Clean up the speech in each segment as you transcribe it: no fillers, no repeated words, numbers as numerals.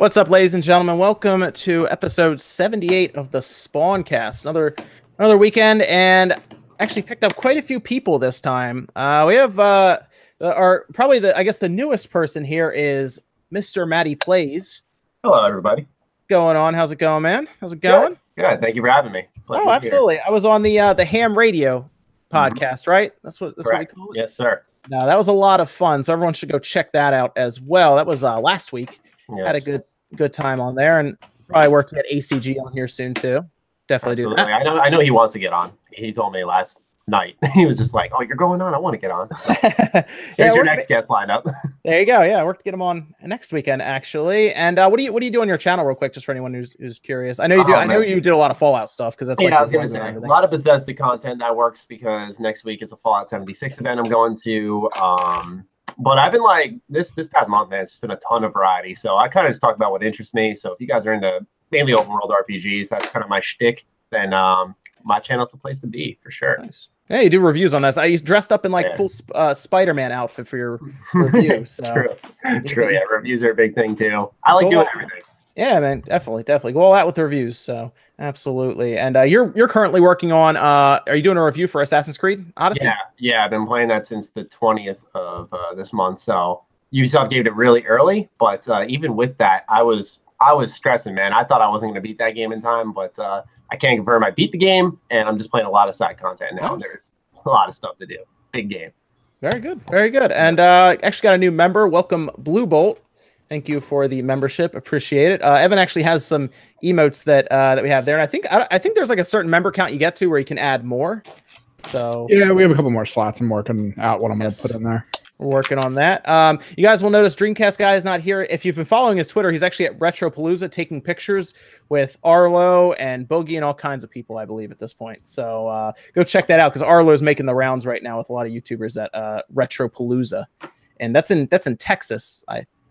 What's up, ladies and gentlemen? Welcome to episode 78 of the SpawnCast. Another weekend, and actually picked up quite a few people this time. We have probably the newest person here is Mr. Matty Plays. Hello, everybody. Going on? How's it going, man? How's it going? Good. Thank you for having me. Pleasure absolutely. I was on the Ham Radio podcast, right? That's what we call it. Yes, sir. No, that was a lot of fun. So everyone should go check that out as well. That was last week. Yes. Had a good time on there, and probably work to get ACG on here soon too. Definitely Absolutely. do that. I know he wants to get on. He told me last night. He was just like, "Oh, you're going on? I want to get on." So, here's your next guest lineup. There you go. Yeah, work to get him on next weekend actually. And what do you do on your channel, real quick, just for anyone who's curious? I know you do. I know you did a lot of Fallout stuff because that's I was gonna say a lot of Bethesda content that works because next week is a Fallout 76 event I'm going to. But I've been like this past month, man. It's just been a ton of variety. So I kind of just talk about what interests me. So if you guys are into mainly open world RPGs, that's kind of my shtick. Then my channel's the place to be for sure. Nice. Yeah, you do reviews on this. I dressed up in full Spider-Man outfit for your review. So True. Yeah, reviews are a big thing too. I like doing everything. Yeah, man, definitely go all out with the reviews. So absolutely. And you're currently working on. Are you doing a review for Assassin's Creed Odyssey? Yeah. I've been playing that since the 20th of this month. So Ubisoft gave it really early, but even with that, I was stressing, man. I thought I wasn't going to beat that game in time, but I can't confirm I beat the game, and I'm just playing a lot of side content now. Nice. There's a lot of stuff to do. Big game. Very good. And actually got a new member. Welcome, Blue Bolt. Thank you for the membership. Appreciate it. Evan actually has some emotes that we have there, and I think there's like a certain member count you get to where you can add more. So yeah, we have a couple more slots. I'm working out what I'm going to put in there. We're working on that. You guys will notice Dreamcast Guy is not here. If you've been following his Twitter, he's actually at Retropalooza taking pictures with Arlo and Bogey and all kinds of people, I believe, at this point. So go check that out because Arlo's making the rounds right now with a lot of YouTubers at Retropalooza, and that's in Texas,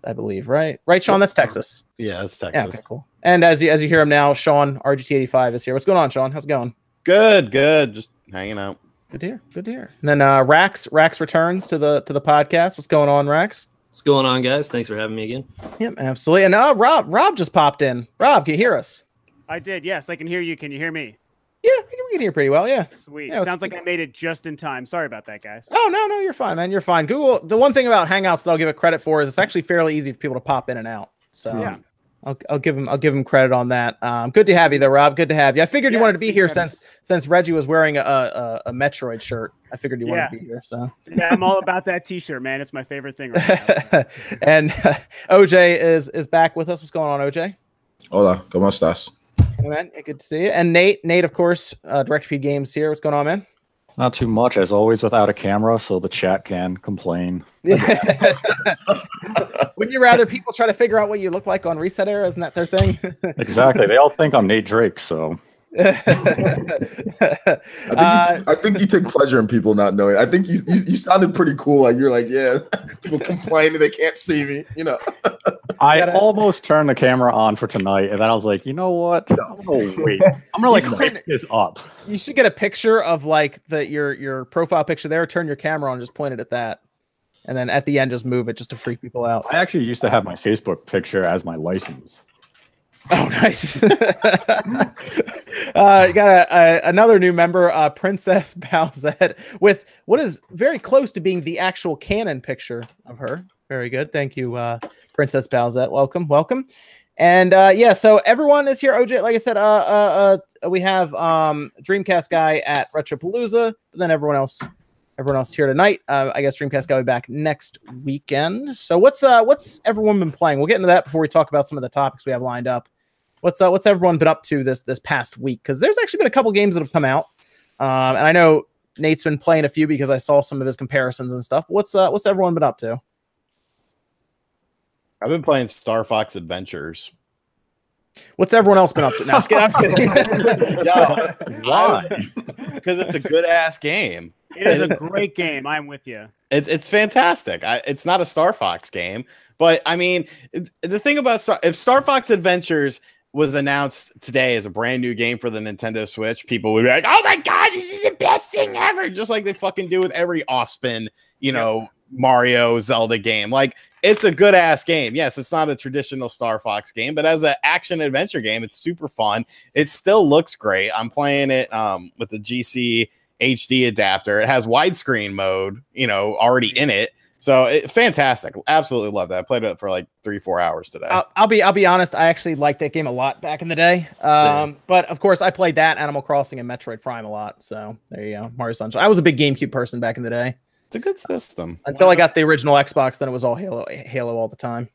I believe, right? Right, Sean? That's Texas. Yeah, that's Texas. Yeah, okay, cool. And as you hear him now, Sean RGT85 is here. What's going on, Sean? How's it going? Good. Just hanging out. Good to hear. And then Rax returns to the podcast. What's going on, Rax? What's going on, guys? Thanks for having me again. Yep, absolutely. And Rob just popped in. Rob, can you hear us? I did. Yes, I can hear you. Can you hear me? Yeah, we can hear pretty well. Yeah. Sweet. Yeah, sounds like I made it just in time. Sorry about that, guys. Oh no, you're fine, man. You're fine. Google. The one thing about Hangouts that I'll give it credit for is it's actually fairly easy for people to pop in and out. So yeah. I'll give him credit on that. Good to have you though, Rob. Good to have you. I figured you wanted to be here since Reggie was wearing a Metroid shirt. I figured you wanted to be here. So yeah, I'm all about that T-shirt, man. It's my favorite thing right now. And OJ is back with us. What's going on, OJ? Hola, ¿cómo estás? Hey, man, good to see you. And Nate, of course, Direct Feed Games here. What's going on, man? Not too much, as always, without a camera, so the chat can complain. Wouldn't you rather people try to figure out what you look like on Reset Era? Isn't that their thing? Exactly. They all think I'm Nate Drake, so. I think you take pleasure in people not knowing. I think you sounded pretty cool. Like you're like, yeah, people complaining they can't see me. You know. I almost turned the camera on for tonight, and then I was like, you know what? Wait, I'm gonna hype this up. You should get a picture of like your profile picture there. Turn your camera on, just point it at that, and then at the end just move it just to freak people out. I actually used to have my Facebook picture as my license. Oh, nice. You got another new member, Princess Bowsette, with what is very close to being the actual canon picture of her. Very good. Thank you, Princess Bowsette. Welcome. And so everyone is here. OJ, like I said, we have Dreamcast Guy at Retropalooza, but then everyone else here tonight. I guess Dreamcast Guy will be back next weekend. So what's everyone been playing? We'll get into that before we talk about some of the topics we have lined up. What's everyone been up to this past week? Because there's actually been a couple games that have come out, and I know Nate's been playing a few because I saw some of his comparisons and stuff. What's everyone been up to? I've been playing Starfox Adventures. What's everyone else been up to? No, I'm kidding. Yo, why? Because it's a good ass game. It is a great game. I'm with you. It's fantastic. It's not a Star Fox game, but I mean, the thing about if Star Fox Adventures was announced today as a brand new game for the Nintendo Switch, people would be like, "Oh my god, this is the best thing ever!" Just like they fucking do with every off-spin, Mario Zelda game. Like, it's a good ass game. Yes, it's not a traditional Star Fox game, but as an action adventure game, it's super fun. It still looks great. I'm playing it with the GC HD adapter. It has widescreen mode, already in it. So fantastic. Absolutely love that. I played it for like 3-4 hours today. I'll be honest. I actually liked that game a lot back in the day. But of course I played that, Animal Crossing, and Metroid Prime a lot. So there you go. Mario Sunshine. I was a big GameCube person back in the day. It's a good system. Until I got the original Xbox, then it was all Halo all the time.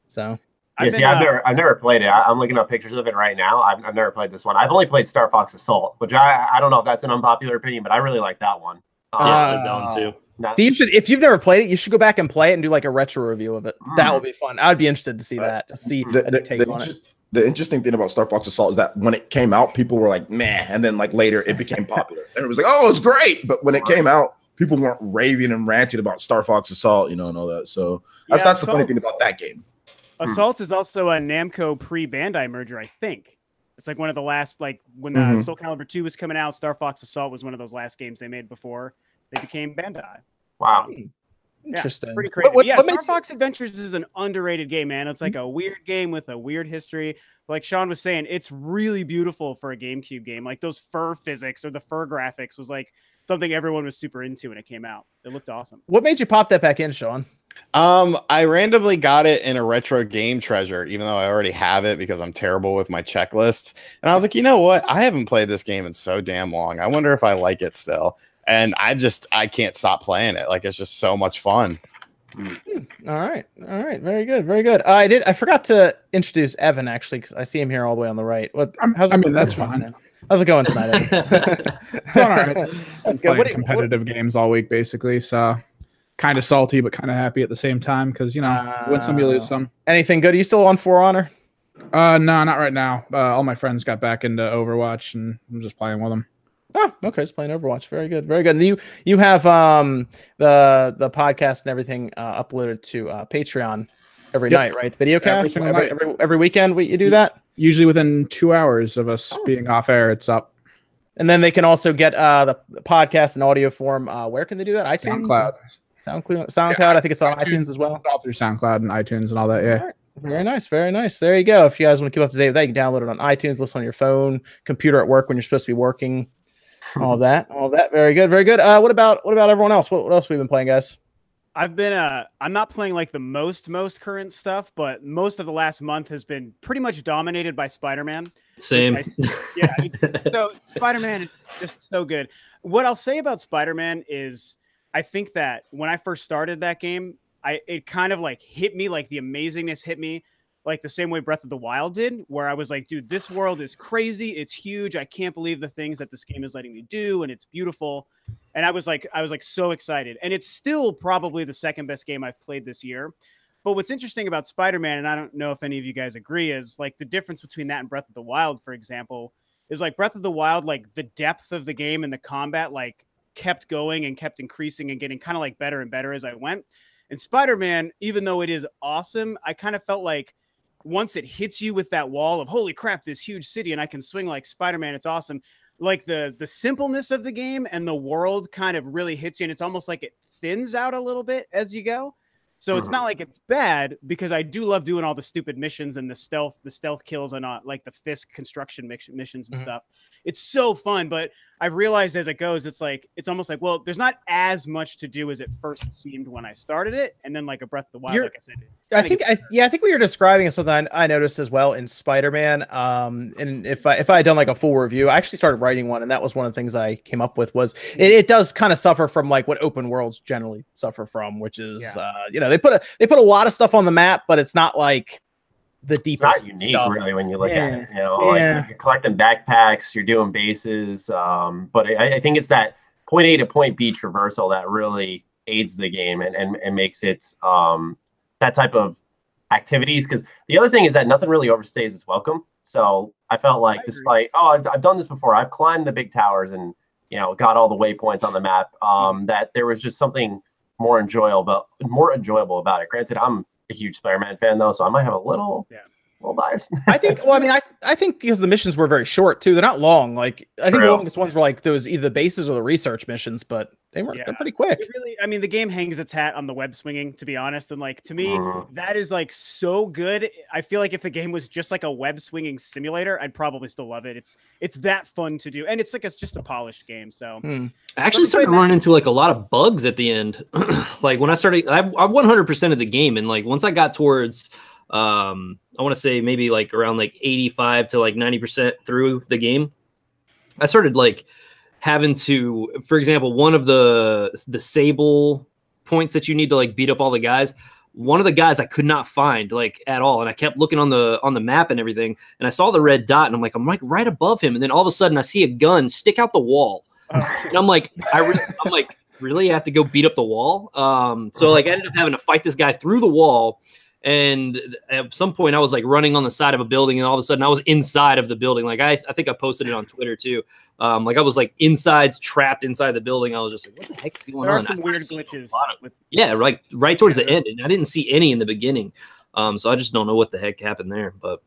So yeah, I've never played it. I'm looking up pictures of it right now. I've never played this one. I've only played Starfox Assault, which I don't know if that's an unpopular opinion, but I really like that one. Yeah, I'm down too. If you've never played it, you should go back and play it and do like a retro review of it. That would be fun. I'd be interested to see that. The interesting thing about Star Fox Assault is that when it came out, people were like, meh, and then like later it became popular. And it was like, oh, it's great. But when it came out, people weren't raving and ranting about Star Fox Assault, and all that. So that's the funny thing about that game. Assault is also a Namco pre-Bandai merger, I think. It's like one of the last, like when Soul Calibur 2 was coming out, Star Fox Assault was one of those last games they made before they became Bandai. Wow. Interesting. Pretty crazy. Star Fox Adventures is an underrated game, man. It's like a weird game with a weird history. Like Sean was saying, it's really beautiful for a GameCube game. Like those fur physics or the fur graphics was like something everyone was super into when it came out. It looked awesome. What made you pop that back in, Sean? I randomly got it in a retro game treasure, even though I already have it because I'm terrible with my checklists. And I was like, you know what? I haven't played this game in so damn long. I wonder if I like it still. And I can't stop playing it. Like, it's just so much fun. All right. Very good. I forgot to introduce Evan, actually, because I see him here all the way on the right. That's fine. How's it going tonight, Evan? All right. That's good. Competitive games all week, basically. So kind of salty, but kind of happy at the same time because, you win some, you lose some. Anything good? Are you still on For Honor? No, not right now. All my friends got back into Overwatch, and I'm just playing with them. Oh, okay. Just playing Overwatch. Very good. And you have the podcast and everything uploaded to Patreon every night, right? The video cast every weekend. You do that usually within 2 hours of us being off air. It's up, and then they can also get the podcast in audio form. Where can they do that? iTunes, SoundCloud. Yeah, I think it's on iTunes as well. All through SoundCloud and iTunes and all that. Yeah. All right. Very nice. There you go. If you guys want to keep up to date with that, you can download it on iTunes, listen on your phone, computer at work when you're supposed to be working. All that. Very good. What about everyone else? What else have we been playing, guys? I've been I'm not playing like the most current stuff, but most of the last month has been pretty much dominated by Spider-Man. Same. So Spider-Man is just so good. What I'll say about Spider-Man is I think that when I first started that game, it kind of like hit me, like the amazingness hit me like the same way Breath of the Wild did, where I was like, dude, this world is crazy. It's huge. I can't believe the things that this game is letting me do. And it's beautiful. And I was like so excited. And it's still probably the second best game I've played this year. But what's interesting about Spider-Man, and I don't know if any of you guys agree, is like the difference between that and Breath of the Wild, for example, is like Breath of the Wild, like the depth of the game and the combat, like kept going and kept increasing and getting kind of like better and better as I went. And Spider-Man, even though it is awesome, I kind of felt like once it hits you with that wall of holy crap, this huge city, and I can swing like Spider-Man, it's awesome. Like the simpleness of the game and the world kind of really hits you, and it's almost like it thins out a little bit as you go. So it's not like it's bad, because I do love doing all the stupid missions and the stealth kills and like the Fisk construction missions and stuff. It's so fun, but I've realized as it goes, it's almost like, well, there's not as much to do as it first seemed when I started it. And then like a Breath of the Wild, like I said, I think what you're describing is something I noticed as well in Spider-Man. And if I had done like a full review, I actually started writing one, and that was one of the things I came up with was it does kind of suffer from like what open worlds generally suffer from, which is they put a lot of stuff on the map, but it's not like the deepest it's not unique stuff. Really when you look at it. Like you're collecting backpacks, you're doing bases, but I think it's that point A to point B traversal that really aids the game and makes it that type of activities. Because the other thing is that nothing really overstays its welcome. So I felt like despite I've done this before, I've climbed the big towers and got all the waypoints on the map, that there was just something more enjoyable about it. Granted, I'm a huge Spider-Man fan though, so I might have a little bias. I think I think because the missions were very short too. They're not long. Like I think the longest ones were like those either the bases or the research missions, but they're pretty quick. Really, I mean, the game hangs its hat on the web swinging, to be honest. And like to me, that is like so good. I feel like if the game was just like a web swinging simulator, I'd probably still love it. It's that fun to do, and it's like it's just a polished game. So I actually started running into like a lot of bugs at the end. Like when I started, I 100% of the game, and like once I got towards I want to say maybe like around like 85 to like 90% through the game, I started like having to, for example, one of the Sable points that you need to like beat up all the guys, one of the guys I could not find like at all, and I kept looking on the map and everything, and I saw the red dot, and I'm like right above him, and then all of a sudden I see a gun stick out the wall, and I'm like really I have to go beat up the wall. So like I ended up having to fight this guy through the wall. And at some point I was like running on the side of a building, and all of a sudden I was inside of the building. Like I think I posted it on Twitter too. Like I was like trapped inside the building. I was just like, what the heck is going on? There are some weird glitches. Yeah, like right towards the end. And I didn't see any in the beginning. So I just don't know what the heck happened there. But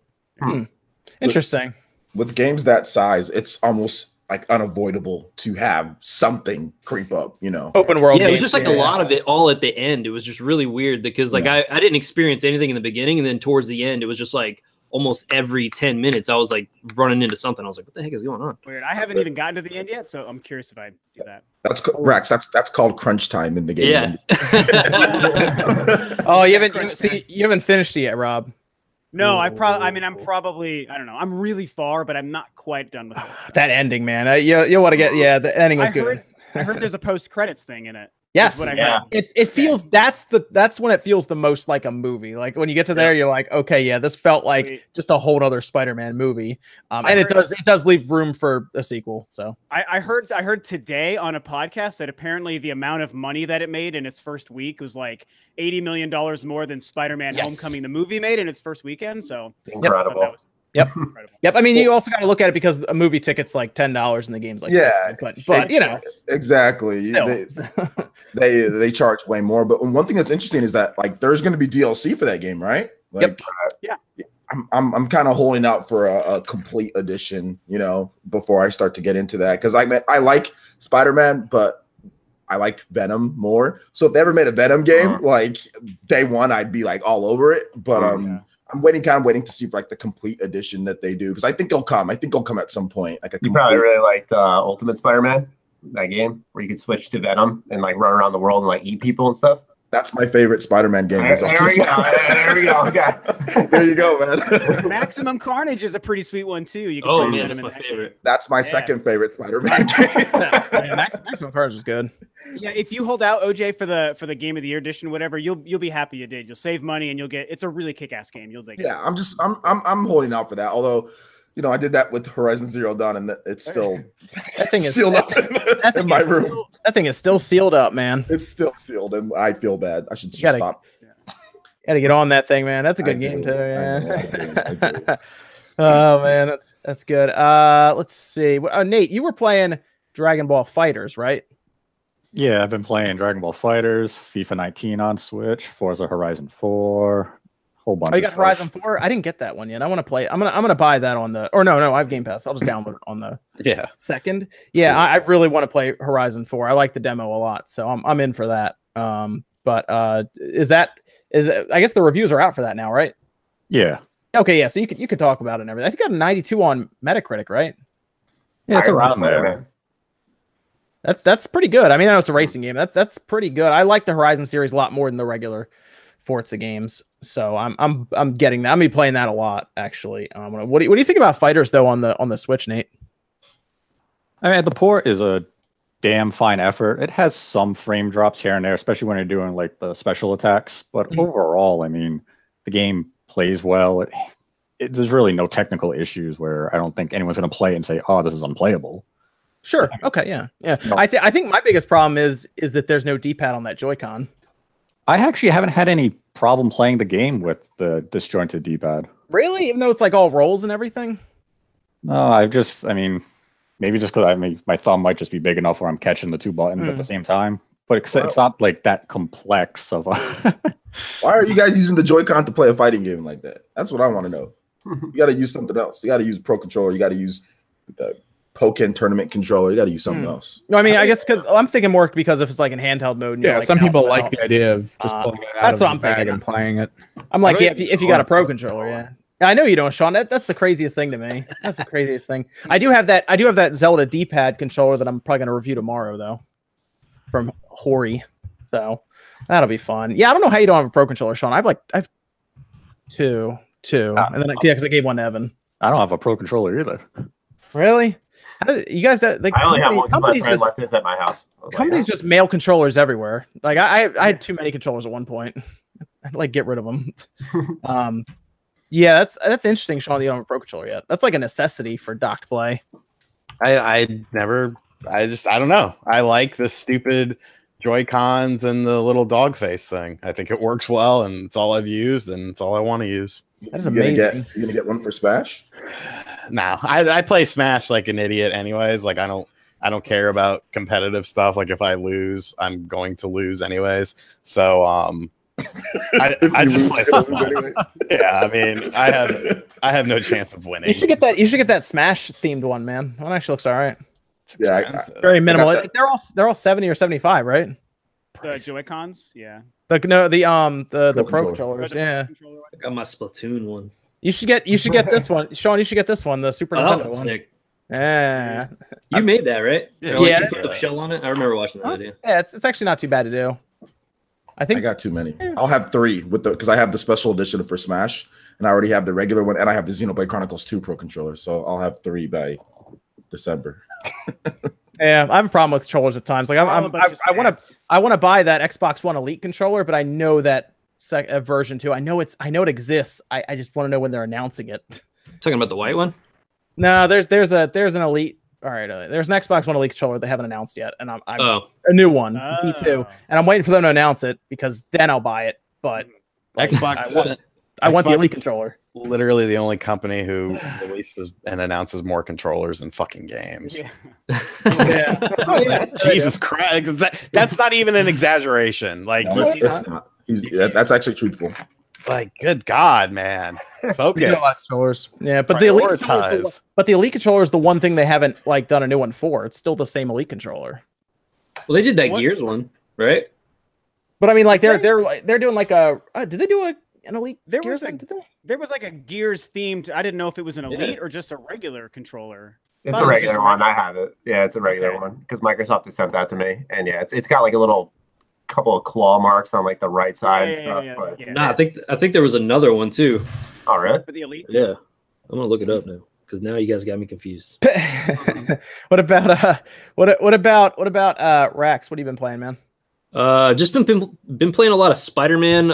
Interesting. With games that size, it's almost like unavoidable to have something creep up, you know. Open world. Yeah, it was just like a lot of it all at the end. It was just really weird because like I didn't experience anything in the beginning, and then towards the end, it was just like almost every 10 minutes I was like running into something. I was like, what the heck is going on? Weird. I haven't even gotten to the end yet, so I'm curious if I do that. That's Rex. That's called crunch time in the game. Yeah. Oh, you haven't finished it yet, Rob. No, I'm probably, I don't know. I'm really far, but I'm not quite done with it. That ending, man. You'll want to get, the ending was good. I heard there's a post-credits thing in it. Yes. What I heard. It feels, that's when it feels the most like a movie. Like when you get to there, you're like, okay, yeah, this felt like just a whole other Spider-Man movie. And it does leave room for a sequel. So I heard today on a podcast that apparently the amount of money that it made in its first week was like $80 million more than Spider-Man Homecoming, the movie, made in its first weekend. So incredible. Yep. I mean, you also got to look at it because a movie ticket's like $10 and the game's like $60, but you know, exactly. They charge way more. But one thing that's interesting is that like there's going to be DLC for that game, right? Like, I'm kind of holding out for a complete edition, you know, before I start to get into that, because I like Spider-Man, but I like Venom more. So if they ever made a Venom game, like day one, I'd be like all over it. But I'm waiting to see if like the complete edition that they do, because I think it'll come. I think it'll come at some point. Like you probably really liked Ultimate Spider-Man, that game where you could switch to Venom and like run around the world and like eat people and stuff. That's my favorite Spider-Man game. There we go. Okay. There you go, man. Maximum Carnage is a pretty sweet one too. You can that's my favorite. That's my second favorite Spider-Man game. Maximum Carnage is good. Yeah, if you hold out, OJ, for the Game of the Year edition, whatever, you'll be happy you did. You'll save money and you'll get. It's a really kick-ass game. You'll dig. Yeah, I'm holding out for that. Although, you know, I did that with Horizon Zero Dawn, and it's still that thing is sealed up in my room. That thing is still sealed up, man. It's still sealed, and I feel bad. I should just stop. Gotta get on that thing, man. That's a good game too. Yeah. Oh man, that's good. Let's see. Nate, you were playing Dragon Ball Fighters, right? Yeah, I've been playing Dragon Ball Fighters, FIFA 19 on Switch, Forza Horizon 4, whole bunch. Oh, you got Horizon 4? I didn't get that one yet. I want to play it. I'm gonna buy that on the. Or no, I have Game Pass. I'll just download it on the second. Yeah, I really want to play Horizon 4. I like the demo a lot, so I'm in for that. But I guess the reviews are out for that now, right? Yeah. Okay, yeah. So you could talk about it and everything. I think I got a 92 on Metacritic, right? Yeah, it's around there. That's pretty good. I mean, I know it's a racing game. That's pretty good. I like the Horizon series a lot more than the regular Forza games. So I'm getting that. I'm gonna be playing that a lot, actually. What do you think about Fighters though on the Switch, Nate? I mean, the port is a damn fine effort. It has some frame drops here and there, especially when you're doing like the special attacks. But overall, I mean, the game plays well. There's really no technical issues where I don't think anyone's gonna play and say, "Oh, this is unplayable." Sure. Okay. Yeah. No. I think my biggest problem is that there's no D-pad on that Joy-Con. I actually haven't had any problem playing the game with the disjointed D-pad. Really? Even though it's like all rolls and everything? No, maybe just because my thumb might just be big enough where I'm catching the two buttons at the same time. But it's not like that complex of a... Why are you guys using the Joy-Con to play a fighting game like that? That's what I want to know. You got to use something else. You got to use Pro Controller. You got to use the Pokken tournament controller. You got to use something else. No, I mean, I guess because I'm thinking more because if it's like in handheld mode. And yeah, some people like the idea of just pulling it out of the bag and playing it. I'm like, yeah, if you got a pro controller, yeah. I know you don't, Sean. That's the craziest thing to me. That's the craziest thing. I do have that Zelda D-pad controller that I'm probably gonna review tomorrow though, from Hori. So that'll be fun. Yeah, I don't know how you don't have a pro controller, Sean. I've two, and then because I gave one to Evan. I don't have a pro controller either. Really? You guys, like, I only have one because my friend left his at my house. Companies just mail controllers everywhere. Like I had too many controllers at one point. I'd like get rid of them. Yeah, that's interesting, Sean. That you don't have a pro controller yet. That's like a necessity for docked play. I don't know. I like the stupid Joy-Cons and the little dog face thing. I think it works well, and it's all I've used, and it's all I want to use. That is amazing. You gonna get one for Smash? No, I play Smash like an idiot anyways. Like I don't care about competitive stuff. Like if I lose, I'm going to lose anyways. So I just play for fun. Yeah, I mean I have no chance of winning. You should get that Smash themed one, man. That actually looks all right. Yeah, very minimal. They're all 70 or 75, right? The Joy-Cons, yeah. The pro controllers, yeah. I got my Splatoon one. You should get this one, Sean. You should get this one, the Super Nintendo one. Sick. Yeah, you made that, right? Yeah, You put the shell on it. I remember watching that video. Yeah, it's actually not too bad to do. I think I got too many. I'll have 3 because I have the special edition for Smash, and I already have the regular one, and I have the Xenoblade Chronicles 2 Pro controller. So I'll have 3 by December. Yeah, I have a problem with controllers at times. Like I want to buy that Xbox One Elite controller, but I know that version 2. I know it exists. I just want to know when they're announcing it. Talking about the white one? No, there's an Elite. All right, there's an Xbox One Elite controller they haven't announced yet, and I'm a new one, V2, and I'm waiting for them to announce it because then I'll buy it. But Xbox, I want the Elite controller. Literally the only company who releases and announces more controllers than fucking games. Yeah. Jesus Christ, that's not even an exaggeration. Like no, it's not. That's actually truthful. Like, good God, man, focus. Yeah, but the Elite controller is the one thing they haven't like done a new one for. It's still the same Elite controller. Well, they did that Gears one, right? But I mean, like they're doing like a. Did they do an Elite? There was like a Gears themed. I didn't know if it was an Elite or just a regular controller. It's a regular one. I have it. Yeah, it's a regular one because Microsoft has sent that to me, and yeah, it's got like a little couple of claw marks on like the right side and stuff. I think there was another one too. Oh, really? For the Elite? Yeah, I'm gonna look it up now because now you guys got me confused. What about Rax? What have you been playing, man? Just been playing a lot of Spider-Man.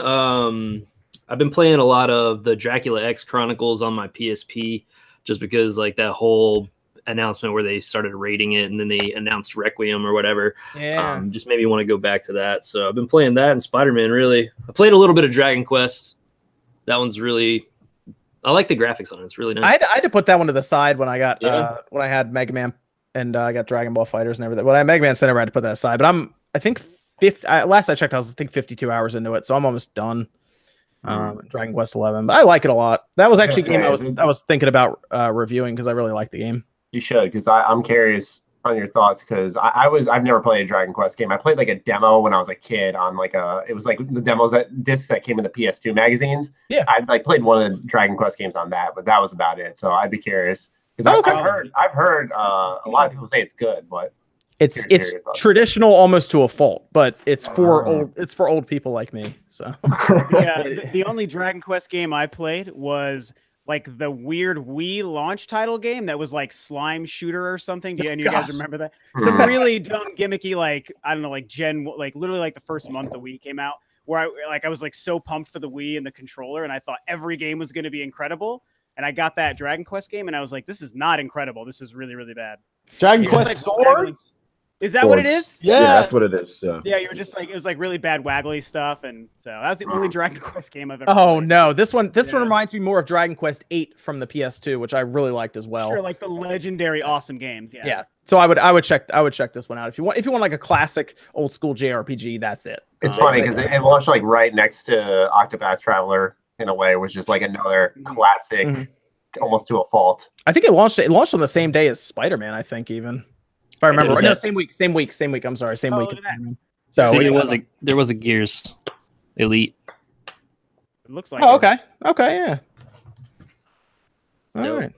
I've been playing a lot of the Dracula X Chronicles on my PSP, just because like that whole announcement where they started rating it and then they announced Requiem or whatever. Yeah. Just made me want to go back to that. So I've been playing that and Spider-Man. Really, I played a little bit of Dragon Quest. That one's really. I like the graphics on it. It's really nice. I had to put that one to the side when I got when I had Mega Man and I got Dragon Ball FighterZ and everything. When I had Mega Man Center, I had to put that aside. But I think 50. Last I checked, I was 52 hours into it, so I'm almost done. Dragon Quest 11, but I like it a lot. That was actually a game I was thinking about reviewing because I really like the game. You should, because I'm curious on your thoughts because I've never played a Dragon Quest game. I played like a demo when I was a kid on it was like the demos discs that came in the PS2 magazines. Yeah, I like played one of the Dragon Quest games on that, but that was about it. So I'd be curious because I've heard a lot of people say it's good, but it's traditional almost to a fault, but it's for old people like me. So yeah, the only Dragon Quest game I played was like the weird Wii launch title game that was like Slime Shooter or something. Do any of you guys remember that? Some really dumb gimmicky, like I don't know, like literally like the first month the Wii came out, where I was like so pumped for the Wii and the controller, and I thought every game was going to be incredible. And I got that Dragon Quest game, and I was like, this is not incredible. This is really, really bad. Dragon Quest Swords? Is that what it is? Yeah, that's what it is. Yeah, you were just like, it was like really bad waggly stuff, and so that was the only Dragon Quest game I've ever played. No, this one reminds me more of Dragon Quest 8 from the PS2, which I really liked as well. Sure, like the legendary awesome games. Yeah. So I would check this one out if you want like a classic old school JRPG. That's it. It's funny because it launched like right next to Octopath Traveler in a way, which is like another classic almost to a fault. I think it launched on the same day as Spider-Man, I think, even. If I remember. No, same week. I'm sorry, same week. So there was a Gears Elite. It looks like. Oh, okay. Okay, yeah. All right.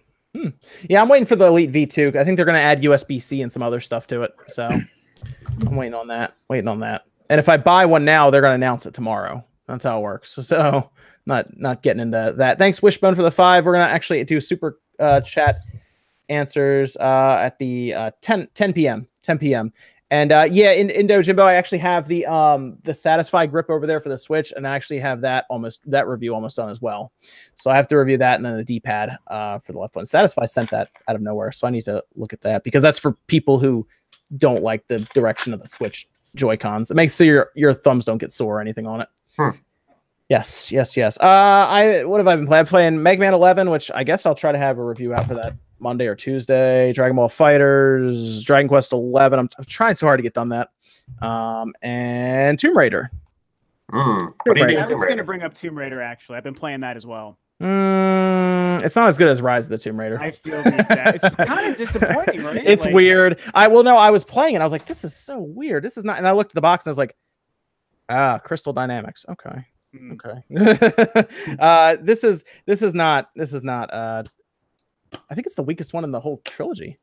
Yeah, I'm waiting for the Elite V2. I think they're going to add USB-C and some other stuff to it. So I'm waiting on that. And if I buy one now, they're going to announce it tomorrow. That's how it works. So not getting into that. Thanks, Wishbone, for the 5. We're going to actually do super chat answers at the 10 p.m. And yeah, in Dojimbo, I actually have the Satisfy grip over there for the Switch, and I actually have that review almost done as well. So I have to review that, and then the D-pad for the left one. Satisfy sent that out of nowhere, so I need to look at that because that's for people who don't like the direction of the Switch Joy-Cons. It makes so your thumbs don't get sore or anything on it. Yes. What have I been playing? I'm playing Mega Man 11, which I guess I'll try to have a review out for that Monday or Tuesday. Dragon Ball FighterZ, Dragon Quest 11. I'm trying so hard to get done that. And Tomb Raider. I was going to bring up Tomb Raider, actually. I've been playing that as well. It's not as good as Rise of the Tomb Raider. I feel the exact. It's kind of disappointing, right? It's like, weird. I was playing it. I was like, this is so weird. This is not. And I looked at the box and I was like, Crystal Dynamics. Okay. This is not. I think it's the weakest one in the whole trilogy.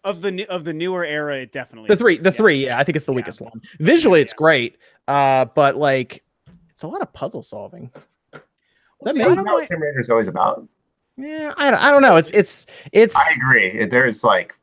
Of the newer era, it definitely the three. Yeah, I think it's the weakest one. Visually, it's great, but like, it's a lot of puzzle solving. Well, see, I don't know what Tomb Raider is always about. Yeah, I don't know. It's. I agree. There's like.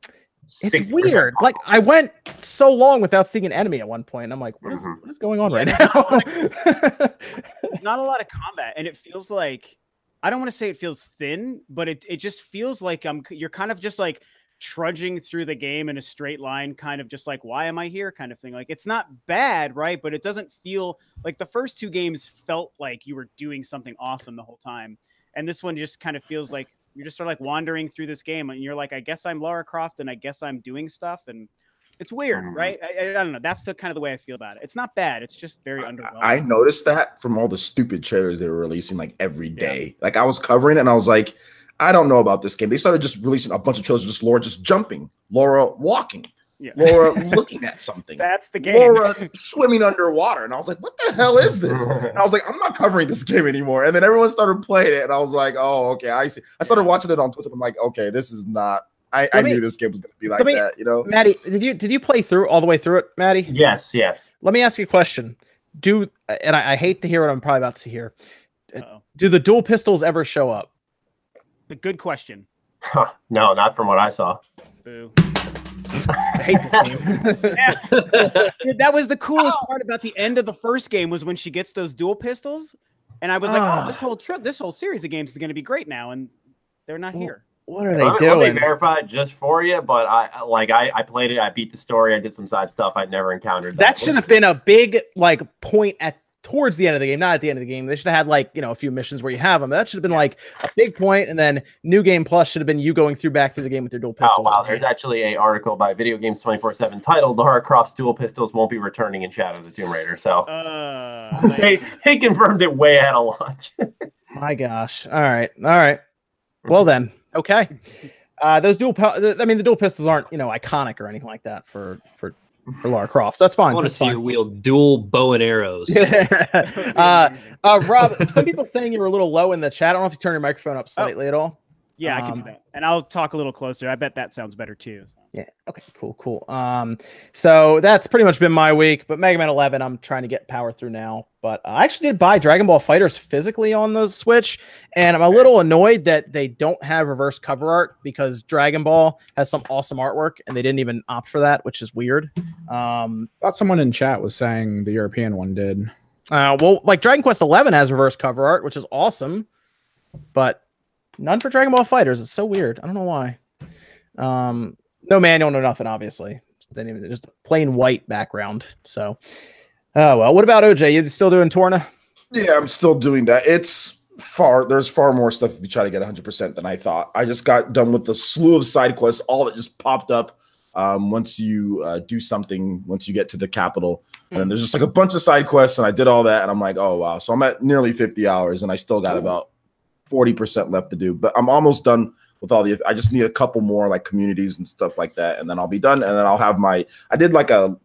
It's weird. Like I went so long without seeing an enemy at one point. And I'm like, what is going on right now? There's not a lot of combat, and it feels like, I don't want to say it feels thin, but it just feels like you're kind of just like trudging through the game in a straight line, kind of just like, why am I here kind of thing. Like, it's not bad, right? But it doesn't feel like the first two games felt like you were doing something awesome the whole time. And this one just kind of feels like you're just sort of like wandering through this game and you're like, I guess I'm Lara Croft and I guess I'm doing stuff. And it's weird, right? I don't know. That's the kind of the way I feel about it. It's not bad. It's just very underwhelming. I noticed that from all the stupid trailers they were releasing like every day. Yeah. Like I was covering it and I was like, I don't know about this game. They started just releasing a bunch of trailers, just Laura just jumping, Laura walking, Laura looking at something. That's the game. Laura swimming underwater. And I was like, what the hell is this? And I was like, I'm not covering this game anymore. And then everyone started playing it. And I was like, oh, okay, I see. I started watching it on Twitch. And I'm like, okay, this is not. I knew this game was going to be like that, you know? Maddie, did you play all the way through it, Maddie? Yes, yeah. Let me ask you a question. And I hate to hear what I'm probably about to hear. Do the dual pistols ever show up? The good question. No, not from what I saw. Boo. I hate this game. Dude, that was the coolest part about the end of the first game was when she gets those dual pistols, and I was like, "Oh, this whole series of games is going to be great now," and they're not here. What are they doing? Let me verify it just for you, but I played it. I beat the story. I did some side stuff. I'd never encountered that. That should have been a big point towards the end of the game, not at the end of the game. They should have had a few missions where you have them. That should have been like a big point, and then New Game Plus should have been you going back through the game with your dual pistols. Oh wow! There's actually an article by Video Games 24/7 titled "Lara Croft's dual pistols won't be returning in Shadow of the Tomb Raider." So they confirmed it way ahead of launch. My gosh! All right. Well then, okay. Those the dual pistols aren't iconic or anything like that for Lara Croft. So that's fine. I want to see her wield dual bow and arrows. Rob, some people saying you were a little low in the chat. I don't know if you turn your microphone up slightly at all. Yeah, I can do that. And I'll talk a little closer. I bet that sounds better too. So. Yeah. Okay, cool. So that's pretty much been my week, but Mega Man 11, I'm trying to get power through now. But I actually did buy Dragon Ball FighterZ physically on the Switch, and I'm a little annoyed that they don't have reverse cover art because Dragon Ball has some awesome artwork, and they didn't even opt for that, which is weird. Thought someone in chat was saying the European one did. Well, like Dragon Quest 11 has reverse cover art, which is awesome, but none for Dragon Ball FighterZ. It's so weird. I don't know why. No manual, no nothing, obviously. Just plain white background. So, oh well. What about OJ? You still doing Torna? Yeah, I'm still doing that. There's far more stuff if you try to get 100% than I thought. I just got done with the slew of side quests, all that just popped up once you do something, once you get to the capital. And then there's just like a bunch of side quests, and I did all that, and I'm like, oh wow. So I'm at nearly 50 hours, and I still got about 40% left to do, but I'm almost done with all the. I just need a couple more like communities and stuff like that, and then I'll be done. And then I'll have my. I did like a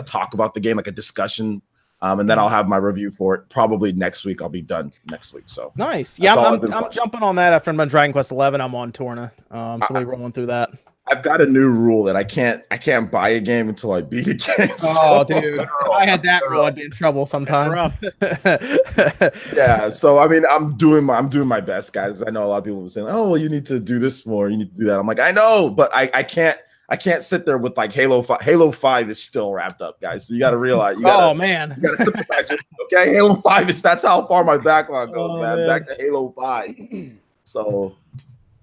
talk about the game, like a discussion. And then I'll have my review for it probably next week. I'll be done next week. So nice. Yeah, I'm jumping on that after I'm on Dragon Quest 11. I'm on Torna. So we're rolling through that. I've got a new rule that I can't buy a game until I beat a game. Oh, dude, if I had that rule, I'd be in trouble sometimes. Yeah, so I mean, I'm doing my best, guys. I know a lot of people were saying, "Oh, well, you need to do this more. You need to do that." I'm like, I know, but I can't sit there with like Halo 5. Halo 5 is still wrapped up, guys. So you got to realize. You got to sympathize with me, okay? Halo 5 that's how far my backlog goes, man. Back to Halo 5. So,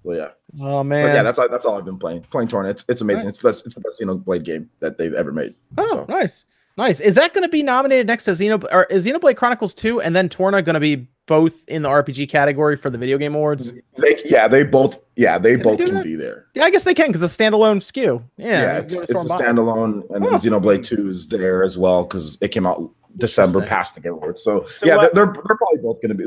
well, yeah. Oh man. But yeah, that's all I've been playing. Playing Torna. It's amazing. Right. It's the best Xenoblade game that they've ever made. Oh, so. Nice. Is that going to be nominated next to or is Xenoblade Chronicles 2 and then Torna going to be both in the RPG category for the video game awards? They both can be there. Yeah, I guess they can because it's a standalone SKU. Yeah, it's a standalone, and then Xenoblade 2 is there as well because it came out December past the Game Awards. So yeah, they're probably both going to be.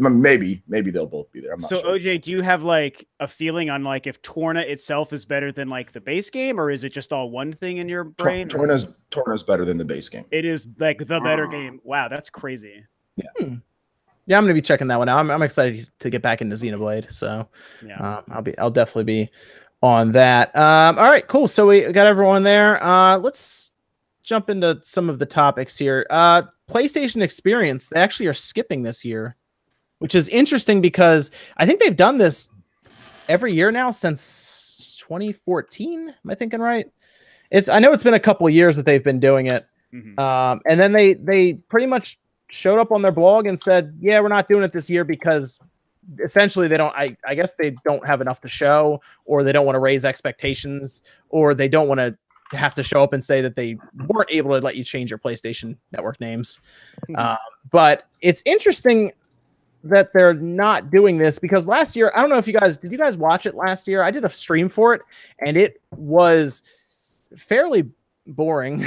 Maybe they'll both be there. I'm not sure. OJ, do you have like a feeling on like if Torna itself is better than like the base game, or is it just all one thing in your brain? Torna's better than the base game. It is like the better game. Wow, that's crazy. Yeah. Yeah, I'm gonna be checking that one out. I'm excited to get back into Xenoblade, so yeah. I'll definitely be on that. All right, cool. So we got everyone there. Let's jump into some of the topics here. PlayStation Experience, they actually are skipping this year, which is interesting because I think they've done this every year now since 2014. Am I thinking right? I know it's been a couple of years that they've been doing it, and then they pretty much showed up on their blog and said, yeah, we're not doing it this year because essentially they don't, I guess they don't have enough to show, or they don't want to raise expectations, or they don't want to have to show up and say that they weren't able to let you change your PlayStation Network names. But it's interesting that they're not doing this because last year, I don't know if did you guys watch it last year? I did a stream for it and it was fairly boring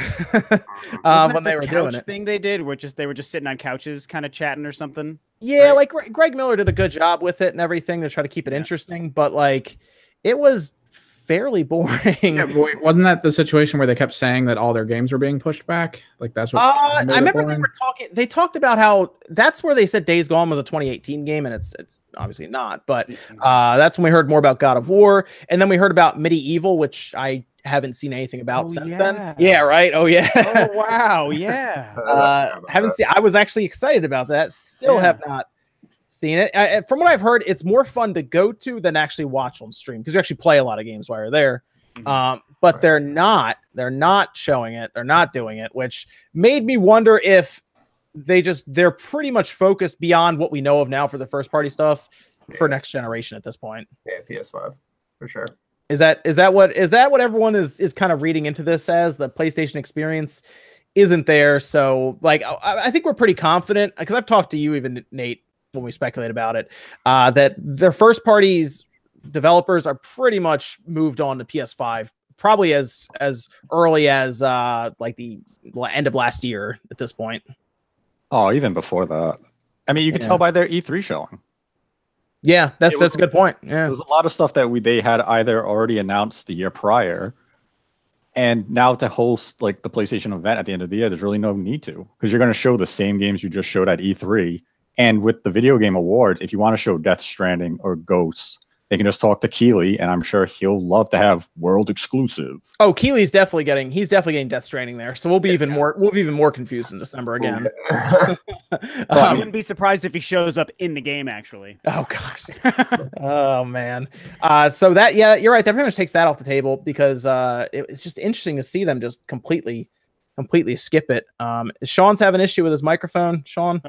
when they were doing it. Thing they did, they were just sitting on couches, kind of chatting or something. Yeah, right? Like Greg Miller did a good job with it and everything to try to keep it interesting, but like it was fairly boring. Yeah, but wasn't that the situation where they kept saying that all their games were being pushed back? Like that's what I remember they talked about how that's where they said Days Gone was a 2018 game, and it's obviously not, but that's when we heard more about God of War, and then we heard about Medieval, which I haven't seen anything about since then. Yeah, right. Oh yeah. Oh wow. Yeah. Haven't seen. I was actually excited about that. Still have not seen it. From what I've heard, it's more fun to go to than actually watch on stream because you actually play a lot of games while you're there. But they're not showing it. They're not doing it, which made me wonder if they're pretty much focused beyond what we know of now for the first party stuff for next generation at this point. Yeah, PS5 for sure. Is that what everyone is kind of reading into this as? The PlayStation Experience isn't there, so like I think we're pretty confident because I've talked to you even, Nate, when we speculate about it, that their first parties developers are pretty much moved on to PS5 probably as early as like the end of last year at this point. Oh, even before that. I mean, you can tell by their E3 showing. Yeah, that's a good point. Yeah, there was a lot of stuff that they had either already announced the year prior, and now to host like the PlayStation event at the end of the year, there's really no need to because you're going to show the same games you just showed at E3. And with the Video Game Awards, if you want to show Death Stranding or Ghosts, they can just talk to Keeley, and I'm sure he'll love to have world exclusive. Oh, Keeley's definitely getting Death Stranding there, so we'll be even more confused in December again. I wouldn't be surprised if he shows up in the game actually. Oh gosh. Oh man. So that you're right. That pretty much takes that off the table because it's just interesting to see them just completely skip it. Sean's having an issue with his microphone. Sean.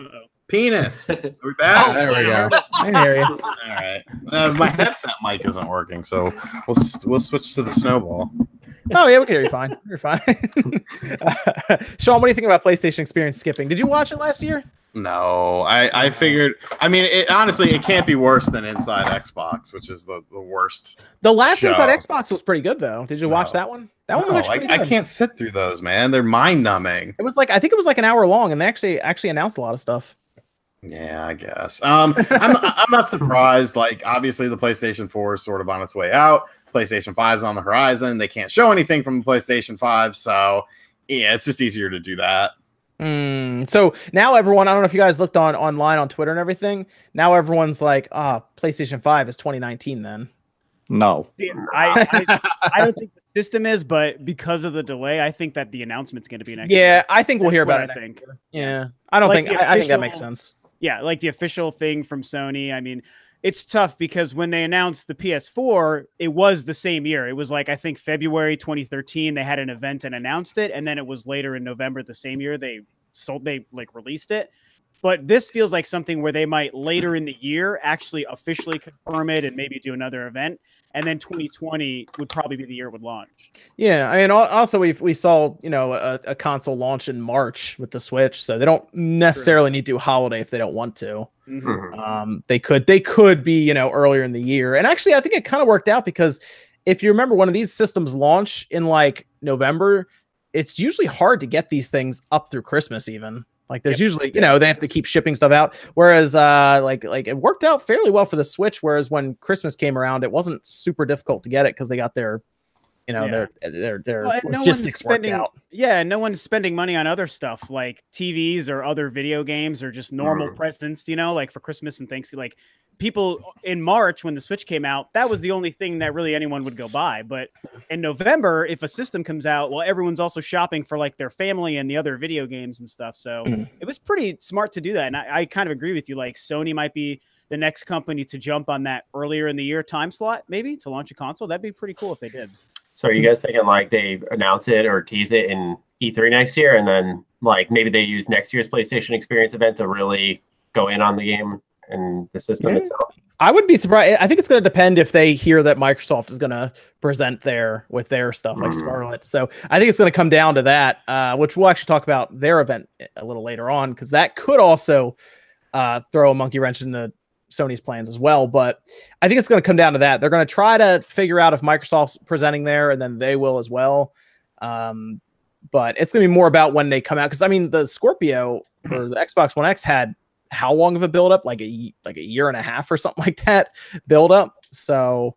Penis. Are we back? Oh, there we go. I hear you. All right. My headset mic isn't working, so we'll switch to the snowball. Oh yeah, we can hear you fine. You're fine. Sean, what do you think about PlayStation Experience skipping? Did you watch it last year? No, I figured. I mean, honestly, it can't be worse than Inside Xbox, which is the worst. The last Inside Xbox was pretty good, though. Did you watch that one? That one was actually I can't sit through those, man. They're mind numbing. It was like I think it was like an hour long, and they actually announced a lot of stuff. Yeah, I guess. I'm not surprised. Like, obviously, the PlayStation 4 is sort of on its way out. PlayStation 5 is on the horizon. They can't show anything from the PlayStation 5, so yeah, it's just easier to do that. So now everyone, I don't know if you guys looked online on Twitter and everything. Now everyone's like, PlayStation 5 is 2019 then. No. I don't think the system is, but because of the delay, I think that the announcement's going to be next year. Yeah, I think we'll hear about it. I think. Yeah, I don't Like think. I think that makes sense. Yeah, like the official thing from Sony. I mean, it's tough because when they announced the PS4, it was the same year. It was like, I think February 2013, they had an event and announced it. And then it was later in November the same year they released it. But this feels like something where they might later in the year actually officially confirm it and maybe do another event. And then 2020 would probably be the year it would launch. Yeah, I mean, also we saw a console launch in March with the Switch, so they don't necessarily need to do holiday if they don't want to. Mm-hmm. They could be earlier in the year, and actually I think it kind of worked out because if you remember, one of these systems launch in like November, it's usually hard to get these things up through Christmas even. Like there's usually, they have to keep shipping stuff out. Whereas like it worked out fairly well for the Switch. Whereas when Christmas came around, it wasn't super difficult to get it because they got their logistics worked out. Yeah, no one's spending money on other stuff like TVs or other video games or just normal presents, like for Christmas and Thanksgiving. Like people in March when the Switch came out, that was the only thing that really anyone would go buy. But in November, if a system comes out, well, everyone's also shopping for like their family and the other video games and stuff. So it was pretty smart to do that. And I kind of agree with you. Like Sony might be the next company to jump on that earlier in the year time slot, maybe to launch a console. That'd be pretty cool if they did. So are you guys thinking like they announce it or tease it in E3 next year, and then like maybe they use next year's PlayStation Experience event to really go in on the game and the system itself? I would be surprised. I think it's going to depend if they hear that Microsoft is going to present with their stuff like Scarlet. So I think it's going to come down to that, which we'll actually talk about their event a little later on, because that could also throw a monkey wrench in the Sony's plans as well. But I think it's going to come down to that. They're going to try to figure out if Microsoft's presenting there, and then they will as well. But it's going to be more about when they come out. Because I mean, the Scorpio or the Xbox One X had how long of a build up? Like a year and a half or something like that build up. So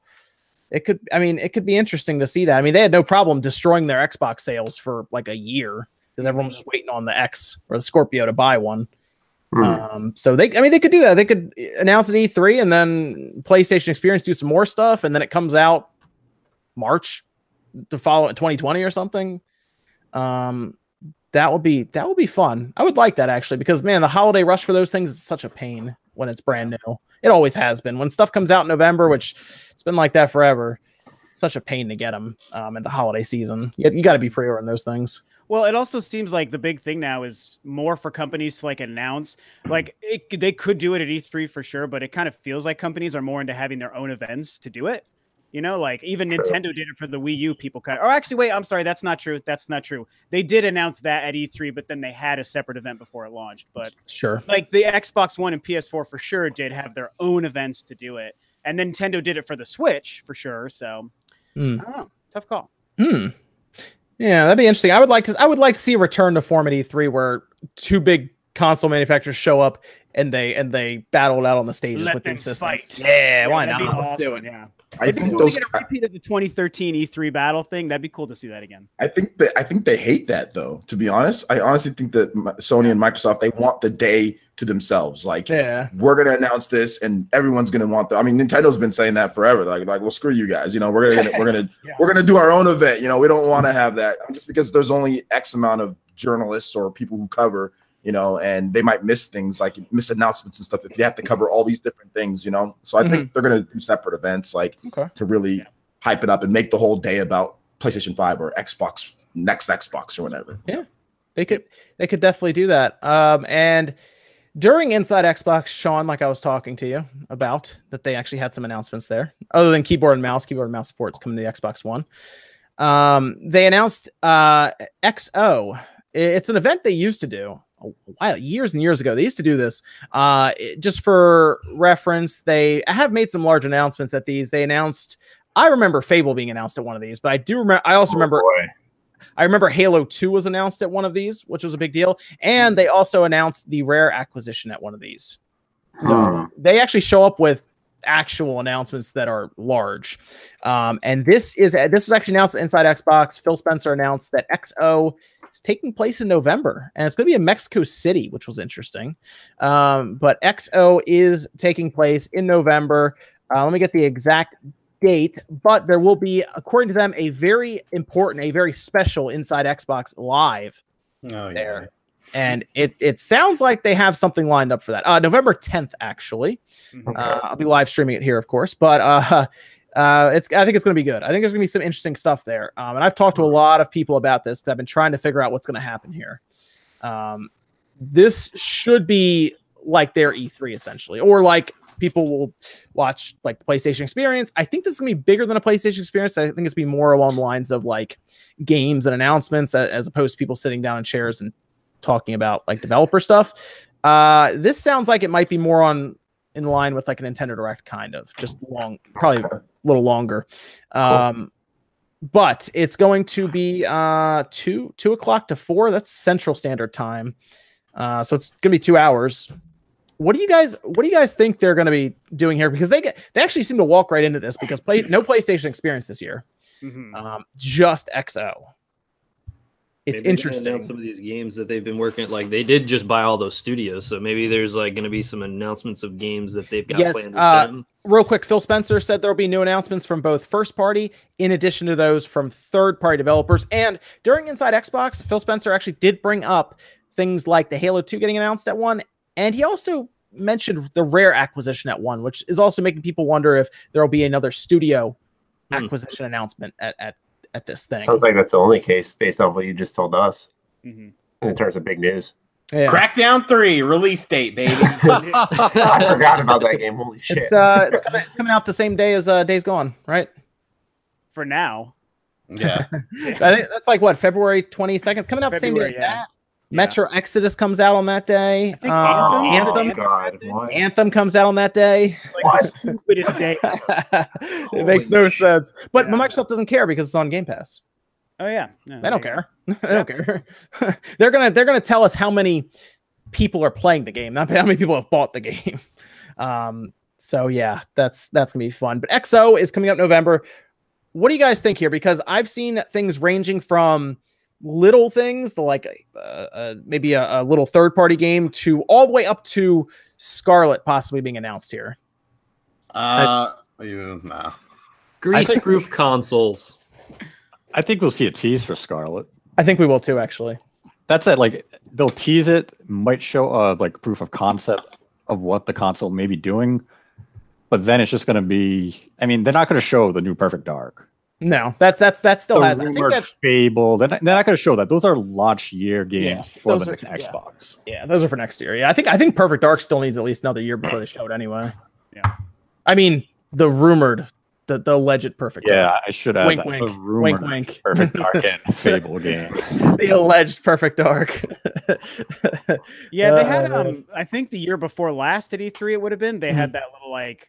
it could be interesting to see that. I mean, they had no problem destroying their Xbox sales for like a year because everyone was just waiting on the X or the Scorpio to buy one. So they could do that. They could announce an E3 and then PlayStation Experience do some more stuff, and then it comes out March to follow in 2020 or something. That would be fun. I would like that actually, because man, the holiday rush for those things is such a pain when it's brand new. It always has been. When stuff comes out in November, which it's been like that forever, it's such a pain to get them in the holiday season. You got to be pre-ordering those things. Well, it also seems like the big thing now is more for companies to like announce. Like they could do it at E3 for sure, but it kind of feels like companies are more into having their own events to do it. Like even Nintendo did it for the Wii U. People kind of, actually, wait, I'm sorry. That's not true. That's not true. They did announce that at E3, but then they had a separate event before it launched. But sure, like the Xbox One and PS4 for sure did have their own events to do it. And Nintendo did it for the Switch for sure. So I don't know. Tough call. Yeah, that'd be interesting. I would like to see a return to form at E3 where two big console manufacturers show up and they battle it out on the stages with their systems. Yeah, why not? Awesome. Let's do it. Yeah. I think those get a repeat of the 2013 E3 battle thing. That'd be cool to see that again. I think they hate that though. To be honest, I honestly think that Sony and Microsoft, they want the day to themselves. Like, we're gonna announce this, and everyone's gonna want the. I mean, Nintendo's been saying that forever. Like, well, screw you guys. We're gonna do our own event. We don't want to have that just because there's only X amount of journalists or people who cover. And they might miss things like miss announcements and stuff if you have to cover all these different things, So I think they're going to do separate events to really hype it up and make the whole day about PlayStation 5 or Xbox, next Xbox or whatever. Yeah, they could definitely do that. And during Inside Xbox, Sean, like I was talking to you about, that they actually had some announcements there. Other than keyboard and mouse support's coming to the Xbox One. They announced XO. It's an event they used to do. Years and years ago, they used to do this. Just for reference, they have made some large announcements at these. They announced, I remember Fable being announced at one of these, but I also remember Halo 2 was announced at one of these, which was a big deal. And they also announced the Rare acquisition at one of these. So they actually show up with actual announcements that are large. And this was actually announced inside Xbox. Phil Spencer announced that XO is taking place in November, and it's going to be in Mexico City, which was interesting. But XO is taking place in November. Let me get the exact date, but there will be, according to them, a very important, a very special Inside Xbox Live there. And it sounds like they have something lined up for that. November 10th, actually. I'll be live streaming it here, of course, but I think it's going to be good. I think there's going to be some interesting stuff there. And I've talked to a lot of people about this because I've been trying to figure out what's going to happen here. This should be like their E3 essentially, or like people will watch like the PlayStation Experience. I think this is going to be bigger than a PlayStation Experience. I think it's going to be more along the lines of like games and announcements as opposed to people sitting down in chairs and talking about like developer stuff. This sounds like it might be more in line with like a Nintendo Direct, kind of just probably a little longer. But it's going to be 2 o'clock to 4. That's Central Standard Time. So it's gonna be 2 hours. What do you guys think they're going to be doing here? Because they actually seem to walk right into this because no PlayStation Experience this year, just XO. It's maybe interesting. Some of these games that they've been working, like they did just buy all those studios, so maybe there's like going to be some announcements of games that they've got planned with them. Real quick, Phil Spencer said there will be new announcements from both first party, in addition to those from third party developers. And during Inside Xbox, Phil Spencer actually did bring up things like the Halo 2 getting announced at 1, and he also mentioned the Rare acquisition at 1, which is also making people wonder if there will be another studio acquisition announcement at this thing. Sounds like that's the only case based on what you just told us in terms of big news. Yeah. Crackdown 3 release date, baby. I forgot about that game. Holy shit! It's coming out the same day as Days Gone, right? For now. Yeah. I think that's like what, February 22nd. It's coming out the same day as that. Metro Exodus comes out on that day. Anthem comes out on that day. Like the stupidest day. It makes no sense. But Microsoft doesn't care because it's on Game Pass. Oh yeah. No, they don't care. They don't care. They're gonna tell us how many people are playing the game, not how many people have bought the game. So yeah, that's gonna be fun. But XO is coming up November. What do you guys think here? Because I've seen things ranging from little things to like maybe a little third-party game to all the way up to Scarlet possibly being announced here. No. Grease-proof consoles. I think we'll see a tease for Scarlet. I think we will too, actually. That's it. Like they'll tease it, might show like proof of concept of what the console may be doing, but then it's just going to be. I mean, they're not going to show the new Perfect Dark. No, that still has. I think that's Fable. They're not going to show that. Those are launch year games for the next Xbox. Yeah, those are for next year. Yeah, I think Perfect Dark still needs at least another year before they show it anyway. Yeah, I mean the rumored, the alleged Perfect Dark. Yeah, I should add wink, that. Wink, the rumored wink. Perfect Dark and Fable game. The alleged Perfect Dark. Yeah, they had I think the year before last at E3 it would have been. They had that little like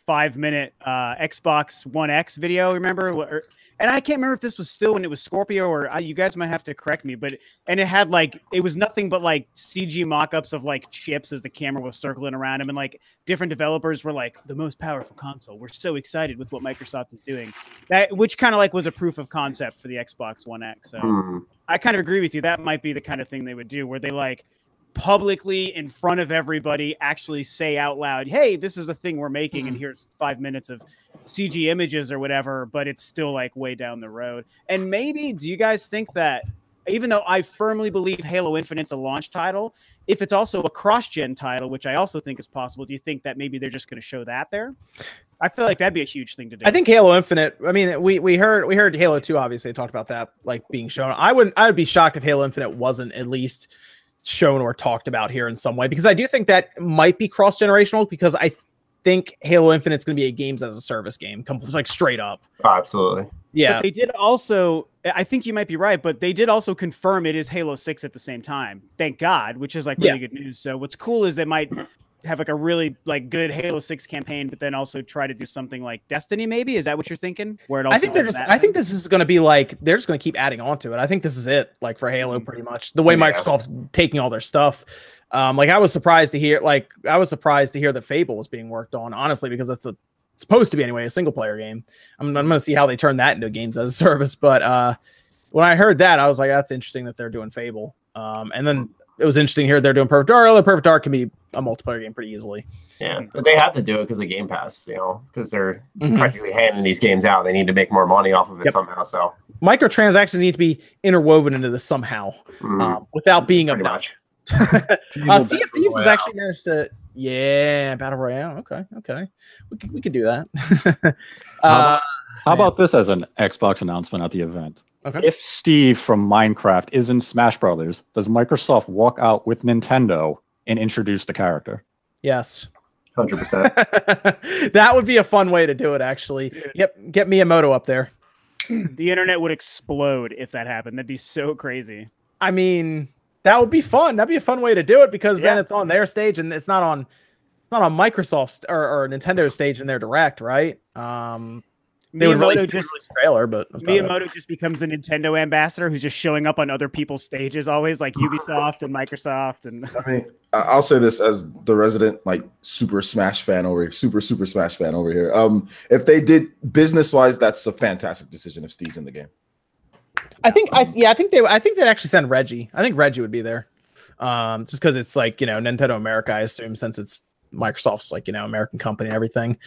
5-minute Xbox One X video, remember? And I can't remember if this was still when it was Scorpio or you guys might have to correct me, but it had like, it was nothing but like CG mock-ups of like chips as the camera was circling around him, and like different developers were like, the most powerful console. We're so excited with what Microsoft is doing. That, which kind of like was a proof of concept for the Xbox One X. So I kind of agree with you. That might be the kind of thing they would do where they like publicly in front of everybody actually say out loud, hey, this is a thing we're making and here's 5 minutes of CG images or whatever, but it's still like way down the road. And maybe, do you guys think that even though I firmly believe Halo Infinite's a launch title, if it's also a cross-gen title, which I also think is possible, do you think that maybe they're just going to show that there? I feel like that'd be a huge thing to do. I think Halo Infinite, I mean, we heard Halo 2 obviously talked about that like being shown. I would be shocked if Halo Infinite wasn't at least shown or talked about here in some way, because I do think that might be cross-generational, because I think Halo Infinite's going to be a games as a service game, like straight up. Absolutely. Yeah. But they did also, I think you might be right, but they did also confirm it is Halo 6 at the same time. Thank God, which is like really good news. So what's cool is they might have like a really like good Halo 6 campaign, but then also try to do something like Destiny, maybe? Is that what you're thinking? Where it also I think this is going to be like, they're just going to keep adding on to it. I think this is it, like for Halo, pretty much the way Microsoft's taking all their stuff. Like I was surprised to hear that Fable was being worked on, honestly, because that's supposed to be anyway a single player game. I'm going to see how they turn that into games as a service. But when I heard that, I was like, that's interesting that they're doing Fable. And then it was interesting to hear they're doing Perfect Dark. Although Perfect Dark can be a multiplayer game pretty easily. Yeah, but they have to do it because of Game Pass, because they're practically handing these games out. They need to make more money off of it somehow. So microtransactions need to be interwoven into this somehow, without being obnoxious. Sea of Thieves is actually managed to, Battle Royale. Okay, we could do that. How about this as an Xbox announcement at the event? Okay. If Steve from Minecraft is in Smash Brothers, does Microsoft walk out with Nintendo and introduce the character? Yes. 100%. That would be a fun way to do it, actually. Yep, get Miyamoto up there. The internet would explode if that happened. That'd be so crazy. I mean, that would be fun. That'd be a fun way to do it because then it's on their stage and it's not on Microsoft's or Nintendo's stage in their direct, right? They would release the trailer, but Miyamoto just becomes the Nintendo ambassador who's just showing up on other people's stages, always like Ubisoft and Microsoft. And I mean, I'll say this as the resident super Smash fan over here, super Smash fan over here. If they did business wise, that's a fantastic decision if Steve's in the game. I think they'd actually send Reggie. I think Reggie would be there, just because it's Nintendo America. I assume since it's Microsoft's American company and everything.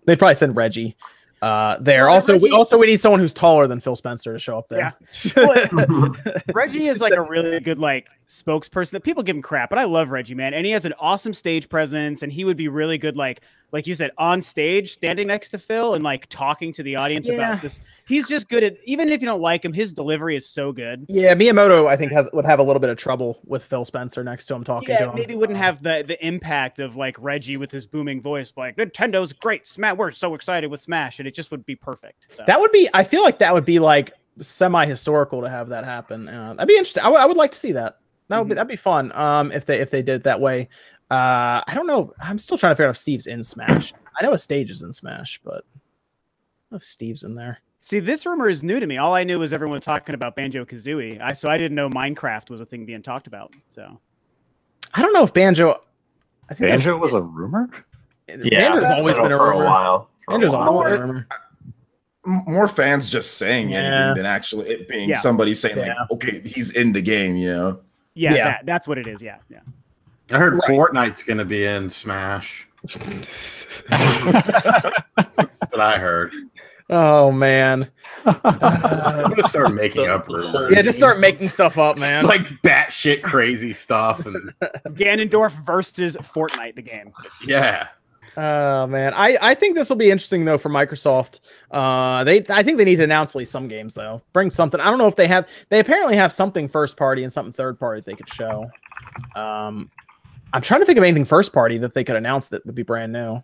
They'd probably send Reggie. There. Well, also, we need someone who's taller than Phil Spencer to show up there. Yeah. Reggie is a really good spokesperson that people give him crap, but I love Reggie, man. And he has an awesome stage presence, and he would be really good, like you said, on stage, standing next to Phil and talking to the audience about this. He's just good at, even if you don't like him, his delivery is so good. Yeah, Miyamoto, I think, would have a little bit of trouble with Phil Spencer next to him talking to him. Maybe wouldn't have the impact of Reggie with his booming voice, Nintendo's great, we're so excited with Smash, and it just would be perfect. So. I feel like that would be semi-historical to have that happen. That'd be interesting. I would like to see that. That'd be fun. If they did it that way. I don't know. I'm still trying to figure out if Steve's in Smash. I know a stage is in Smash, but I don't know if Steve's in there. See, this rumor is new to me. All I knew was everyone talking about Banjo-Kazooie. So I didn't know Minecraft was a thing being talked about. So I don't know if Banjo. I think Banjo was a rumor. Yeah, Banjo's always been a rumor. Banjo's always been a rumor. More fans just saying anything than actually it being somebody saying okay, he's in the game. Yeah. That's what it is. Yeah. I heard Fortnite's going to be in Smash. But I heard. Oh man, I'm gonna start making up rumors. Yeah, just start making stuff up, man. It's batshit crazy stuff. And Ganondorf versus Fortnite, the game. Yeah. Oh man, I think this will be interesting though for Microsoft. I think they need to announce at least some games though. Bring something. I don't know if they have. They apparently have something first party and something third party they could show. I'm trying to think of anything first party that they could announce that would be brand new.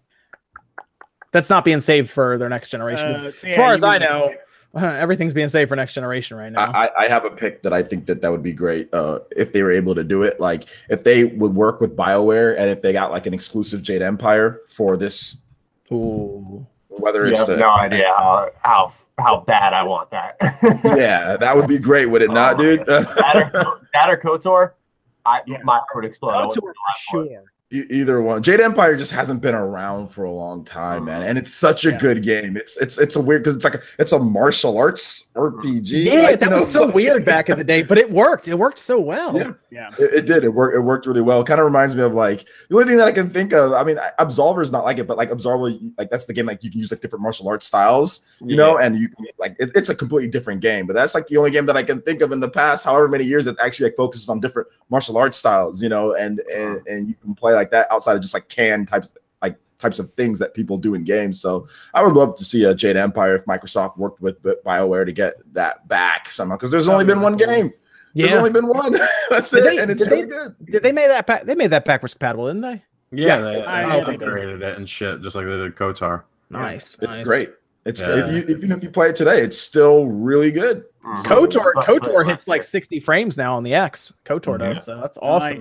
That's not being saved for their next generation. As far as I know, everything's being saved for next generation right now. I have a pick that I think that would be great if they were able to do it. If they would work with BioWare and if they got an exclusive Jade Empire for this. Ooh. Whether it's no idea how bad I want that. Yeah, that would be great, would it not, dude? that or KOTOR. My heart would explode. KOTOR for sure. Either one. Jade Empire just hasn't been around for a long time, man, and it's such a good game. It's a weird because it's a martial arts RPG. Yeah, that was so weird back in the day, but it worked. It worked so well. Yeah. It did. It worked really well. It kind of reminds me of the only thing that I can think of. I mean, Absolver's not like it, but Absolver, that's the game you can use different martial arts styles, you know, and you can it's a completely different game. But that's the only game that I can think of in the past, however many years, that actually focuses on different martial arts styles, you know, and you can play that outside of just canned types of things that people do in games. So I would love to see a Jade Empire if Microsoft worked with BioWare to get that back somehow, because there's only been one game. There's only been one. That's it, and it's really good. Did they make that back? They made that backwards compatible, didn't they? Yeah, they upgraded it and shit, just like they did KOTOR. Nice. It's great. It's great. Even if you play it today, it's still really good. KOTOR hits 60 frames now on the X. KOTOR does, so that's awesome.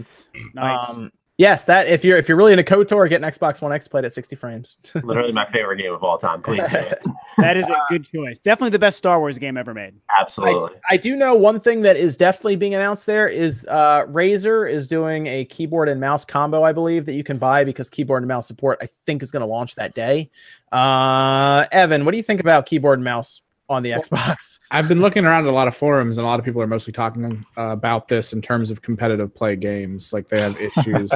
Nice. Yes, that if you're really into KOTOR, get an Xbox One X played at 60 frames. Literally my favorite game of all time. Please do it. That is a good choice. Definitely the best Star Wars game ever made. Absolutely. I do know one thing that is definitely being announced there is Razer is doing a keyboard and mouse combo, I believe, that you can buy because keyboard and mouse support, I think, is going to launch that day. Evan, what do you think about keyboard and mouse on the Xbox? I've been looking around at a lot of forums, and a lot of people are mostly talking about this in terms of competitive play games. Like they have issues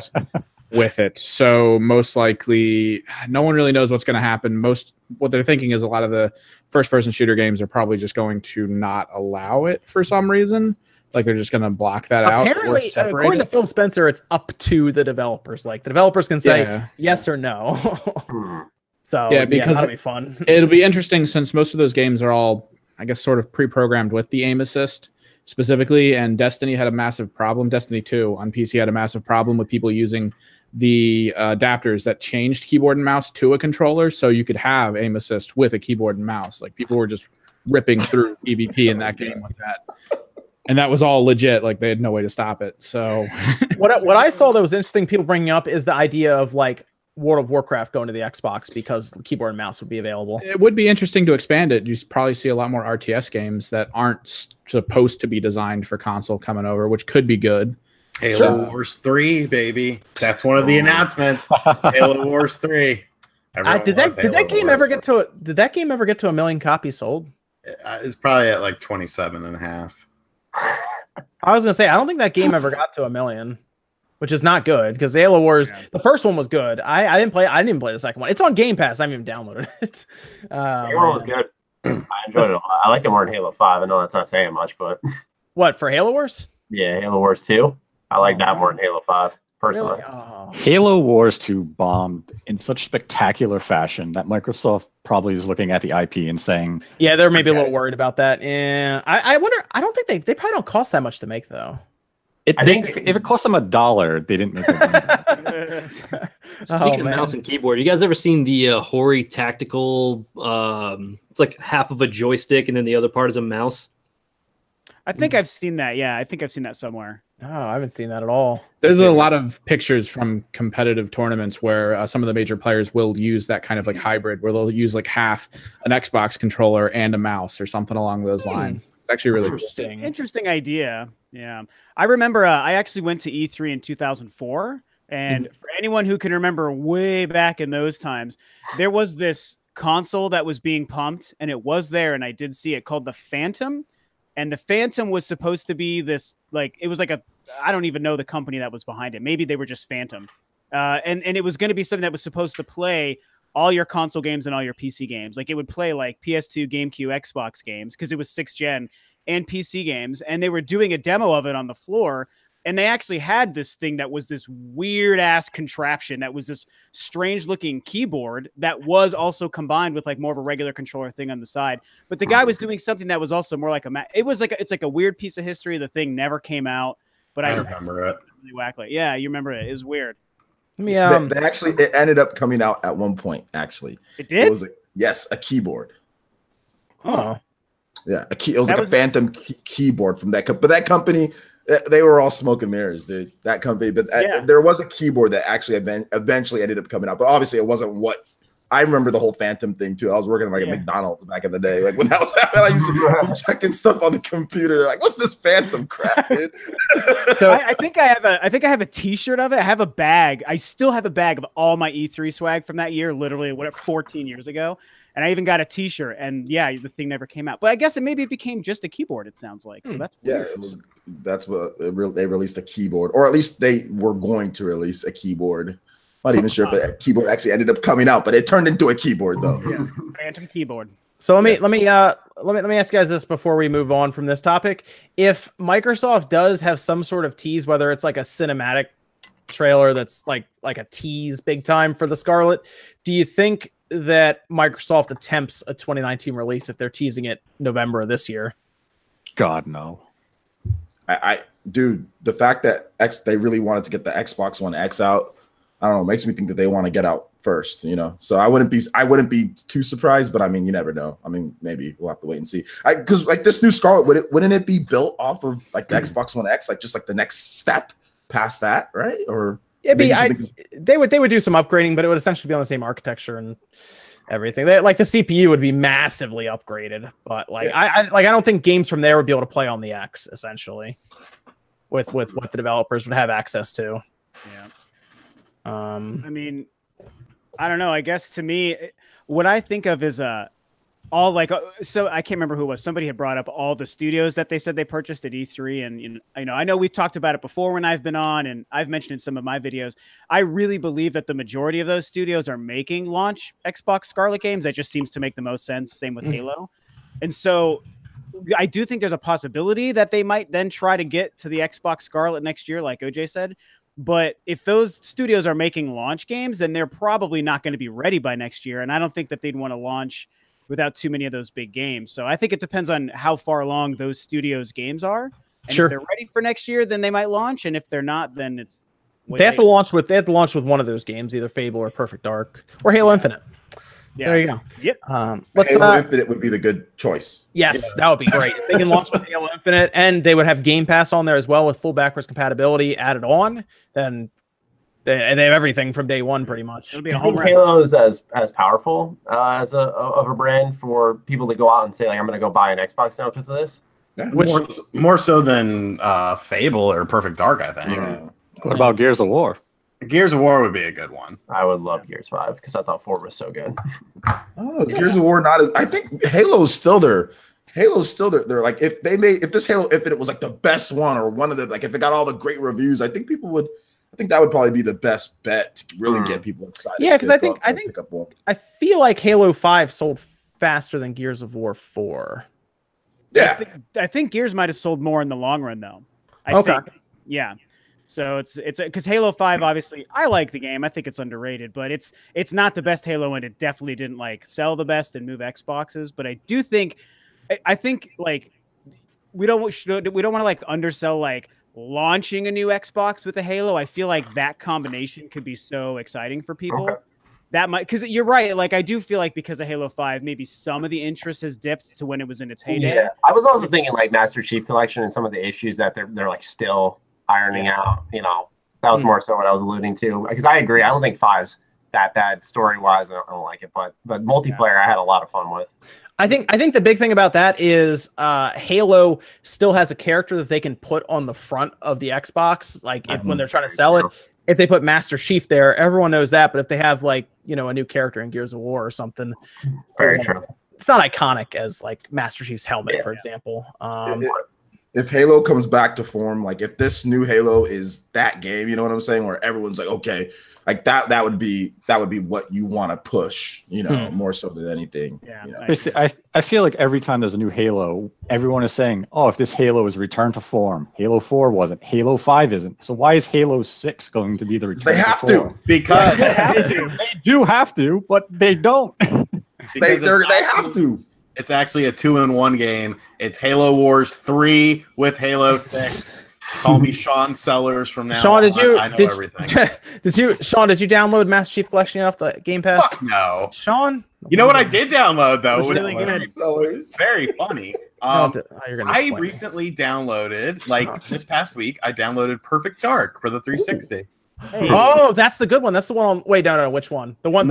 with it. So most likely, no one really knows what's going to happen. What they're thinking is a lot of the first-person shooter games are probably just going to not allow it for some reason. Like they're just going to block that out. Apparently, according to Phil Spencer, it's up to the developers. Like the developers can say yes or no. So yeah, because that'll be fun. It'll be interesting since most of those games are all, I guess, sort of pre-programmed with the aim assist specifically. And Destiny had a massive problem. Destiny 2 on PC had a massive problem with people using the adapters that changed keyboard and mouse to a controller, so you could have aim assist with a keyboard and mouse. Like people were just ripping through PvP in that game with that. And that was all legit. Like they had no way to stop it. So what I saw that was interesting, people bringing up is the idea of like World of Warcraft going to the Xbox because the keyboard and mouse would be available. It would be interesting to expand it. You probably see a lot more RTS games that aren't supposed to be designed for console coming over, which could be good. Halo Wars 3, baby. That's one of the announcements. Halo Wars 3. Did that game ever get to 1 million copies sold? It's probably at like 27.5. I was gonna say I don't think that game ever got to 1 million. Which is not good because Halo Wars, the first one was good. I didn't even play the second one. It's on Game Pass. I haven't even downloaded it. Halo was good. I enjoyed it a lot. I like it more than Halo 5. I know that's not saying much, but what for Halo Wars? Yeah, Halo Wars 2. I like that more than Halo 5 personally. Really? Oh. Halo Wars 2 bombed in such spectacular fashion that Microsoft probably is looking at the IP and saying, "Yeah, they're maybe a little worried about that." Yeah, I wonder. I don't think they probably don't cost that much to make though. I think if it cost them $1, they didn't make it. Speaking of mouse and keyboard, you guys ever seen the Hori Tactical? It's like half of a joystick and then the other part is a mouse. I think I've seen that. Yeah, I think I've seen that somewhere. Oh, I haven't seen that at all. There's a lot of pictures from competitive tournaments where some of the major players will use that kind of like hybrid, where they'll use like half an Xbox controller and a mouse or something along those lines. It's actually really interesting. Interesting idea. Yeah, I remember I actually went to E3 in 2004, and for anyone who can remember way back in those times, there was this console that was being pumped, and it was there, and I did see it, called the Phantom. And the Phantom was supposed to be this, like, it was like I don't even know the company that was behind it. Maybe they were just Phantom. And it was going to be something that was supposed to play all your console games and all your PC games. Like it would play like PS2, GameCube, Xbox games, because it was 6th gen, and PC games. And they were doing a demo of it on the floor. And they actually had this thing that was this weird ass contraption that was this strange looking keyboard that was also combined with like more of a regular controller thing on the side. But the guy was doing something that was also more like it's like a weird piece of history. The thing never came out, but I remember it. Really wackly. Yeah, you remember it. It was weird. It ended up coming out at one point. Actually, it did. It was a keyboard. Oh, yeah, it was like a Phantom keyboard from that company. But that company, they were all smoke and mirrors, dude. That company, but there was a keyboard that actually eventually ended up coming out. But obviously, it wasn't what I remember. The whole Phantom thing too. I was working at a McDonald's back in the day. Like when that was happening, I used to be checking stuff on the computer. Like, what's this Phantom crap, dude? So I think I have a T-shirt of it. I have a bag. I still have a bag of all my E3 swag from that year, literally 14 years ago. And I even got a T-shirt, and the thing never came out. But I guess it became just a keyboard. It sounds like so. That's weird. That's what they released a keyboard, or at least they were going to release a keyboard. Not even sure if that keyboard actually ended up coming out, but it turned into a keyboard though. Yeah, Phantom keyboard. So let me ask you guys this before we move on from this topic. If Microsoft does have some sort of tease, whether it's like a cinematic trailer that's like a tease big time for the Scarlet, do you think that Microsoft attempts a 2019 release if they're teasing it November of this year? God, no. Dude, the fact that they really wanted to get the Xbox One X out, I don't know, makes me think that they want to get out first, So I wouldn't be too surprised, but I mean, you never know. I mean, maybe we'll have to wait and see. Because like this new Scarlet, wouldn't it be built off of like the Xbox One X, like just like the next step past that, right? Or They would do some upgrading, but it would essentially be on the same architecture and everything. Like the CPU would be massively upgraded, but like I don't think games from there would be able to play on the X essentially, with what the developers would have access to. Yeah. I mean, I don't know. I guess to me, what I think of is all like so I can't remember who it was. Somebody had brought up all the studios that they said they purchased at E3, and I know we've talked about it before when I've been on, and I've mentioned in some of my videos. I really believe that the majority of those studios are making launch Xbox Scarlet games. That just seems to make the most sense. Same with Halo, and so I do think there's a possibility that they might then try to get to the Xbox Scarlet next year, like OJ said. But if those studios are making launch games, then they're probably not going to be ready by next year, and I don't think that they'd want to launch without too many of those big games. So I think it depends on how far along those studios' games are. And Sure. If they're ready for next year, then they might launch. And if they're not, then it's they have to launch with one of those games, either Fable or Perfect Dark or Halo Infinite. Yeah. There you go. Yep. Halo Infinite would be the good choice. Yes, that would be great. If they can launch with Halo Infinite, and they would have Game Pass on there as well with full backwards compatibility added on, then they have everything from day one pretty much. It'll be Do a you home think run. Halo is as powerful as a brand for people to go out and say, like, I'm going to go buy an Xbox now because of this? Yeah. More so than Fable or Perfect Dark, I think. Yeah. What about Gears of War? Gears of War would be a good one. I would love Gears 5 because I thought 4 was so good. Oh, Gears of War not as, I think Halo's still there. Halo's still there. They're like, if this Halo Infinite was like the best one, or one of the, like, if it got all the great reviews, I think that would probably be the best bet to really get people excited. Yeah, because I think pick up one. I feel like Halo 5 sold faster than Gears of War 4. Yeah. I think Gears might have sold more in the long run, though. I think. Yeah. So it's because Halo 5, obviously, I like the game. I think it's underrated, but it's not the best Halo, and it definitely didn't like sell the best and move Xboxes. But I do think, I think like we don't want to like undersell like launching a new Xbox with a Halo. I feel like that combination could be so exciting for people. Okay. That might, because you're right. Like I do feel like because of Halo 5, maybe some of the interest has dipped to when it was in its heyday. Yeah, I was also thinking like Master Chief Collection and some of the issues that they're like still ironing out. That was more so what I was alluding to, because I agree. I don't think 5's that bad story wise. I don't like it, but multiplayer I had a lot of fun with. I think the big thing about that is Halo still has a character that they can put on the front of the Xbox, like when they're trying to sell it. If they put Master Chief there, everyone knows that. But if they have like a new character in Gears of War or something, very true. It's not iconic as like Master Chief's helmet, for example. If Halo comes back to form, like if this new Halo is that game, you know what I'm saying, where everyone's like, okay, like that would be what you want to push, more so than anything. Yeah. I feel like every time there's a new Halo, everyone is saying, oh, if this Halo is returned to form, Halo 4 wasn't, Halo 5 isn't. So why is Halo 6 going to be the return? They have to form? Because they do have to, but they don't. They have to. It's actually a 2-in-1 game. It's Halo Wars 3 with Halo 6. Call me Sean Sellers from now. Sean, I know everything. Did you download Master Chief Collection off the Game Pass? Fuck no. Sean? You know what I did download though? It's really good. It's very funny. I recently downloaded, like this past week, I downloaded Perfect Dark for the 360. Hey. Oh, that's the good one. That's the one on. Wait, no. Which one? The old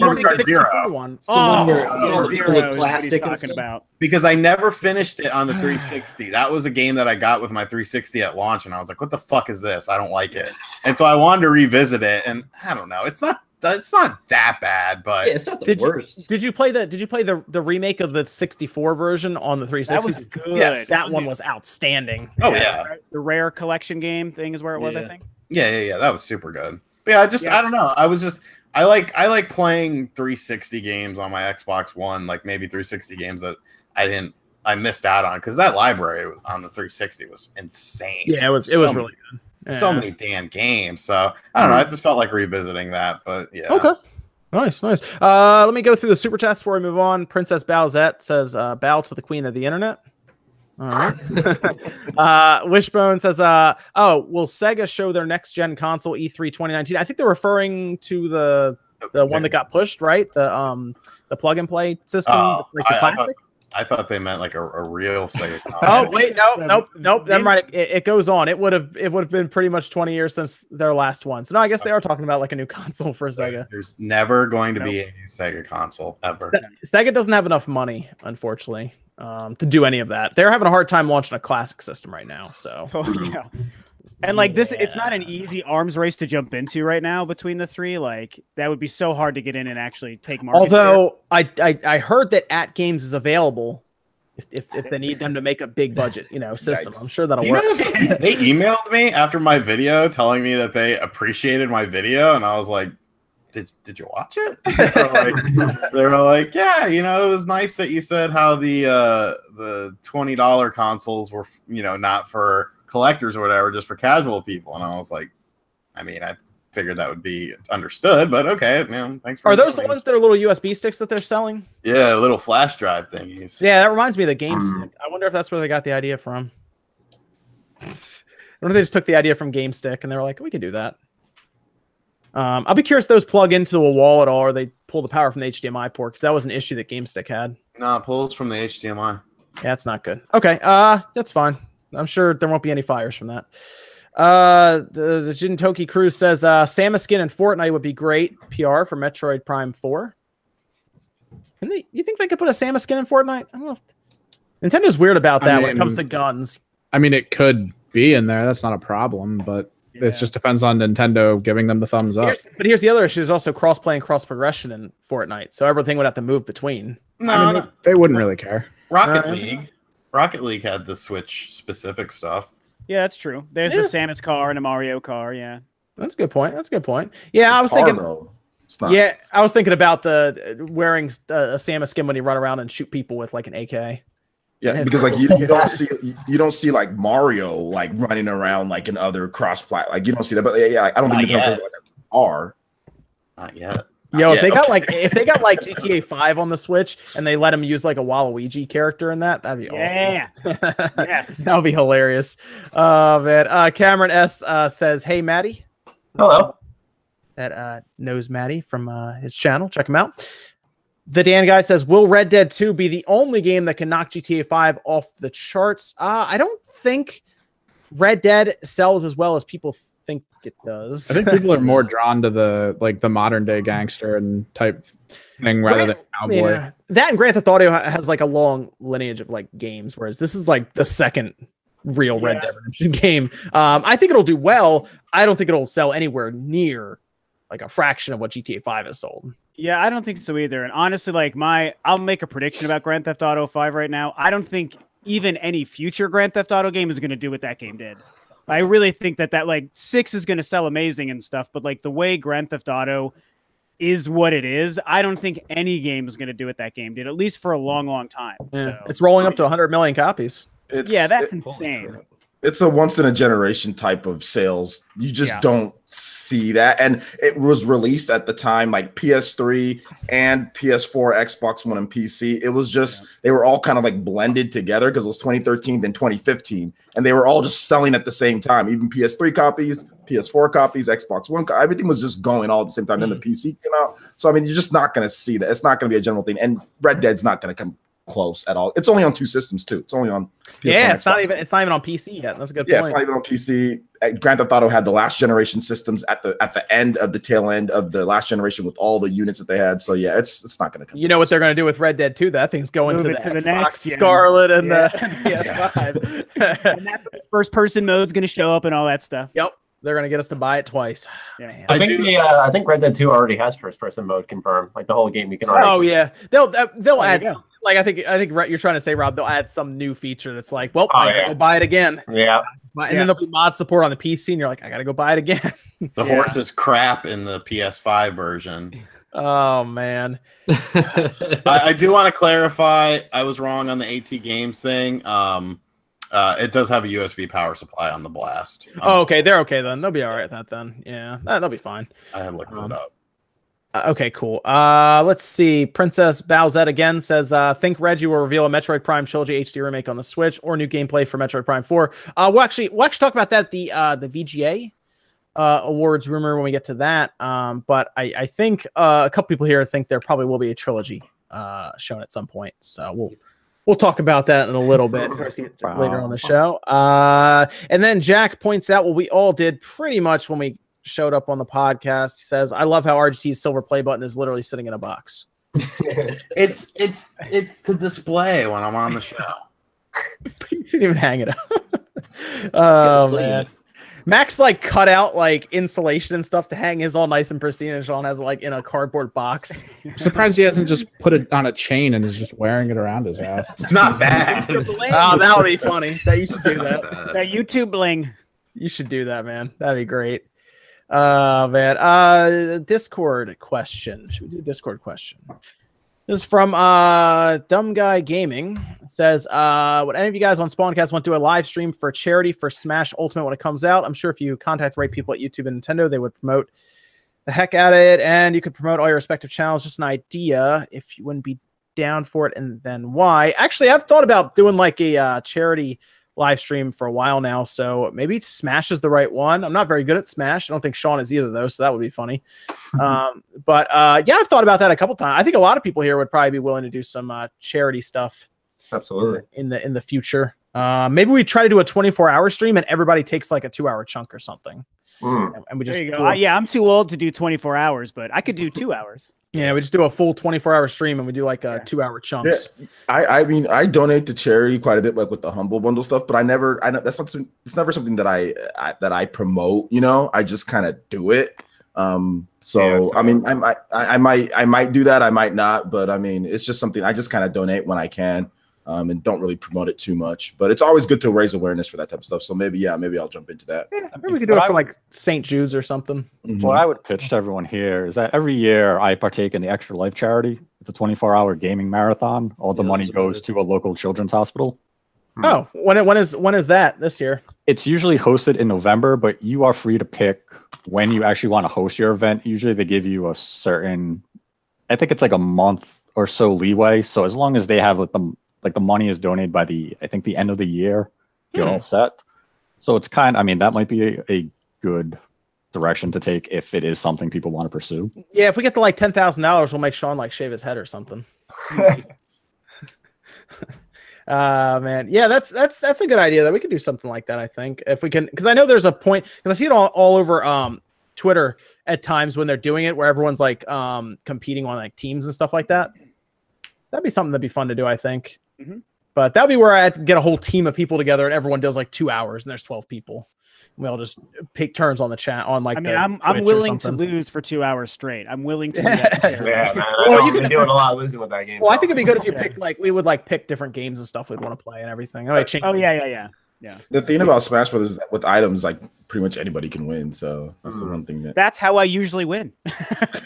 one, the 64 one. It's the one where Zero it's is with what plastic he's and talking stuff. about. Because I never finished it on the 360. That was a game that I got with my 360 at launch, and I was like, "What the fuck is this? I don't like it." And so I wanted to revisit it, and I don't know. It's not that bad, but Yeah, it's not the worst. Did you play the remake of the 64 version on the 360? That was good. Yes. That one was outstanding. oh yeah. The rare collection game thing is where it was, I think. Yeah. That was super good. But yeah, I don't know. I like playing 360 games on my Xbox One, like maybe 360 games that I missed out on, because that library on the 360 was insane. Yeah, it was really good. So many damn games. So I don't know. I just felt like revisiting that, but yeah. Okay. Nice. Let me go through the super chats before we move on. Princess Bowsette says, bow to the queen of the internet. All right. Wishbone says, will Sega show their next gen console E3 2019? I think they're referring to the one that got pushed, right? The plug and play system. It's like the classic. I thought they meant like a real Sega console. Oh wait, nope. Never mind. It goes on. It would have been pretty much 20 years since their last one. So no, I guess they are talking about like a new console for Sega. There's never going to be a new Sega console ever. Sega doesn't have enough money, unfortunately, to do any of that. They're having a hard time launching a classic system right now. So yeah. And like this, it's not an easy arms race to jump into right now between the three. Like that would be so hard to get in and actually take market Although share. I heard that At Games is available if they need them to make a big budget, system. I'm sure that'll work. They emailed me after my video telling me that they appreciated my video, and I was like, Did you watch it? They were like, yeah, it was nice that you said how the $20 consoles were, not for collectors or whatever, just for casual people. And I was like, I figured that would be understood, but okay, thanks for. Are those the ones that are little USB sticks that they're selling? Yeah, little flash drive thingies. Yeah, that reminds me of the Game Stick. I wonder if that's where they got the idea from. I wonder if they just took the idea from Game Stick and they were like, we can do that. I'll be curious if those plug into a wall at all, or they pull the power from the HDMI port, because that was an issue that Game Stick had. No, it pulls from the HDMI. Yeah, that's not good. Okay, that's fine. I'm sure there won't be any fires from that. The Jintoki Cruz says Samus skin in Fortnite would be great. PR for Metroid Prime 4. You think they could put a Samus skin in Fortnite? I don't know. Nintendo weird about that when it comes to guns. It could be in there. That's not a problem, but it just depends on Nintendo giving them the thumbs up. But here's the other issue: there's also cross-play and cross-progression in Fortnite, so everything would have to move between. No, they wouldn't really care. Rocket League had the Switch specific stuff. Yeah, that's true. There's the Samus car and a Mario car. Yeah, that's a good point. Yeah, I was thinking. Yeah, I was thinking about the wearing a Samus skin when you run around and shoot people with like an AK. Yeah, because like you don't see like Mario like running around like in other cross-plat. Like you don't see that. But yeah, I don't think Nintendo like are. Not yet. Yo, if they got like GTA 5 on the Switch and they let him use like a Waluigi character in that, that'd be awesome. Yeah. Yes. That would be hilarious. Oh man. Cameron S says, "Hey Maddie." Hello. That knows Maddie from his channel. Check him out. The Dan guy says, "Will Red Dead 2 be the only game that can knock GTA 5 off the charts?" I don't think Red Dead sells as well as people think it does. I think people are more drawn to the modern day gangster and type thing rather than cowboy. Yeah. That and Grand Theft Auto has like a long lineage of like games, whereas this is like the second real Red Dead Redemption game. I think it'll do well. I don't think it'll sell anywhere near like a fraction of what GTA 5 has sold. Yeah, I don't think so either. And honestly, like I'll make a prediction about Grand Theft Auto 5 right now. I don't think even any future Grand Theft Auto game is going to do what that game did. I really think that like 6 is going to sell amazing and stuff, but like the way Grand Theft Auto is what it is, I don't think any game is going to do what that game did, at least for a long, long time. Yeah. So, it's rolling up to 100 million copies. That's insane. It's a once in a generation type of sales. You just don't see that. And it was released at the time, like PS3 and PS4, Xbox One, and PC. It was just, they were all kind of like blended together because it was 2013, then 2015. And they were all just selling at the same time. Even PS3 copies, PS4 copies, Xbox One, everything was just going all at the same time. Then the PC came out. So, I mean, you're just not going to see that. It's not going to be a general thing. And Red Dead's not going to come close at all. It's only on 2 systems too. It's only on PS1, it's not even on PC yet. That's a good point. It's not even on PC. Grand Theft Auto had the last generation systems at the end of the tail end of the last generation with all the units that they had. So yeah, it's not going to come. You know what they're going to do with Red Dead 2? That thing's going to the Xbox next Scarlet and the PS5. And that's what the first person mode's going to show up and all that stuff. Yep. They're going to get us to buy it twice. Yeah. I think Red Dead 2 already has first person mode confirmed. Like the whole game you can already. Oh yeah. They'll add like I think you're trying to say, Rob, they'll add some new feature that's like, well, I gotta go buy it again. Yeah. And then there'll be mod support on the PC, and you're like, I gotta go buy it again. The horse is crap in the PS5 version. Oh man. I do want to clarify, I was wrong on the AT Games thing. It does have a USB power supply on the Blast. Okay, they're okay then. They'll be all right with that then. Yeah, that'll be fine. I had looked it up. Okay, cool. Let's see. Princess Bowsette again says, think Reggie will reveal a Metroid Prime Trilogy HD remake on the Switch or new gameplay for Metroid Prime 4. We'll actually talk about that the VGA awards rumor when we get to that. But I think a couple people here think there probably will be a trilogy shown at some point. So We'll talk about that in a little bit later on the show. And then Jack points out what we all did pretty much when we showed up on the podcast. He says, "I love how RGT's silver play button is literally sitting in a box." It's to display when I'm on the show. You didn't even hang it up. Oh man. Max like cut out like insulation and stuff to hang his all nice and pristine, and Sean has like in a cardboard box. I'm surprised he hasn't just put it on a chain and is just wearing it around his ass. It's not bad. Oh, that would be funny. That you should do that. That YouTube bling. You should do that, man. That'd be great. Man. Discord question. Should we do a Discord question? This is from Dumb Guy Gaming. It says, would any of you guys on SpawnCast want to do a live stream for charity for Smash Ultimate when it comes out? I'm sure if you contact the right people at YouTube and Nintendo, they would promote the heck out of it, and you could promote all your respective channels. Just an idea if you wouldn't be down for it, and then why. Actually, I've thought about doing like a charity live stream for a while now, so maybe Smash is the right one. I'm not very good at Smash. I don't think Sean is either, though, so that would be funny. But yeah, I've thought about that a couple times. I think a lot of people here would probably be willing to do some charity stuff. Absolutely. In the future. Maybe we try to do a 24-hour stream and everybody takes like a 2-hour chunk or something. And we just there you go. Yeah, I'm too old to do 24 hours, but I could do 2 hours. Yeah, we just do a full 24-hour stream and we do like 2-hour chunks. Yeah. I mean, I donate to charity quite a bit, like with the Humble Bundle stuff. But I know that's something. It's never something that I promote. You know, I just kind of do it. So I mean, I might do that. I might not. But I mean, it's just something I just kind of donate when I can. And don't really promote it too much, but it's always good to raise awareness for that type of stuff. So maybe I'll jump into that. Yeah, maybe we could do it for like St. Jude's or something. What I would pitch to everyone here is that every year I partake in the Extra Life charity. It's a 24-hour gaming marathon. All the money goes to a local children's hospital. Oh, when is that this year? It's usually hosted in November, but you are free to pick when you actually want to host your event. Usually they give you a certain, I think it's like a month or so leeway. So as long as they have the money is donated by the end of the year, you're all set. So it's I mean, that might be a good direction to take if it is something people want to pursue. Yeah, if we get to like $10,000, we'll make Sean like shave his head or something. Man, yeah, that's a good idea. That we could do something like that. I think if we can, because I know there's a point, because I see it all over Twitter at times when they're doing it, where everyone's like competing on like teams and stuff like that. That'd be something that'd be fun to do, I think. But that'd be where I had to get a whole team of people together and everyone does like 2 hours and there's 12 people. We all just take turns on the chat on like. I mean, I'm willing to lose for 2 hours straight. I'm willing to. Yeah, man. Well, you've been doing a lot of losing with that game. Well, I think it'd be good if you pick like we would like pick different games and stuff we'd want to play and everything. Yeah. The thing about Smash Brothers is that with items, like pretty much anybody can win. So that's the one thing that's how I usually win. That's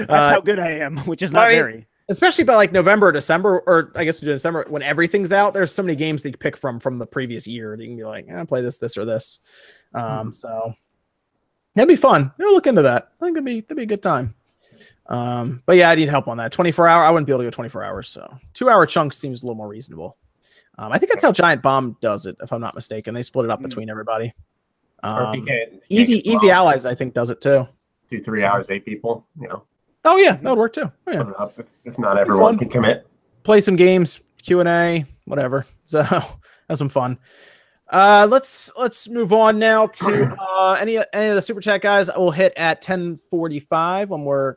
how good I am, which is not very. Especially by like November or December, or I guess we do December when everything's out. There's so many games that you pick from the previous year. You can be like, play this, or this. So that'd be fun. Look into that. I think that'd be a good time. But yeah, I need help on that. 24-hour. I wouldn't be able to go 24 hours. So 2-hour chunks seems a little more reasonable. I think that's how Giant Bomb does it, if I'm not mistaken. They split it up between everybody. Easy Allies, I think, does it too. 2-3 hours, 8 people. Oh yeah, that would work too. Oh, yeah. If not everyone can commit. Play some games, Q&A, whatever. So have some fun. Let's move on now to any of the super chat guys. We'll hit at 10:45 when we're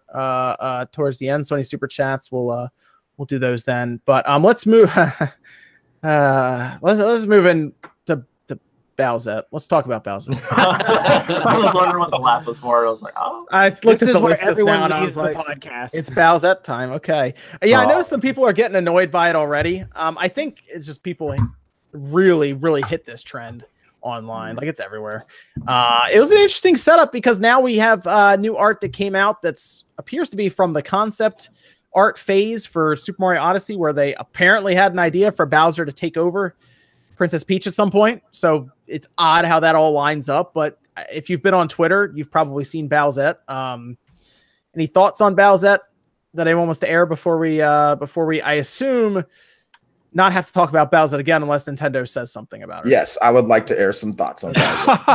towards the end. So any super chats, we'll do those then. But let's move. Let's move in to Bowsette. Let's talk about Bowsette. I was wondering what the laugh was for. I was like, oh. I looked at the list just now everyone and I was like, podcast. It's Bowsette time. Okay. Yeah, I noticed some people are getting annoyed by it already. I think it's just people really, really hit this trend online. Like it's everywhere. It was an interesting setup because now we have new art that came out that's appears to be from the concept art phase for Super Mario Odyssey, where they apparently had an idea for Bowser to take over Princess Peach at some point. So it's odd how that all lines up. But if you've been on Twitter, you've probably seen Bowsette. Any thoughts on Bowsette that anyone wants to air before we I assume not have to talk about Bowsette again unless Nintendo says something about it. Yes, I would like to air some thoughts on Bowsette.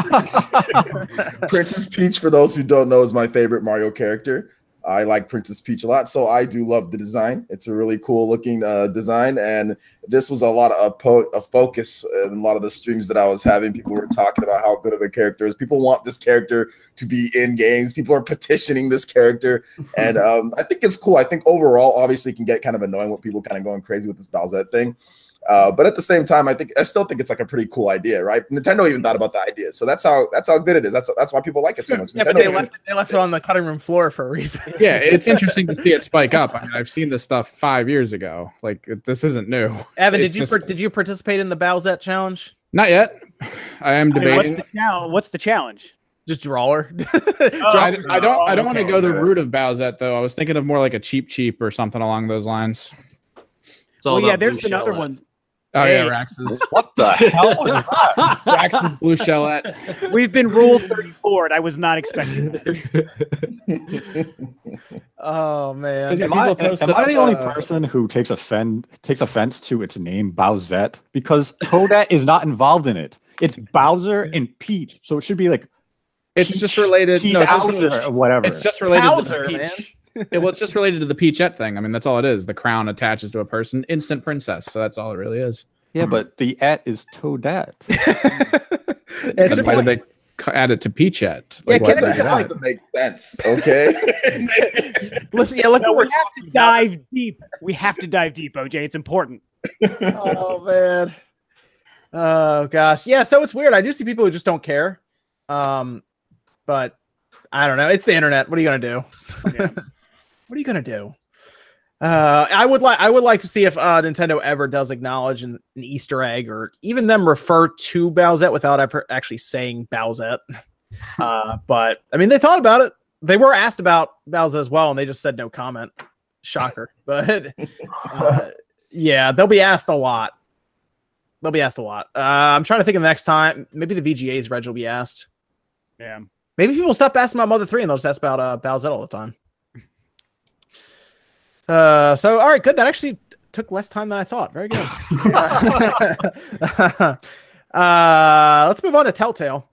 Princess Peach, for those who don't know, is my favorite Mario character. I like Princess Peach a lot, so I do love the design. It's a really cool looking design, and this was a lot of a focus in a lot of the streams that I was having. People were talking about how good of a character is. People want this character to be in games. People are petitioning this character, and I think it's cool. I think overall, obviously, it can get kind of annoying with people kind of going crazy with this Bowsette thing. But at the same time, I still think it's like a pretty cool idea, right? Nintendo even thought about the idea, so that's how good it is. That's why people like it so much. Yeah, but they left it on the cutting room floor for a reason. Yeah, it's interesting to see it spike up. I mean, I've seen this stuff 5 years ago. Like, this isn't new. Evan, did you participate in the Bowsette challenge? Not yet. I am debating. What's the challenge? Just drawer. I don't want to go the route of Bowsette though. I was thinking of more like a cheap or something along those lines. Well, yeah, there's been other ones. Oh yeah, Rax's. What the hell was that? Rax's blue shellette. We've been Rule 34, and I was not expecting that. Oh man! Am I the only person who takes offense to its name, Bowsette? Because Toadette is not involved in it. It's Bowser and Peach, so it should be like. It's just related. No, or whatever. It's just related Bowser, to the man. Peach. Well, it's just related to the Peachette thing. I mean, that's all it is. The crown attaches to a person, instant princess. So that's all it really is. Yeah, but the "et" is Toadette. Then why did they add it to Peachette? Like, yeah, it has to make sense, okay? Listen, we have to dive deep. We have to dive deep, OJ. It's important. Oh man. Oh gosh. Yeah. So it's weird. I do see people who just don't care. But I don't know. It's the internet. What are you gonna do? Yeah. What are you gonna do? I would like to see if Nintendo ever does acknowledge an Easter egg, or even them refer to Bowsette without ever actually saying Bowsette. But I mean, they thought about it. They were asked about Bowsette as well, and they just said no comment. Shocker. But yeah, they'll be asked a lot. I'm trying to think of the next time. Maybe the VGAs Reg will be asked. Yeah. Maybe people stop asking about Mother 3 and they'll just ask about Bowsette all the time. So all right, good. That actually took less time than I thought. Very good. Let's move on to Telltale.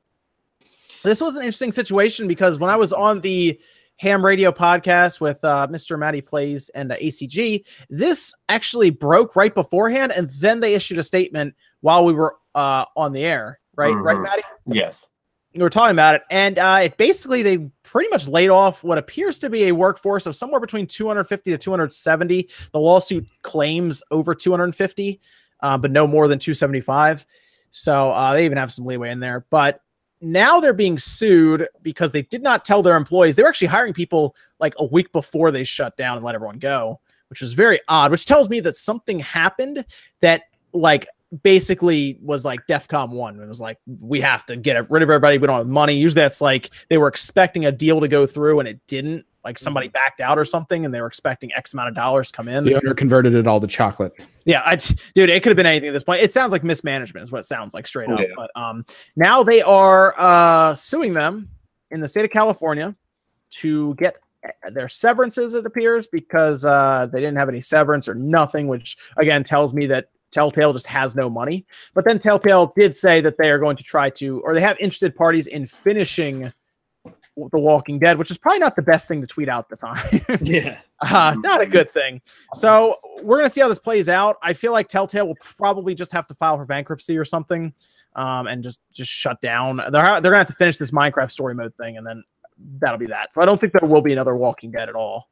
This was an interesting situation because when I was on the Ham Radio podcast with Mr. Matty Plays and ACG, this actually broke right beforehand, and then they issued a statement while we were on the air. Right, right, Matty? Yes. We were talking about it, and it basically they pretty much laid off what appears to be a workforce of somewhere between 250 to 270. The lawsuit claims over 250, but no more than 275. So they even have some leeway in there. But now they're being sued because they did not tell their employees. They were actually hiring people like a week before they shut down and let everyone go, which was very odd, which tells me that something happened that like basically was like DEFCON 1. It was like, we have to get rid of everybody. We don't have money. Usually that's like they were expecting a deal to go through and it didn't. Like somebody backed out or something and they were expecting X amount of dollars come in. The owner converted it all to chocolate. Yeah, dude, it could have been anything at this point. It sounds like mismanagement is what it sounds like straight up. But now they are suing them in the state of California to get their severances, it appears, because they didn't have any severance or nothing, which again tells me that Telltale just has no money. But then Telltale did say that they are going to try to, or they have interested parties in finishing The Walking Dead, which is probably not the best thing to tweet out at the time. Yeah. Not a good thing. So we're going to see how this plays out. I feel like Telltale will probably just have to file for bankruptcy or something and just shut down. They're going to have to finish this Minecraft story mode thing, and then that'll be that. So I don't think there will be another Walking Dead at all.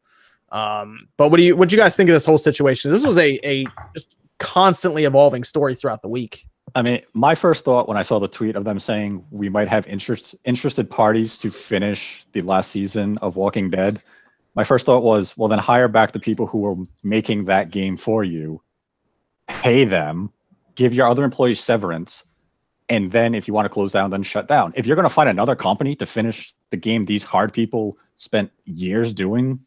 But what do you guys think of this whole situation? This was a just constantly evolving story throughout the week. I mean, my first thought when I saw the tweet of them saying we might have interested parties to finish the last season of Walking Dead, my first thought was, well, then hire back the people who were making that game for you, pay them, give your other employees severance, and then if you want to close down, then shut down. If you're going to find another company to finish the game these hard people spent years doing,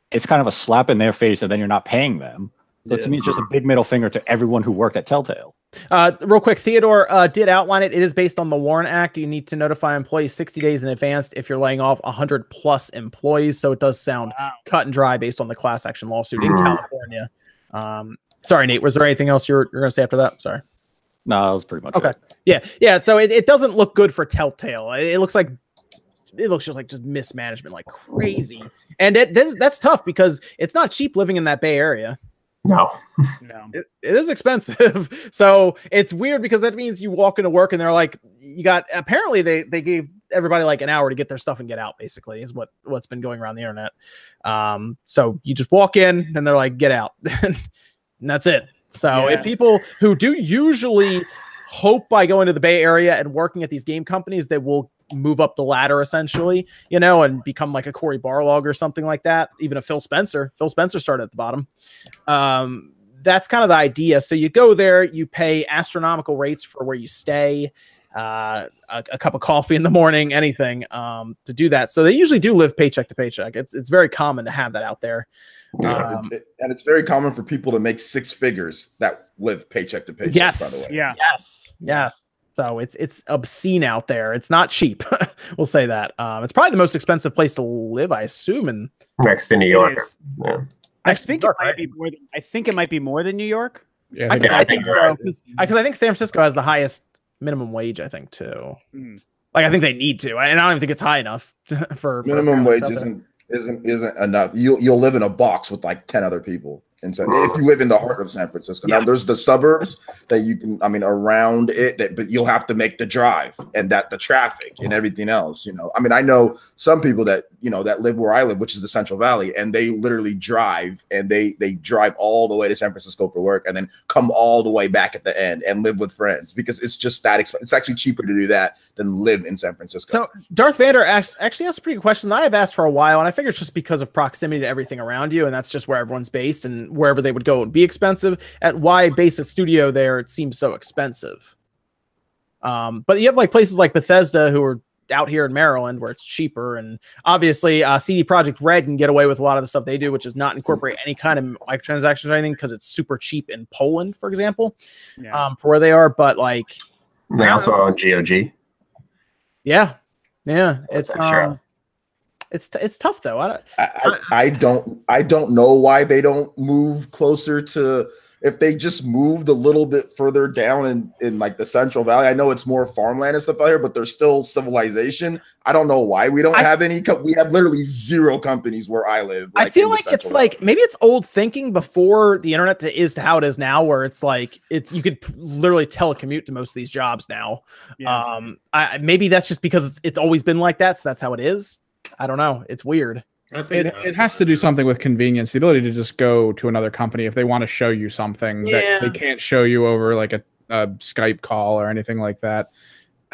it's kind of a slap in their face, and then you're not paying them. So to me, it's just a big middle finger to everyone who worked at Telltale. Real quick, Theodore did outline it. It is based on the Warren Act. You need to notify employees 60 days in advance if you're laying off 100 plus employees. So it does sound cut and dry based on the class action lawsuit in California. Sorry, Nate, was there anything else you're going to say after that? Sorry. No, that was pretty much it. Yeah. So it doesn't look good for Telltale. It looks like it looks just like just mismanagement like crazy. And that's tough because it's not cheap living in that Bay Area. No. It is expensive. So it's weird because that means you walk into work and they're like, you got, apparently they gave everybody like an hour to get their stuff and get out, basically, is what's been going around the internet. So you just walk in and they're like, get out. And that's it. So if people who do usually hope by going to the Bay Area and working at these game companies, they will move up the ladder essentially, you know, and become like a Cory Barlog or something like that. Even a Phil Spencer started at the bottom. That's kind of the idea. So you go there, you pay astronomical rates for where you stay, a cup of coffee in the morning, anything, to do that. So they usually do live paycheck to paycheck. It's very common to have that out there. And it's very common for people to make six figures that live paycheck to paycheck. Yes. By the way. Yes. So it's obscene out there. It's not cheap. We'll say that. It's probably the most expensive place to live, I assume, and next to New York. Yeah. I think it might be more than New York. Yeah, I think so, because I think San Francisco has the highest minimum wage, I think, too. Like I think they need to, and I don't even think it's high enough for minimum wage isn't enough. You'll live in a box with like 10 other people. And so if you live in the heart of San Francisco, now there's the suburbs that you can, I mean, around it, but you'll have to make the drive and that the traffic and everything else, you know. I mean, I know some people that, you know, that live where I live, which is the Central Valley, and they literally drive and they drive all the way to San Francisco for work and then come all the way back at the end and live with friends because it's just that expensive. It's actually cheaper to do that than live in San Francisco. So Darth Vader actually asked a pretty good question that I've asked for a while, and I figure it's just because of proximity to everything around you, and that's just where everyone's based, and wherever they would go would be expensive. At why base a studio there, it seems so expensive. But you have like places like Bethesda who are out here in Maryland where it's cheaper, and obviously CD Projekt Red can get away with a lot of the stuff they do, which is not incorporate any kind of microtransactions or anything because it's super cheap in Poland, for example, for where they are. But like they also own GOG. Yeah, it's tough though. I don't know why they don't move closer to. If they just moved a little bit further down in like the Central Valley, I know it's more farmland and stuff out here, but there's still civilization. I don't know why we don't have any. We have literally zero companies where I live. I feel like it's like maybe it's old thinking before the internet to how it is now, where it's like you could literally telecommute to most of these jobs now. Maybe that's just because it's always been like that, so that's how it is. I don't know. It's weird. I think it has to do something with convenience, the ability to just go to another company if they want to show you something that they can't show you over like a Skype call or anything like that.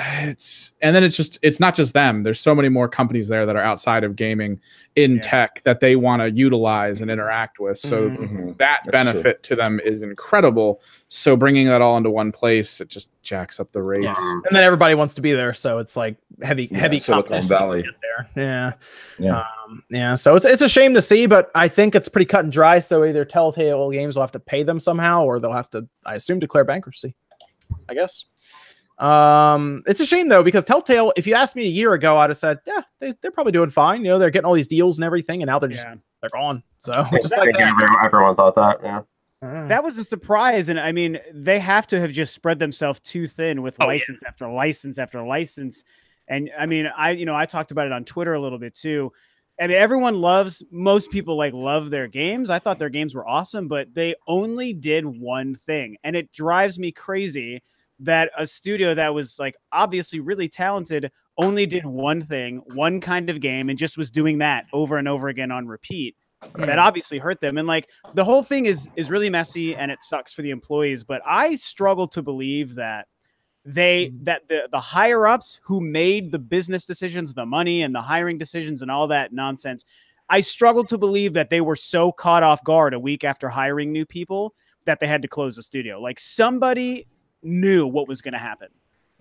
It's not just them. There's so many more companies there that are outside of gaming in tech that they want to utilize and interact with. So that benefit to them is incredible. So bringing that all into one place, it just jacks up the rates. And then everybody wants to be there, so it's like heavy Silicon Valley. There. So it's a shame to see, but I think it's pretty cut and dry. So either Telltale Games will have to pay them somehow, or they'll have to, I assume, declare bankruptcy, I guess. It's a shame though, because Telltale, if you asked me a year ago, I'd have said, yeah, they're probably doing fine. You know, they're getting all these deals and everything, and now they're they're gone. So just like everyone thought that. Yeah. That was a surprise, and I mean, they have to have just spread themselves too thin with license after license after license. And I mean, I talked about it on Twitter a little bit too. I mean, most people love their games. I thought their games were awesome, but they only did one thing, and it drives me crazy that a studio that was like obviously really talented only did one thing, one kind of game, and just was doing that over and over again on repeat. That obviously hurt them. And like the whole thing is really messy, and it sucks for the employees. But I struggle to believe that the higher ups who made the business decisions, the money and the hiring decisions and all that nonsense, I struggle to believe that they were so caught off guard a week after hiring new people that they had to close the studio. Like somebody knew what was going to happen.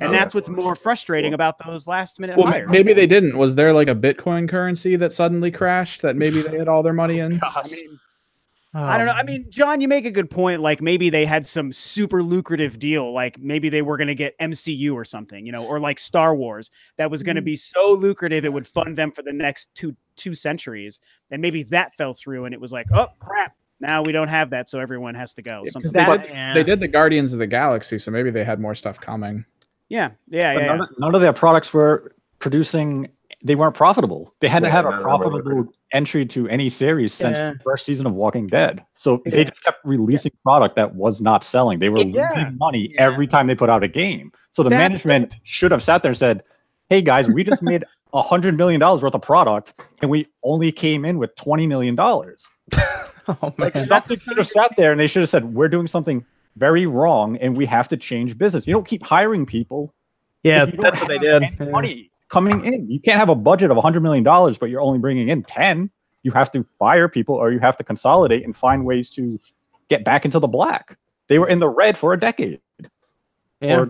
And that's what's more frustrating about those last minute hires. Maybe they didn't. Was there like a Bitcoin currency that suddenly crashed that maybe they had all their money in? I don't know. I mean, John, you make a good point. Like maybe they had some super lucrative deal. Like maybe they were going to get MCU or something, you know, or like Star Wars that was going to be so lucrative it would fund them for the next two centuries. And maybe that fell through, and it was like, oh crap, now we don't have that, so everyone has to go. They did the Guardians of the Galaxy, so maybe they had more stuff coming. None of their products were producing they weren't profitable. They hadn't had a no, profitable entry to any series since the first season of Walking Dead. So they just kept releasing product that was not selling. They were losing money every time they put out a game. So the management should have sat there and said, hey guys, we just made $100 million worth of product and we only came in with $20 million. Like something should have sat there and they should have said, we're doing something very wrong and we have to change business. You don't keep hiring people. Yeah, that's what they did. Money coming in. You can't have a budget of $100 million, but you're only bringing in 10. You have to fire people or you have to consolidate and find ways to get back into the black. They were in the red for a decade. Yeah.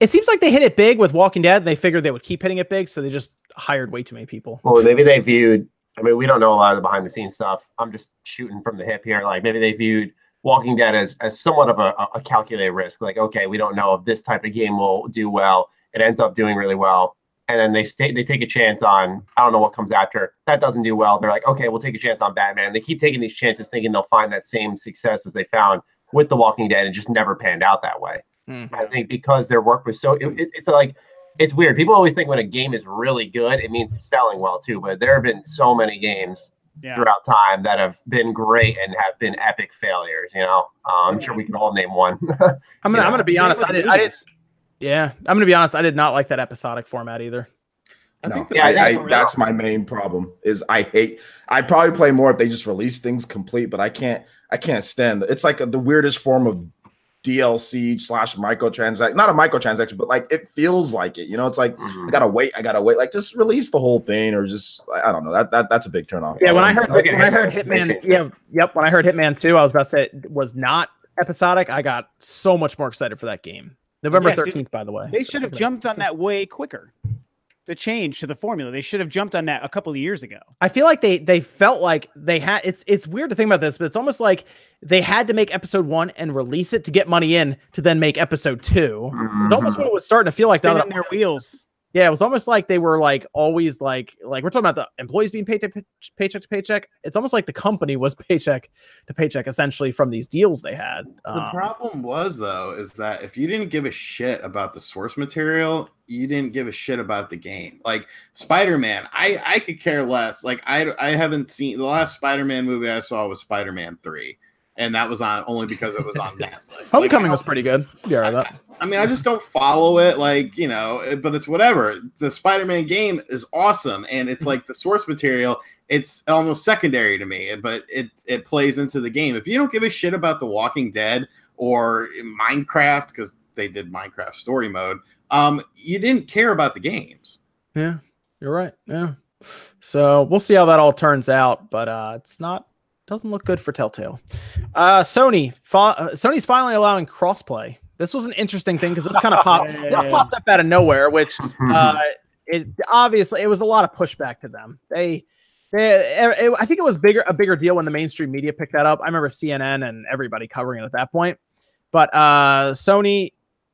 It seems like they hit it big with Walking Dead and they figured they would keep hitting it big, so they just hired way too many people. Well, maybe they viewed, I mean, we don't know a lot of the behind the scenes stuff. I'm just shooting from the hip here. Like maybe they viewed Walking Dead as somewhat of a calculated risk. Like, okay, we don't know if this type of game will do well. It ends up doing really well. And then they take a chance on, I don't know what comes after. That doesn't do well. They're like, okay, we'll take a chance on Batman. They keep taking these chances thinking they'll find that same success as they found with The Walking Dead and just never panned out that way. I think because their work was so, it's like, it's weird. People always think when a game is really good, it means it's selling well too. But there have been so many games throughout time that have been great and have been epic failures. You know, I'm sure we can all name one. I'm gonna be honest. I'm gonna be honest. I did not like that episodic format either. That's my main problem. Is I'd probably play more if they just release things complete, but I can't stand it. It's like the weirdest form of DLC / microtransaction, not a microtransaction, but like it feels like it, you know, it's like I gotta wait, like just release the whole thing, or just I don't know, that's a big turn off. Yeah, when I heard Hitman, when I heard Hitman 2, I was about to say it was not episodic. I got so much more excited for that game. November 13th, by the way. They should have jumped on that way quicker. The change to the formula. They should have jumped on that a couple of years ago. I feel like they felt like they had, it's weird to think about this, but it's almost like they had to make episode 1 and release it to get money in to then make episode 2. It's almost what it was starting to feel like. Spinning their wheels. Yeah, it was almost like they were like always like we're talking about the employees being paid to paycheck to paycheck. It's almost like the company was paycheck to paycheck essentially from these deals they had. The problem was though is that if you didn't give a shit about the source material, you didn't give a shit about the game. Like Spider-Man, I could care less. Like I haven't seen the last Spider-Man movie I saw was Spider-Man 3. And that was on only because it was on Netflix. Homecoming was pretty good. Yeah, I mean, I just don't follow it, like, you know, but it's whatever. The Spider-Man game is awesome, and it's like the source material. It's almost secondary to me, but it plays into the game. If you don't give a shit about The Walking Dead or Minecraft, because they did Minecraft story mode, you didn't care about the games. Yeah, you're right. Yeah. So we'll see how that all turns out, but doesn't look good for Telltale. Sony's finally allowing crossplay. This was an interesting thing because this kind of popped up out of nowhere, which it obviously it was a lot of pushback to them. I think it was a bigger deal when the mainstream media picked that up. I remember CNN and everybody covering it at that point. But Sony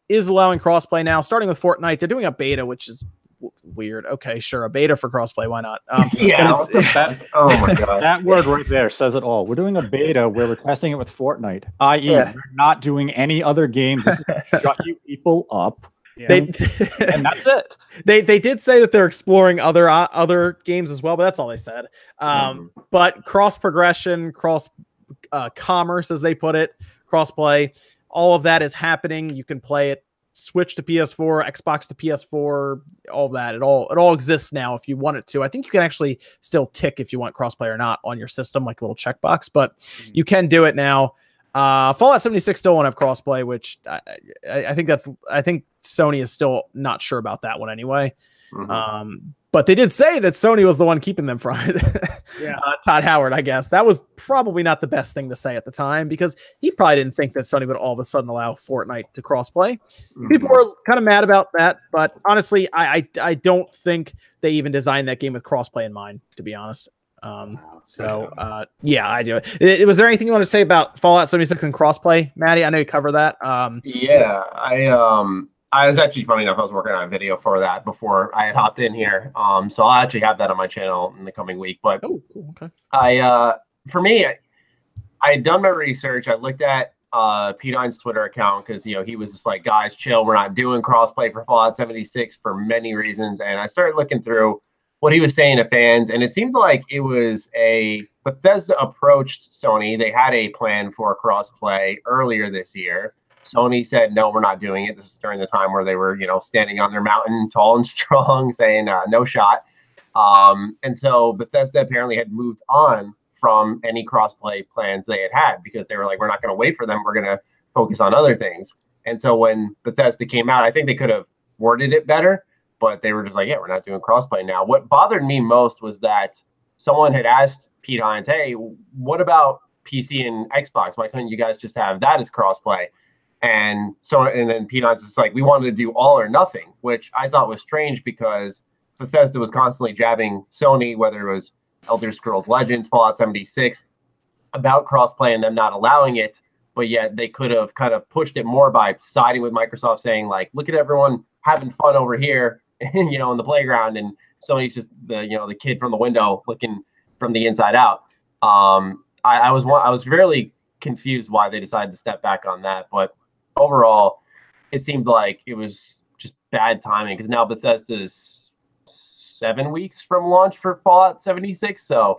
is allowing crossplay now, starting with Fortnite. They're doing a beta, which is weird. Okay, sure, a beta for crossplay. Why not? Oh my god, that word right there says it all. We're doing a beta where we're testing it with Fortnite, i.e., we're not doing any other game. This is to shut you people up. Yeah. And that's it. They did say that they're exploring other games as well, but that's all they said. But cross progression, cross commerce, as they put it, crossplay, all of that is happening. You can play it. Switch to PS4, Xbox to PS4, all of that. It all exists now if you want it to. I think you can actually still tick if you want crossplay or not on your system, like a little checkbox, but you can do it now. Fallout 76 still won't have crossplay, which I think Sony is still not sure about that one anyway. But they did say that Sony was the one keeping them from it. Yeah. Todd Howard, I guess. That was probably not the best thing to say at the time because he probably didn't think that Sony would all of a sudden allow Fortnite to crossplay. People were kind of mad about that, but honestly, I don't think they even designed that game with crossplay in mind, to be honest. Yeah, I do. Was there anything you want to say about Fallout 76 and crossplay, Maddie? I know you cover that. Yeah, I was actually, funny enough, I was working on a video for that before I had hopped in here. So I'll actually have that on my channel in the coming week. But okay. For me, I had done my research. I looked at P9's Twitter account because he was just like, guys, chill. We're not doing crossplay for Fallout 76 for many reasons. And I started looking through what he was saying to fans, and it seemed like it was Bethesda approached Sony. They had a plan for crossplay earlier this year. Sony said, no, we're not doing it. This is during the time where they were, standing on their mountain, tall and strong, saying no shot. And so Bethesda apparently had moved on from any crossplay plans they had because they were like, we're not going to wait for them. We're going to focus on other things. And so when Bethesda came out, I think they could have worded it better, but they were just like, yeah, we're not doing crossplay now. What bothered me most was that someone had asked Pete Hines, hey, what about PC and Xbox? Why couldn't you guys just have that as crossplay? And then Pete Hines was like, we wanted to do all or nothing, which I thought was strange because Bethesda was constantly jabbing Sony, whether it was Elder Scrolls Legends, Fallout 76, about crossplay and them not allowing it. But yet they could have kind of pushed it more by siding with Microsoft, saying like, look at everyone having fun over here, in the playground, and Sony's just the kid from the window looking from the inside out. I was fairly confused why they decided to step back on that, but overall, it seemed like it was just bad timing because now Bethesda's 7 weeks from launch for Fallout 76. So,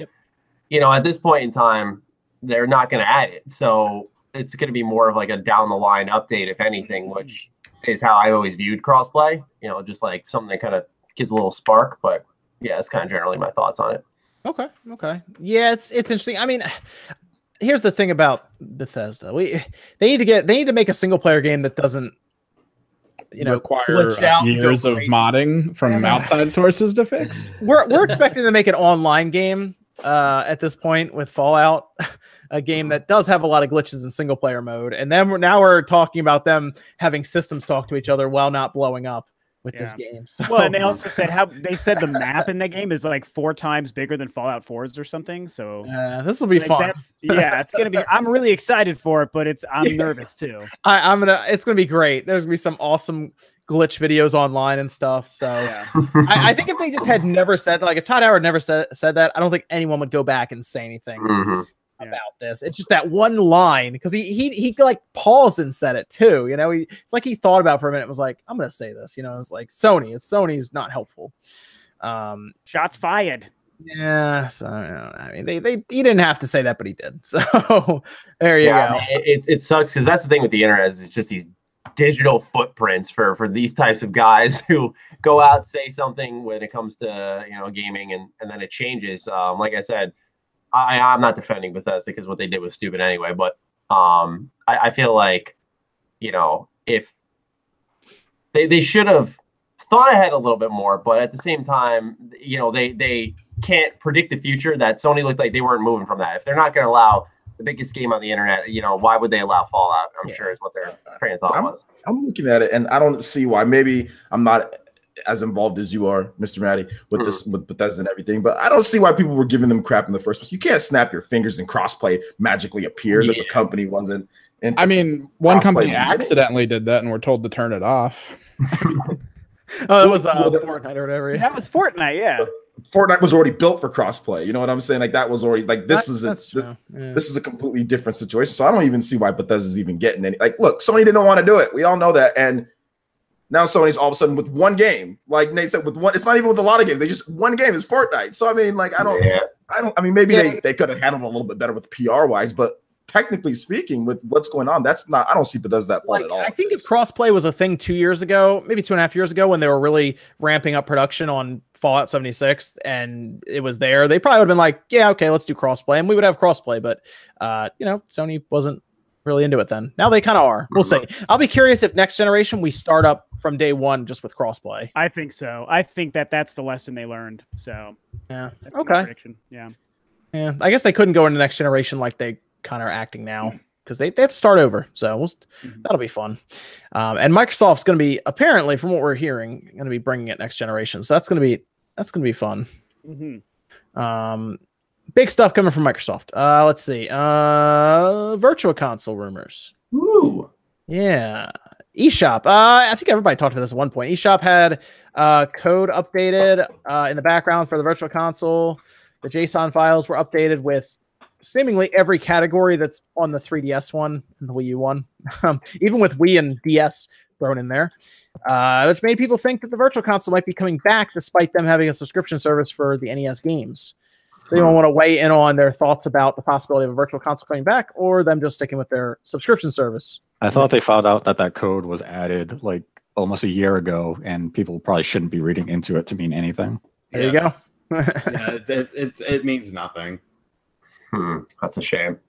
at this point in time, they're not going to add it. So it's going to be more of like a down the line update, if anything, which is how I always viewed crossplay, just like something that kind of gives a little spark. But yeah, that's kind of generally my thoughts on it. Okay. Yeah, it's interesting. I mean, here's the thing about Bethesda. They need to make a single player game that doesn't require years of modding from outside sources to fix. We're expecting to make an online game at this point with Fallout, a game that does have a lot of glitches in single player mode, and then we're talking about them having systems talk to each other while not blowing up with this game. So. Well, and they also said the map in the game is like 4 times bigger than Fallout 4's or something. So this will be fun. It's gonna be. I'm really excited for it, but I'm nervous too. It's gonna be great. There's gonna be some awesome glitch videos online and stuff. So I think if they just had never said that, like if Todd Howard never said that, I don't think anyone would go back and say anything about this. It's just that one line because he like paused and said it too. It's like he thought about it for a minute. And was like, I'm gonna say this. It's like Sony's not helpful. Shots fired. Yeah, so I mean, he didn't have to say that, but he did. So there you go. It sucks because that's the thing with the internet is it's just these digital footprints for these types of guys who go out, say something when it comes to gaming, and then it changes. Like I said, I'm not defending Bethesda because what they did was stupid anyway. But I feel like if they should have thought ahead a little bit more, but at the same time, they can't predict the future. That Sony looked like they weren't moving from that. If they're not going to allow the biggest game on the internet, why would they allow Fallout? I'm sure is what their train of thought was. I'm looking at it, and I don't see why. Maybe I'm not as involved as you are, Mr. Matty, with this, with Bethesda and everything, but I don't see why people were giving them crap in the first place. You can't snap your fingers and crossplay magically appears if a company wasn't into. I mean, one company accidentally did that, and we're told to turn it off. It was Fortnite or whatever. So that was Fortnite, yeah. Fortnite was already built for crossplay. You know what I'm saying? Like that was already like this is a completely different situation. So I don't even see why Bethesda's even getting any. Like, look, Sony didn't want to do it. We all know that, and now Sony's all of a sudden with one game. Like Nate said, with one, it's not even with a lot of games. They just one game is Fortnite. So I mean, like I mean, maybe they could have handled it a little bit better with PR wise, but technically speaking, with what's going on, that's not. I don't see Bethesda that fault at all. I think if crossplay was a thing 2 years ago, maybe 2.5 years ago, when they were really ramping up production on Fallout 76, and it was there, they probably would have been like, "Yeah, okay, let's do crossplay," and we would have crossplay. But Sony wasn't really into it then. Now they kind of are. We'll see. I'll be curious if next generation we start up from day one just with crossplay. I think so. I think that's the lesson they learned. So yeah, okay, yeah. I guess they couldn't go into next generation like they kind of are acting now because they have to start over. So that'll be fun. And Microsoft's going to be, apparently, from what we're hearing, going to be bringing it next generation. So that's going to be fun. Big stuff coming from Microsoft. Let's see. Virtual console rumors. Ooh. Yeah. eShop. I think everybody talked about this at one point. eShop had code updated in the background for the Virtual Console. The JSON files were updated with seemingly every category that's on the 3DS one and the Wii U one. Even with Wii and DS, thrown in there, which made people think that the Virtual Console might be coming back despite them having a subscription service for the NES games. So anyone want to weigh in on their thoughts about the possibility of a Virtual Console coming back or them just sticking with their subscription service? I thought they found out that code was added like almost a year ago, and people probably shouldn't be reading into it to mean anything. There you go. Yeah, it means nothing. That's a shame.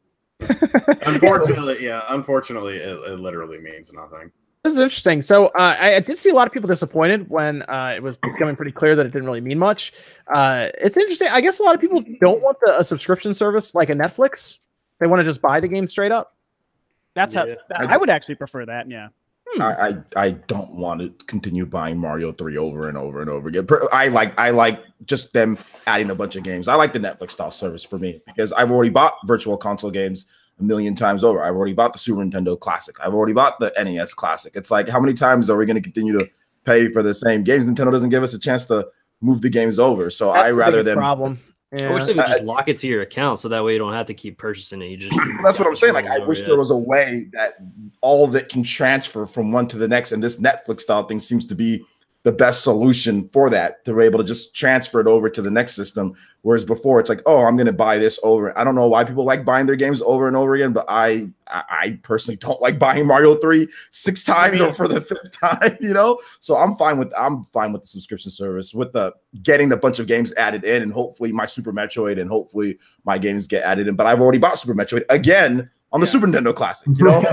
Unfortunately, it literally means nothing. This is interesting. So I did see a lot of people disappointed when it was becoming pretty clear that it didn't really mean much. It's interesting. I guess a lot of people don't want a subscription service like a Netflix. They want to just buy the game straight up. That's how I would actually prefer that. Yeah. I don't want to continue buying Mario 3 over and over and over again. I like just them adding a bunch of games. I like the Netflix style service for me because I've already bought Virtual Console games a million times over. I've already bought the Super Nintendo Classic. I've already bought the NES Classic. It's like, how many times are we going to continue to pay for the same games? Nintendo doesn't give us a chance to move the games over. So That's I rather than problem. Yeah. I wish they would just lock it to your account so that way you don't have to keep purchasing it. You just that's what I'm saying. Like, I wish there was a way that all of it can transfer from one to the next. And this Netflix style thing seems to be the best solution for that, to be able to just transfer it over to the next system. Whereas before it's like, oh, I'm going to buy this over. I don't know why people like buying their games over and over again, but I personally don't like buying Mario 3 6 times or for the 5th time, you know? So I'm fine with the subscription service, with the getting a bunch of games added in, and hopefully my Super Metroid and hopefully my games get added in. But I've already bought Super Metroid again on the Super Nintendo Classic, you know?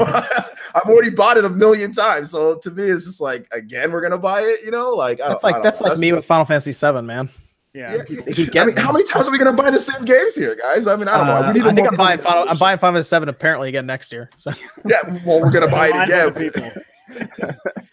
I've already bought it a million times. So to me, it's just like, again, we're gonna buy it, you know? Like that's like me with Final Fantasy 7, man. Yeah. I mean, how many times are we gonna buy the same games here, guys? I mean, I don't know. We need I think I'm buying Final Fantasy 7 apparently again next year. So yeah, well, we're gonna buy it again.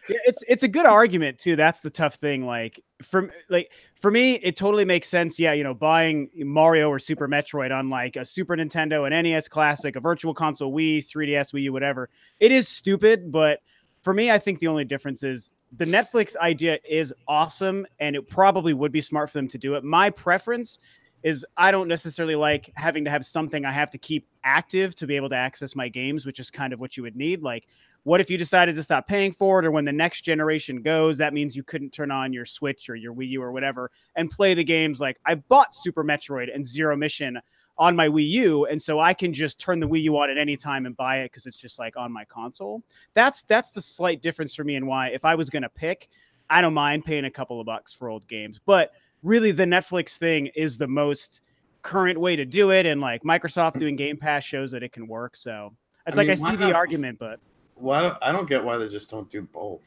Yeah, it's a good argument too. That's the tough thing. For me, it totally makes sense. Yeah, you know, buying Mario or Super Metroid on like a Super Nintendo, an NES Classic, a Virtual Console, Wii, 3DS, Wii U, whatever. It is stupid, but for me, I think the only difference is the Netflix idea is awesome, and it probably would be smart for them to do it. My preference is I don't necessarily like having to have something I have to keep active to be able to access my games, which is kind of what you would need. Like, what if you decided to stop paying for it, or when the next generation goes, that means you couldn't turn on your Switch or your Wii U or whatever and play the games. Like, I bought Super Metroid and Zero Mission on my Wii U, and so I can just turn the Wii U on at any time and buy it because it's just like on my console. That's the slight difference for me, and why, if I was going to pick, I don't mind paying a couple of bucks for old games. But really, the Netflix thing is the most current way to do it, and like Microsoft doing Game Pass shows that it can work. So it's I see the argument, but I don't get why they just don't do both.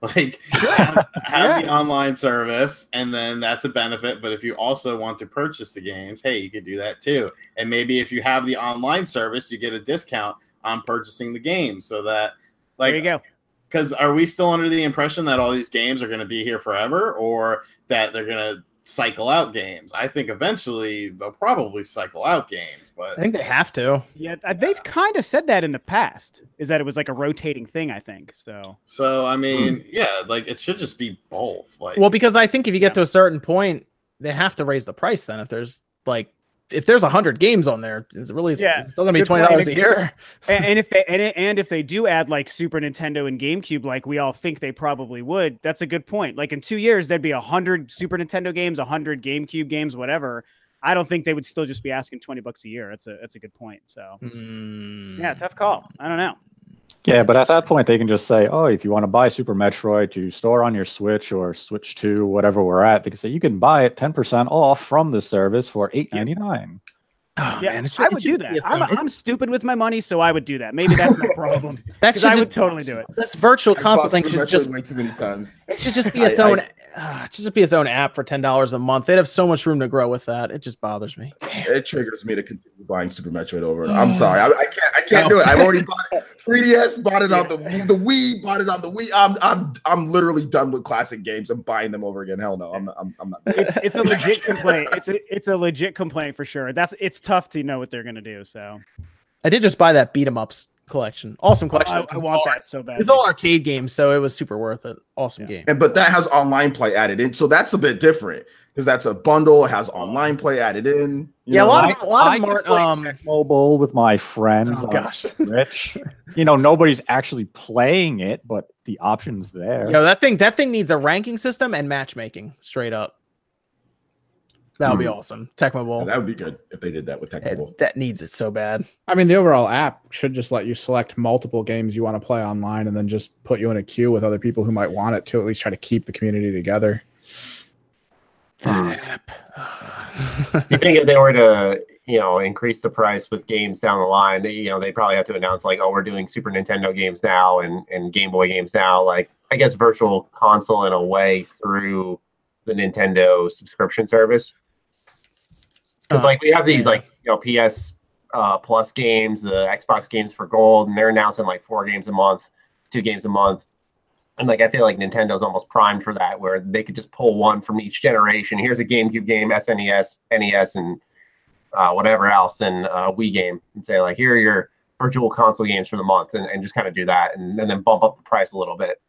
Like, have the online service, and then that's a benefit. But if you also want to purchase the games, hey, you can do that too. And maybe if you have the online service, you get a discount on purchasing the games. So that, like, there you go. Because are we still under the impression that all these games are going to be here forever, or that they're going to cycle out games? I think eventually they'll probably cycle out games, but I think they have to. Yeah, they've kind of said that in the past, is that it was like a rotating thing, I think. So I mean, yeah, like it should just be both. Like, well, because I think if you get to a certain point, they have to raise the price then. If there's 100 games on there, it's still gonna be $20 a year. and if they do add like Super Nintendo and GameCube, like we all think they probably would, that's a good point. Like in 2 years, there'd be 100 Super Nintendo games, 100 GameCube games, whatever. I don't think they would still just be asking $20 a year. That's a good point. So yeah, tough call. I don't know. Yeah, but at that point, they can just say, oh, if you want to buy Super Metroid to store on your Switch or Switch 2, whatever we're at, they can say you can buy it 10% off from the service for $8.99. Oh, yeah, man, I would do that. I'm stupid with my money, so I would do that. Maybe that's my problem. I would totally do it. This Virtual Console thing should just way too many times. It should just be its own. It should just be its own app for $10 a month. They'd have so much room to grow with that. It just bothers me. It triggers me to continue buying Super Metroid over. I'm sorry, I can't do it. I've already bought it. 3DS, bought it on the Wii, bought it on the Wii. I'm literally done with classic games. I'm buying them over again. Hell no, I'm not. It's a legit complaint. It's a legit complaint for sure. It's tough to know what they're gonna do. So I did just buy that beat 'em ups collection. Awesome collection. I want that so bad. It's all arcade games, so it was super worth it. Awesome game. But that has online play added in, so that's a bit different because that's a bundle. It has online play added in. A lot of them aren't mobile with my friends. Oh, gosh. Rich. Nobody's actually playing it, but the option's there. That thing needs a ranking system and matchmaking straight up. That would be awesome. Tecmo Bowl. Yeah, that would be good if they did that with Tecmo Bowl. That needs it so bad. I mean, the overall app should just let you select multiple games you want to play online and then just put you in a queue with other people who might want it to at least try to keep the community together. That app. You think if they were to, increase the price with games down the line, they probably have to announce like, oh, we're doing Super Nintendo games now and Game Boy games now. Like, I guess virtual console in a way through the Nintendo subscription service. Because like we have these PS Plus games, the Xbox games for gold, and they're announcing like 4 games a month, 2 games a month. And like I feel like Nintendo's almost primed for that, where they could just pull one from each generation. Here's a GameCube game, SNES, NES, and whatever else, and Wii game, and say like, here are your virtual console games for the month, and just kind of do that, and then bump up the price a little bit.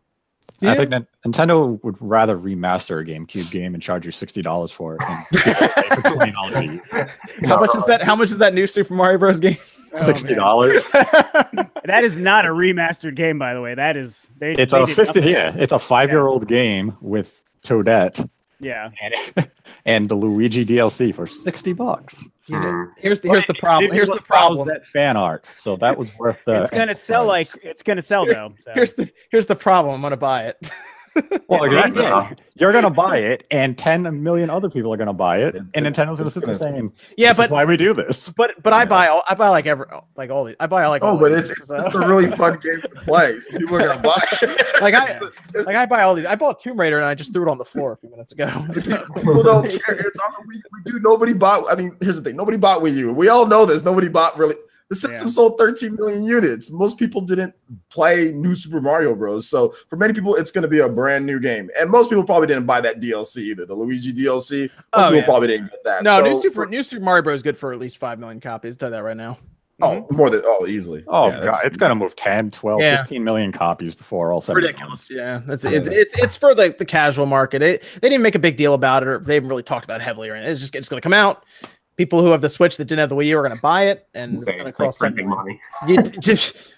I think that Nintendo would rather remaster a GameCube game and charge you $60 for it than for $20. How much is that? How much is that new Super Mario Bros. Game? $60. That is not a remastered game, by the way. That is It's a 5-year-old game with Toadette. Yeah, and the Luigi DLC for $60. Here's the problem. Here's the problem. That fan art, so that was worth the. It's gonna sell though. So. Here's the problem. I'm gonna buy it. Well, you're gonna buy it, and 10 million other people are gonna buy it, and Nintendo's gonna sit there saying, "This is why we do this." But I buy all these. I buy like all. But it's a really fun game to play. So people are gonna buy it. I buy all these. I bought Tomb Raider and I just threw it on the floor a few minutes ago. People don't care. We do. Nobody bought. I mean, here's the thing. Nobody bought Wii U. We all know this. Nobody bought really. The system sold 13 million units. Most people didn't play New Super Mario Bros. So for many people, it's going to be a brand new game. And most people probably didn't buy that DLC either. The Luigi DLC. Most people probably didn't get that. No, New Super Mario Bros. Is good for at least 5 million copies. I'll tell you that right now. More than easily. Oh yeah, God, it's going to move 10, 12, 15 million copies before all 7. Ridiculous. Yeah, it's for the casual market. They didn't make a big deal about it, or they haven't really talked about it heavily. Or it's going to come out. People who have the Switch that didn't have the Wii U are going to buy it, and it's going to cost them money. Just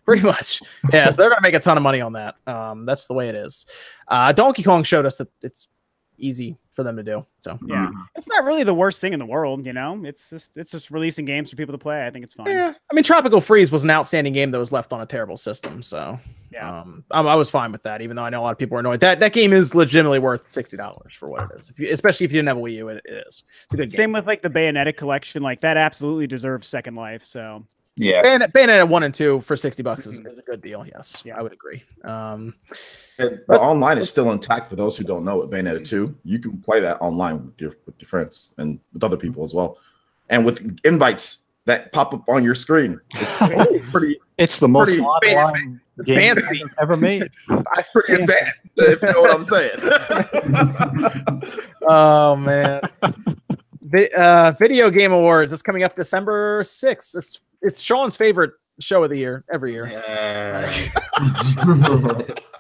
pretty much, yeah. So they're going to make a ton of money on that. That's the way it is. Donkey Kong showed us that it's easy for them to do. So it's not really the worst thing in the world, It's just releasing games for people to play. I think it's fine. Yeah, I mean, Tropical Freeze was an outstanding game that was left on a terrible system. So I was fine with that, even though I know a lot of people are annoyed. That game is legitimately worth $60 for what it is. Especially if you didn't have a Wii U, it is. It's a good game. Same with like the Bayonetta collection. Like that absolutely deserves second life. So yeah, Bayonetta 1 and 2 for $60 is a good deal. Yes, I would agree. The online is still intact for those who don't know it. Bayonetta 2, you can play that online with your friends and with other people as well, and with invites that pop up on your screen. It's pretty. It's the most online game fancy ever made. Pretty advanced, if you know what I'm saying. Oh man. Video Game Awards is coming up December 6th. It's Sean's favorite show of the year every year.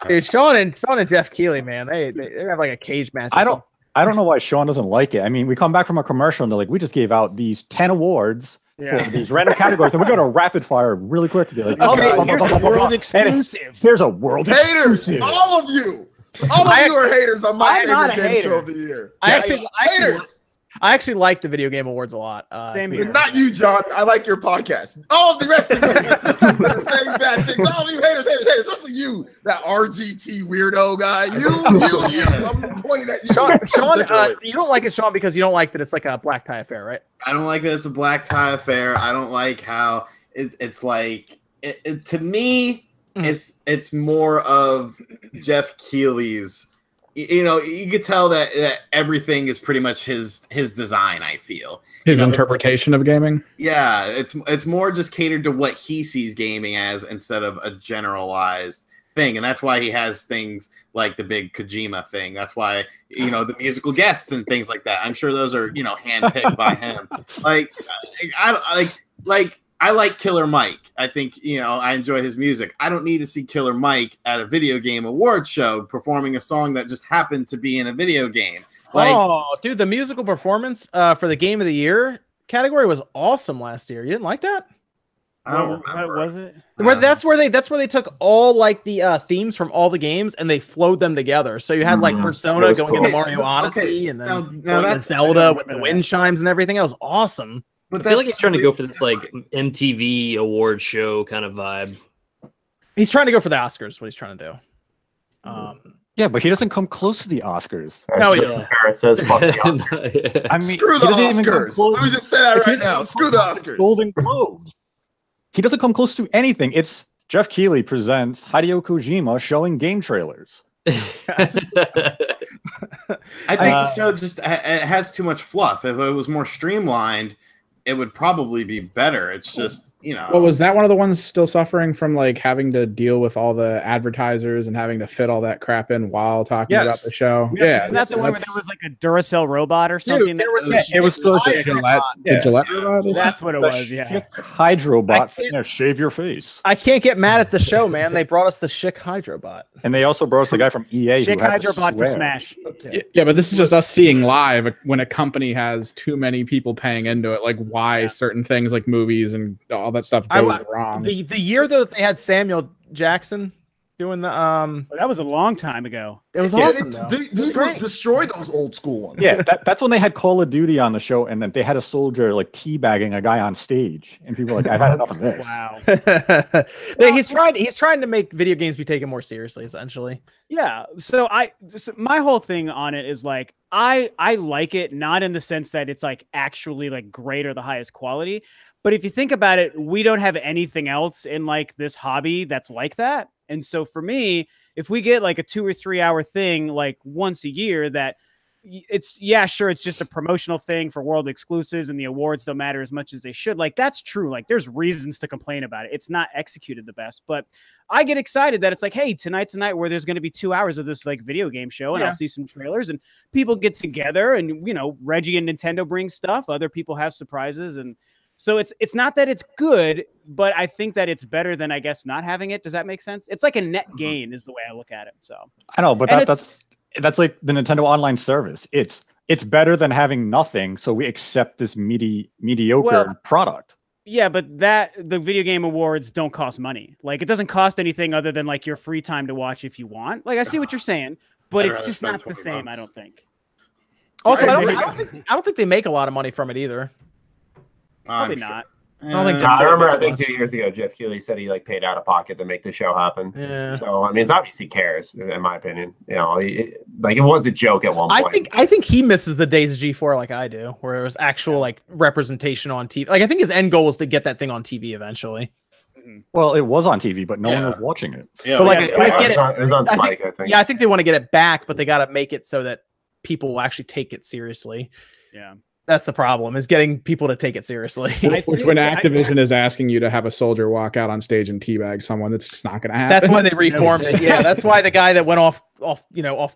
Dude, Sean and Jeff Keighley, man, they have like a cage match. I don't know why Sean doesn't like it. I mean, we come back from a commercial and they're like, we just gave out these 10 awards for these random categories, and we're going to rapid fire really quick. Like, here's a world exclusive. Here's a world haters, exclusive. all of you are haters on my favorite game show of the year. I actually like the Video Game Awards a lot. Same here. Not you, John. I like your podcast. All of the rest of you that are saying bad things. All of you haters, especially you, that RGT weirdo guy. You. I'm pointing at you. Sean, you don't like it, Sean, because you don't like that it's like a black tie affair, right? I don't like that it's a black tie affair. I don't like how it's like to me. It's more of Jeff Keighley's. You could tell that everything is pretty much his design. I feel his interpretation of gaming. Yeah, it's more just catered to what he sees gaming as instead of a generalized thing, and that's why he has things like the big Kojima thing. That's why the musical guests and things like that. I'm sure those are handpicked by him. I like Killer Mike. I think, I enjoy his music. I don't need to see Killer Mike at a video game awards show performing a song that just happened to be in a video game. Like, oh, dude, the musical performance for the Game of the Year category was awesome last year. You didn't like that? I don't remember. What was it? That's where they took all like the themes from all the games and they flowed them together. So you had like Persona going into Mario Odyssey, and then that's Zelda with the wind chimes and everything. That was awesome. But I feel like he's trying to go for this like MTV award show kind of vibe. He's trying to go for the Oscars. What he's trying to do. Yeah, but he doesn't come close to the Oscars. No, he says fuck the Oscars. I mean, Screw the Oscars. Let me just say that right now. Screw the Oscars. Golden Globe. He doesn't come close to anything. It's Jeff Keighley presents Hideo Kojima showing game trailers. I think the show just it has too much fluff. If it was more streamlined, it would probably be better. It's just, Well, was that one of the ones still suffering from like having to deal with all the advertisers and having to fit all that crap in while talking about the show? Yeah. Isn't that the one where there was like a Duracell robot or something? Dude, it was still the Gillette robot. That's what it was, yeah. Hydrobot, shave your face. I can't get mad at the show, man. They brought us the Schick Hydrobot. And they also brought us the guy from EA Schick who had Hydrobot to for swear. Smash. Okay. Yeah, but this is just us seeing live when a company has too many people paying into it, like why certain things like movies and all that stuff goes wrong. The year that they had Samuel Jackson doing the that was a long time ago. it was awesome though. These ones destroy those old school ones. Yeah, that's when they had Call of Duty on the show, and then they had a soldier like teabagging a guy on stage, and people were like, "I've had enough of this." Wow. He's trying to make video games be taken more seriously, essentially. Yeah. So my whole thing on it is like I like it, not in the sense that it's like actually like great or the highest quality, but if you think about it, we don't have anything else in like this hobby that's like that. And so for me, if we get like a 2 or 3 hour thing like once a year, that it's sure, it's just a promotional thing for world exclusives and the awards don't matter as much as they should. Like that's true. Like there's reasons to complain about it. It's not executed the best, but I get excited that it's like, hey, tonight's a night where there's going to be 2 hours of this like video game show, and I'll see some trailers and people get together, and Reggie and Nintendo bring stuff. Other people have surprises, and so it's not that it's good, but I think that it's better than, I guess, not having it. Does that make sense? It's like a net gain is the way I look at it. So I know, but that's like the Nintendo Online service. It's better than having nothing, so we accept this mediocre product. Yeah, but the video game awards don't cost money. Like it doesn't cost anything other than like your free time to watch if you want. Like I see what you're saying, but it's just not the same. I don't think. Also, I don't think they make a lot of money from it either. Probably not. I don't think. I remember. I think 2 years ago, Jeff Keighley said he like paid out of pocket to make the show happen. Yeah. So I mean, it's obviously cares, in my opinion. It was a joke at one point. I think he misses the days of G4 like I do, where it was actual like representation on TV. Like I think his end goal is to get that thing on TV eventually. Well, it was on TV, but no one was watching it. Yeah, but like, it was on Spike, I think. Yeah, I think they want to get it back, but they got to make it so that people will actually take it seriously. Yeah. That's the problem, is getting people to take it seriously. Which when Activision is asking you to have a soldier walk out on stage and teabag someone, that's just not going to happen. That's why they reformed it. Yeah, that's why the guy that went off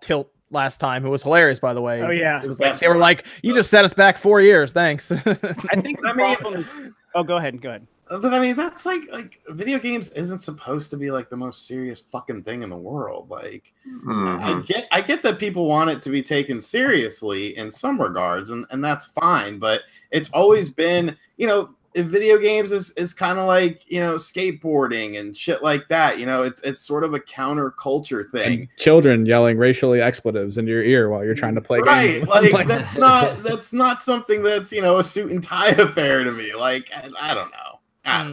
tilt last time, who was hilarious, by the way. Oh yeah, it was like they were like, "You just set us back 4 years, thanks." I think the problem is. Oh, go ahead. But I mean, that's like video games isn't supposed to be like the most serious fucking thing in the world. Like, I get that people want it to be taken seriously in some regards, and that's fine. But it's always been, video games is kind of like skateboarding and shit like that. It's sort of a counterculture thing. And children yelling racially expletives into your ear while you're trying to play games. Right, like that's not something that's a suit and tie affair to me. Like I don't know. I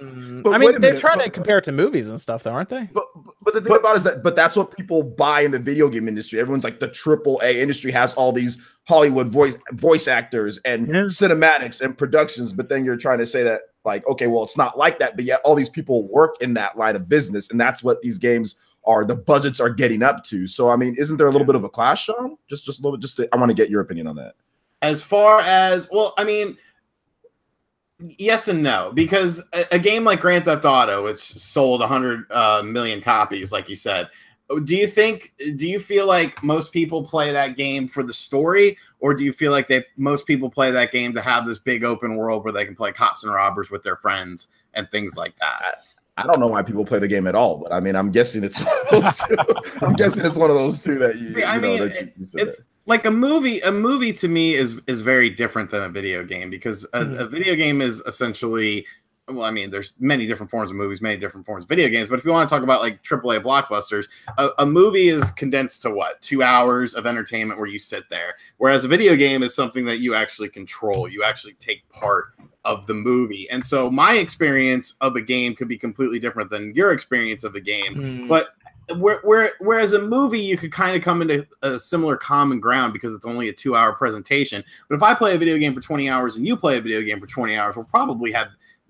mean, they're trying to compare it to movies and stuff, though, aren't they? But the thing about it is that's what people buy in the video game industry. Everyone's like, the AAA industry has all these Hollywood voice actors and cinematics and productions. But then you're trying to say that, like, okay, well, it's not like that. But yet all these people work in that line of business, and that's what these games are. The budgets are getting up to. So, I mean, isn't there a little bit of a clash, Sean? Just a little bit. I want to get your opinion on that. As far as, well, I mean, yes and no, because a game like Grand Theft Auto, which sold 100 million copies, like you said, do you feel like most people play that game for the story, or do you feel like most people play that game to have this big open world where they can play cops and robbers with their friends and things like that? I don't know why people play the game at all, but I mean, I'm guessing it's one of those two. I'm guessing it's one of those two that you. See, I mean, it's like a movie. A movie to me is very different than a video game, because a video game is essentially. Well, I mean, there's many different forms of movies, many different forms of video games. But if you want to talk about like AAA blockbusters, a movie is condensed to what? 2 hours of entertainment where you sit there. Whereas a video game is something that you actually control. You actually take part of the movie. And so my experience of a game could be completely different than your experience of a game. But whereas a movie, you could kind of come into a similar common ground because it's only a 2-hour presentation. But if I play a video game for 20 hours and you play a video game for 20 hours, we'll probably have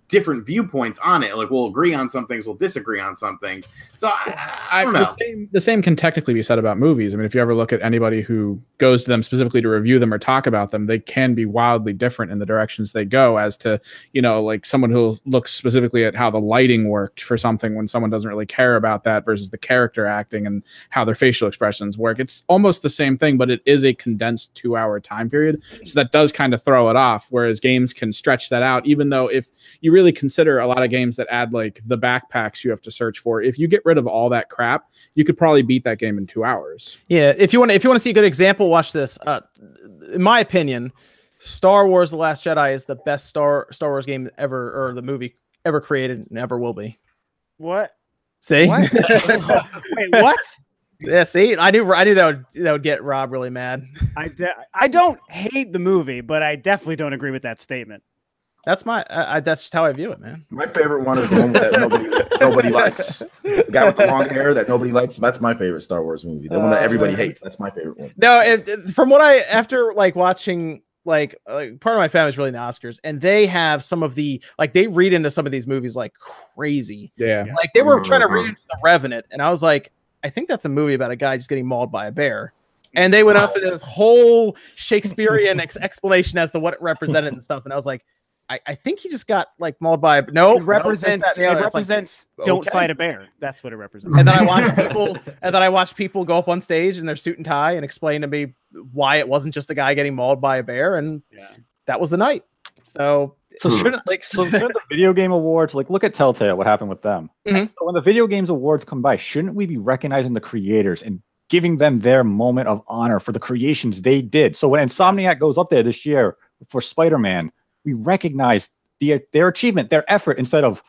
different viewpoints on it. Like, we'll agree on some things, we'll disagree on some things. So I don't know. The same can technically be said about movies. I mean, if you ever look at anybody who goes to them specifically to review them or talk about them, they can be wildly different in the directions they go as to, you know, like someone who looks specifically at how the lighting worked for something when someone doesn't really care about that versus the character acting and how their facial expressions work. It's almost the same thing, but it is a condensed 2-hour time period. So that does kind of throw it off, whereas games can stretch that out, even though if you really consider a lot of games that add like the backpacks you have to search for, if you get rid of all that crap, you could probably beat that game in 2 hours. Yeah, if you want to see a good example, watch this. In my opinion, Star Wars: The Last Jedi is the best Star Wars game ever, or the movie ever created, and ever will be. What? See? What? Wait, what? Yeah, see, I knew that would get Rob really mad. I don't hate the movie, but I definitely don't agree with that statement. That's that's just how I view it, man. My favorite one is the one that nobody likes. The guy with the long hair that nobody likes. That's my favorite Star Wars movie. The one that everybody hates. That's my favorite one. No, from what after like watching, like part of my family is really in the Oscars, and they have some of the, like, they read into some of these movies like crazy. Yeah. Like they were trying to read into The Revenant, and I was like, I think that's a movie about a guy just getting mauled by a bear. And they went off into this whole Shakespearean explanation as to what it represented and stuff. And I was like, I think he just got like mauled by no. It represents like, don't fight a bear. That's what it represents. And then I watched people go up on stage in their suit and tie and explain to me why it wasn't just a guy getting mauled by a bear, and that was the night. So shouldn't the video game awards, like, look at Telltale, what happened with them? So when the video games awards come by, shouldn't we be recognizing the creators and giving them their moment of honor for the creations they did? So when Insomniac goes up there this year for Spider-Man, we recognize their achievement, their effort, instead of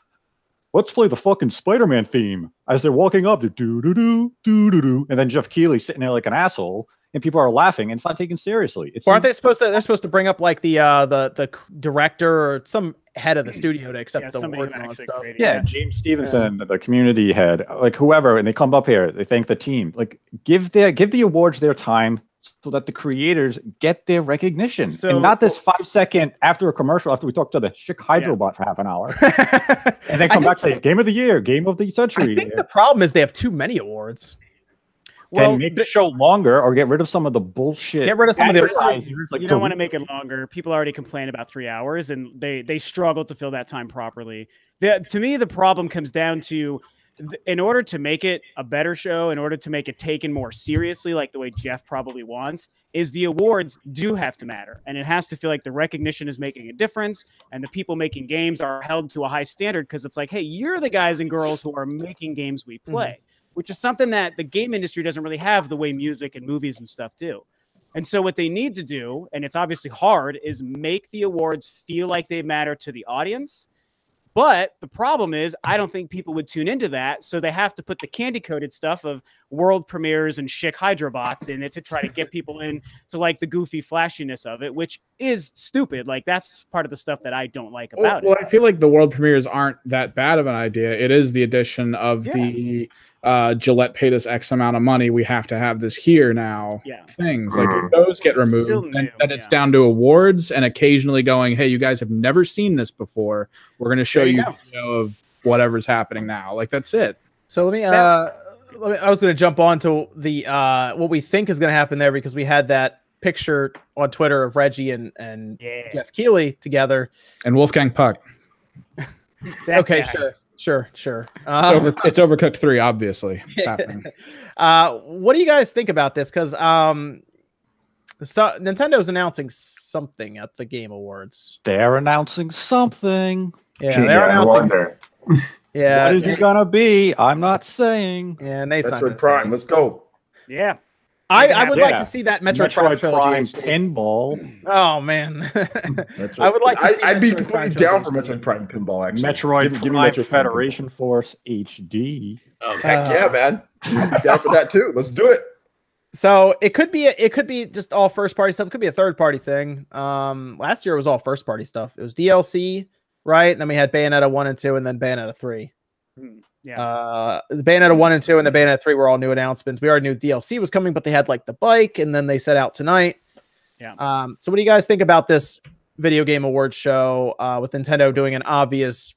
let's play the fucking Spider-Man theme as they're walking up to do, and then Jeff Keighley sitting there like an asshole, and people are laughing, and it's not taken seriously. Aren't they supposed to? They're supposed to bring up like the director or some head of the studio to accept the awards and all that stuff. James Stevenson, the community head, like whoever, and they come up here, they thank the team. Like give the awards their time, so that the creators get their recognition, and not this 5-second after a commercial after we talk to the Chick Hydrobot for half an hour, and then come back and say Game of the Year, Game of the Century. I think the problem is they have too many awards. Well, make the show longer, or get rid of some of the bullshit. Get rid of some of the advertisers. Like, you don't want to make it longer. People already complain about 3 hours, and they struggle to fill that time properly. To me, the problem comes down to, in order to make it a better show, in order to make it taken more seriously, like the way Jeff probably wants, is the awards do have to matter. And it has to feel like the recognition is making a difference, and the people making games are held to a high standard, because it's like, hey, you're the guys and girls who are making games we play, which is something that the game industry doesn't really have the way music and movies and stuff do. And so what they need to do, and it's obviously hard, is make the awards feel like they matter to the audience. But the problem is, I don't think people would tune into that, so they have to put the candy-coated stuff of world premieres and Chick Hydrobots in it to try to get people in to like the goofy flashiness of it, which is stupid. Like, that's part of the stuff that I don't like about it. Well, I feel like the world premieres aren't that bad of an idea. It is the addition of the Gillette paid us X amount of money, we have to have this here now. Things like if those get removed, and it's down to awards and occasionally going, hey, you guys have never seen this before, we're going to show you of whatever's happening now. Like, that's it. So let me I was going to jump on to the what we think is going to happen there, because we had that picture on Twitter of Reggie and Jeff Keighley together, and Wolfgang Puck. Okay, Sure. It's Overcooked 3, obviously. It's happening. What do you guys think about this? Because Nintendo's announcing something at the Game Awards. They're announcing something. Yeah, they're announcing. Yeah, what is it gonna be? I'm not saying. Yeah, Nate's not Metroid Prime. Let's go. Yeah. I would like to see that Metroid Prime Prime trilogy. pinball. Oh man, I would like to see. I'd be Metroid completely Prime down for trilogy. Metroid Prime pinball. Actually, Metroid give me Prime Metroid Federation Force HD. Oh, Heck yeah, man! I'd be down for that too. Let's do it. So it could be just all first party stuff. It could be a third party thing. Last year it was all first party stuff. It was DLC, right? And then we had Bayonetta 1 and 2, and then Bayonetta 3. Yeah. The Bayonetta 1 and 2 and the Bayonetta 3 were all new announcements. We already knew DLC was coming, but they had like the bike, and then they set out tonight. Yeah. So what do you guys think about this video game awards show with Nintendo doing an obvious?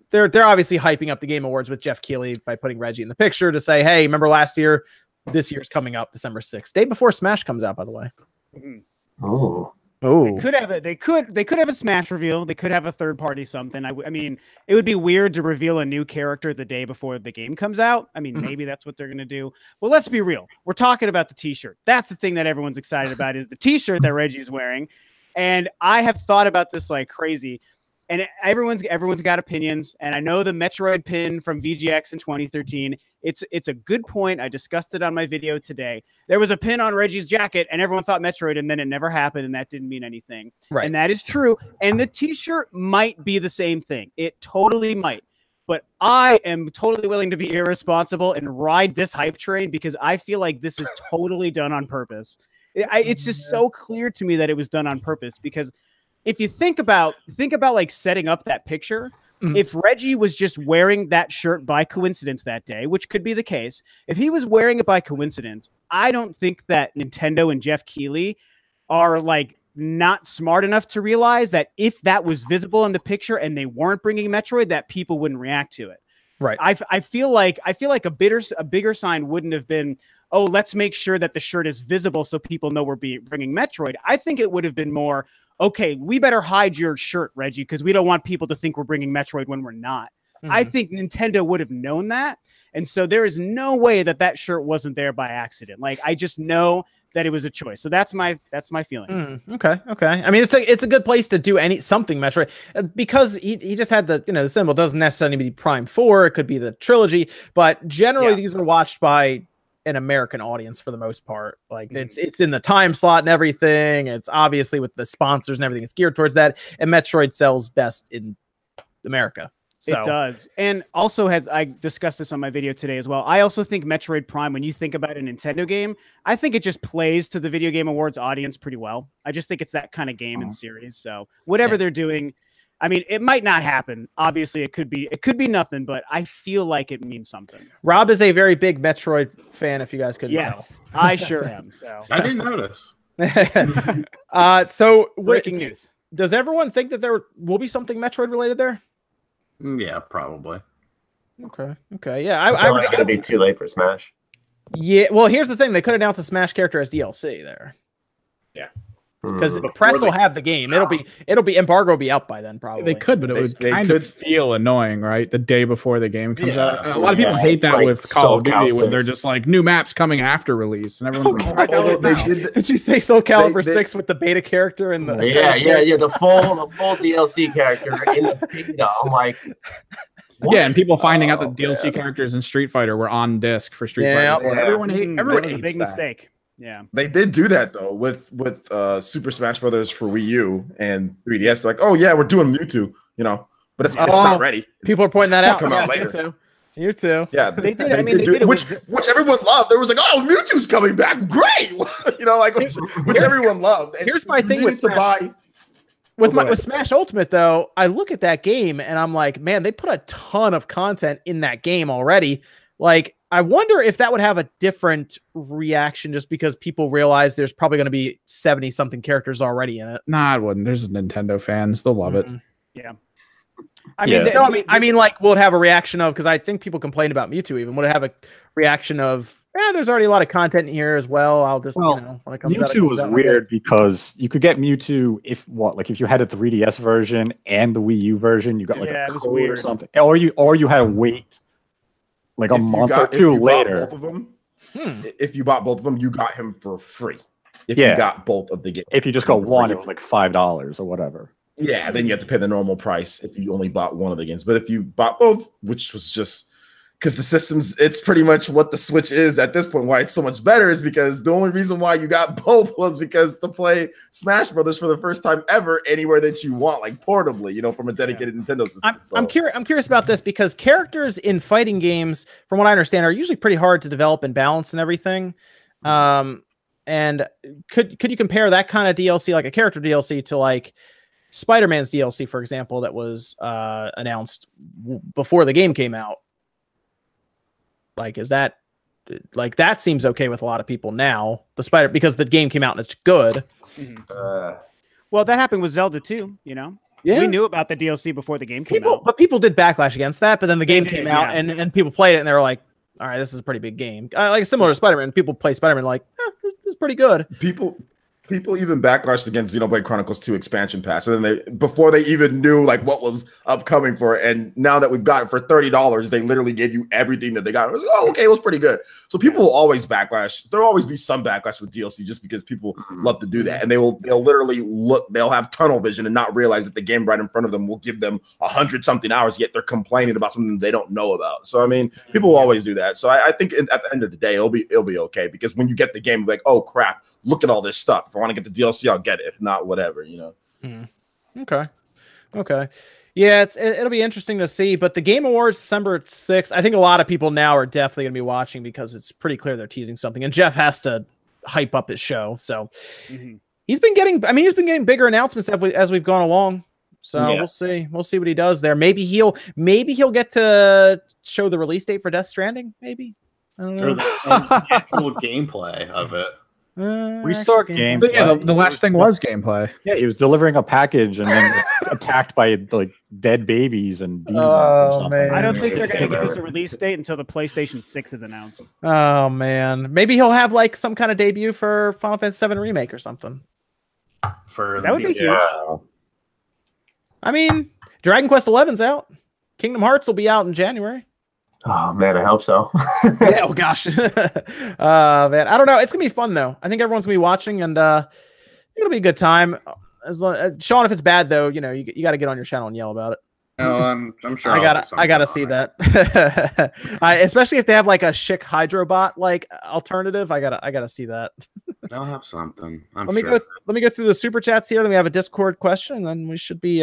They're obviously hyping up the Game Awards with Jeff Keighley by putting Reggie in the picture to say, hey, remember last year? This year's coming up December 6th, day before Smash comes out, by the way. Oh. Oh, They could have a Smash reveal. They could have a third party something. I mean, it would be weird to reveal a new character the day before the game comes out. I mean, maybe that's what they're gonna do. Well, let's be real. We're talking about the T-shirt. That's the thing that everyone's excited about is the T-shirt that Reggie's wearing. And I have thought about this like crazy. And everyone's got opinions. And I know the Metroid pin from VGX in 2013. It's a good point. I discussed it on my video today. There was a pin on Reggie's jacket, and everyone thought Metroid, and then it never happened, and that didn't mean anything. Right. And that is true. And the T-shirt might be the same thing. It totally might. But I am totally willing to be irresponsible and ride this hype train because I feel like this is totally done on purpose. It's just so clear to me that it was done on purpose because if you think about like setting up that picture, if Reggie was just wearing that shirt by coincidence that day, which could be the case, if he was wearing it by coincidence, I don't think that Nintendo and Jeff Keighley are like not smart enough to realize that if that was visible in the picture and they weren't bringing Metroid, that people wouldn't react to it. right. I feel like a bigger sign wouldn't have been, oh, let's make sure that the shirt is visible so people know we're bringing Metroid. I think it would have been more, okay, we better hide your shirt, Reggie, because we don't want people to think we're bringing Metroid when we're not. I think Nintendo would have known that. And so there is no way that shirt wasn't there by accident. Like, I just know that it was a choice. So that's my feeling. Okay. I mean, it's a good place to do something Metroid because he just had the symbol. Doesn't necessarily be Prime 4. It could be the trilogy, but generally these are watched by an American audience for the most part. Like it's in the time slot and everything. It's obviously with the sponsors and everything. It's geared towards that. And Metroid sells best in America. So. It does. And also I discussed this on my video today as well. I also think Metroid Prime, when you think about a Nintendo game, I think it just plays to the Video Game Awards audience pretty well. I just think it's that kind of game and series. So whatever they're doing, I mean, it might not happen. Obviously, it could be nothing, but I feel like it means something. Rob is a very big Metroid fan, if you guys couldn't tell. I sure am. So I didn't notice. So breaking news. Does everyone think that there will be something Metroid related there? Yeah, probably. Okay. Yeah, I feel like it'll be too late for Smash. Yeah. Well, here's the thing: they could announce a Smash character as DLC there. Yeah. Because press will have the game. It'll be embargo will be out by then probably. They could, but it would kind of feel annoying, right? The day before the game comes out. A lot of people hate that like with Call of Duty SoulCal when they're just like new maps coming after release, and everyone's like, did you say Soul Calibur 6 with the beta character and the the full DLC character in the beta? I'm like, what? Yeah, and people finding out that DLC characters in Street Fighter were on disc for Street Fighter. Yeah. Everyone hates a big mistake. Yeah, they did do that though with Super Smash Brothers for Wii U and 3DS. They're like, oh yeah, we're doing Mewtwo, but it's not ready. People are pointing that out. Come out later. You too. Yeah, they did. They did which everyone loved. There was like, oh, Mewtwo's coming back, great. Which everyone loved. And here's my thing with Smash. With Smash Ultimate though, I look at that game and I'm like, man, they put a ton of content in that game already. Like, I wonder if that would have a different reaction just because people realize there's probably going to be 70-something characters already in it. Nah, it wouldn't. There's Nintendo fans. They'll love it. Yeah. I mean, Yeah. No, I mean, like, will it have a reaction of? Because I think people complain about Mewtwo. Even would it have a reaction of? There's already a lot of content in here as well. I'll just, Well, you know, when it comes out, it Mewtwo comes was out. weird because you could get Mewtwo if you had a 3DS version and the Wii U version, you got like Yeah, a it was code or weird. something, or you had to wait like a month or two later. Both of them, if you bought both of them, you got him for free. If Yeah. you got both of the games, If you just got one, it was like $5 or whatever. yeah, then you have to pay the normal price if you only bought one of the games. But if you bought both, which was just because the systems, it's pretty much what the Switch is at this point. Why it's so much better is because the only reason why you got both was because to play Smash Brothers for the first time ever anywhere that you want, like portably, you know, from a dedicated Nintendo system. I'm curious about this because characters in fighting games, from what I understand, are usually pretty hard to develop and balance and everything. And could you compare that kind of DLC, like a character DLC, to like Spider-Man's DLC, for example, that was announced before the game came out? Like, is that like that seems okay with a lot of people now? Because the game came out and it's good. Well, that happened with Zelda too. You know, we knew about the DLC before the game came out. But people did backlash against that. But then the game came out, yeah. and people played it, and they were like, "All right, this is a pretty big game." Like similar to Spider-Man, people play Spider-Man like, this is pretty good. People even backlashed against Xenoblade Chronicles 2 expansion pass, and then before they even knew like what was upcoming for it. And now that we've got it for $30, they literally gave you everything that they got. It was like, oh, okay, it was pretty good. So people will always backlash. There'll always be some backlash with DLC just because people love to do that, and they'll literally they'll have tunnel vision and not realize that the game right in front of them will give them 100-something hours, yet they're complaining about something they don't know about. So I mean, people will always do that. So I think at the end of the day, it'll be okay, because when you get the game, like, oh crap, look at all this stuff. If I want to get the DLC, I'll get it. If not, whatever, you know. Okay. Yeah, it'll be interesting to see. But the Game Awards, December 6th, I think a lot of people now are definitely going to be watching because it's pretty clear they're teasing something. And Jeff has to hype up his show. So he's been getting bigger announcements as we've gone along. So we'll see. We'll see what he does there. Maybe he'll get to show the release date for Death Stranding. Maybe. I don't know. Or the actual gameplay of it. We saw gameplay. Yeah, the last thing was gameplay. Yeah, he was delivering a package and then attacked by like dead babies and demons or something. Man. I don't think they're going to give us a release date until the PlayStation 6 is announced. Oh man, maybe he'll have like some kind of debut for Final Fantasy VII Remake or something. That would be huge. I mean, Dragon Quest XI's out. Kingdom Hearts will be out in January. Oh man, I hope so. Yeah, oh gosh. Man, I don't know. It's gonna be fun though. I think everyone's gonna be watching, and it'll be a good time. Sean, if it's bad though, you know, you got to get on your channel and yell about it. Oh, I'm sure. I gotta see that. Especially if they have like a Schick Hydrobot like alternative. I gotta see that. They'll have something. Let me go through the super chats here. Then we have a Discord question, and then we should be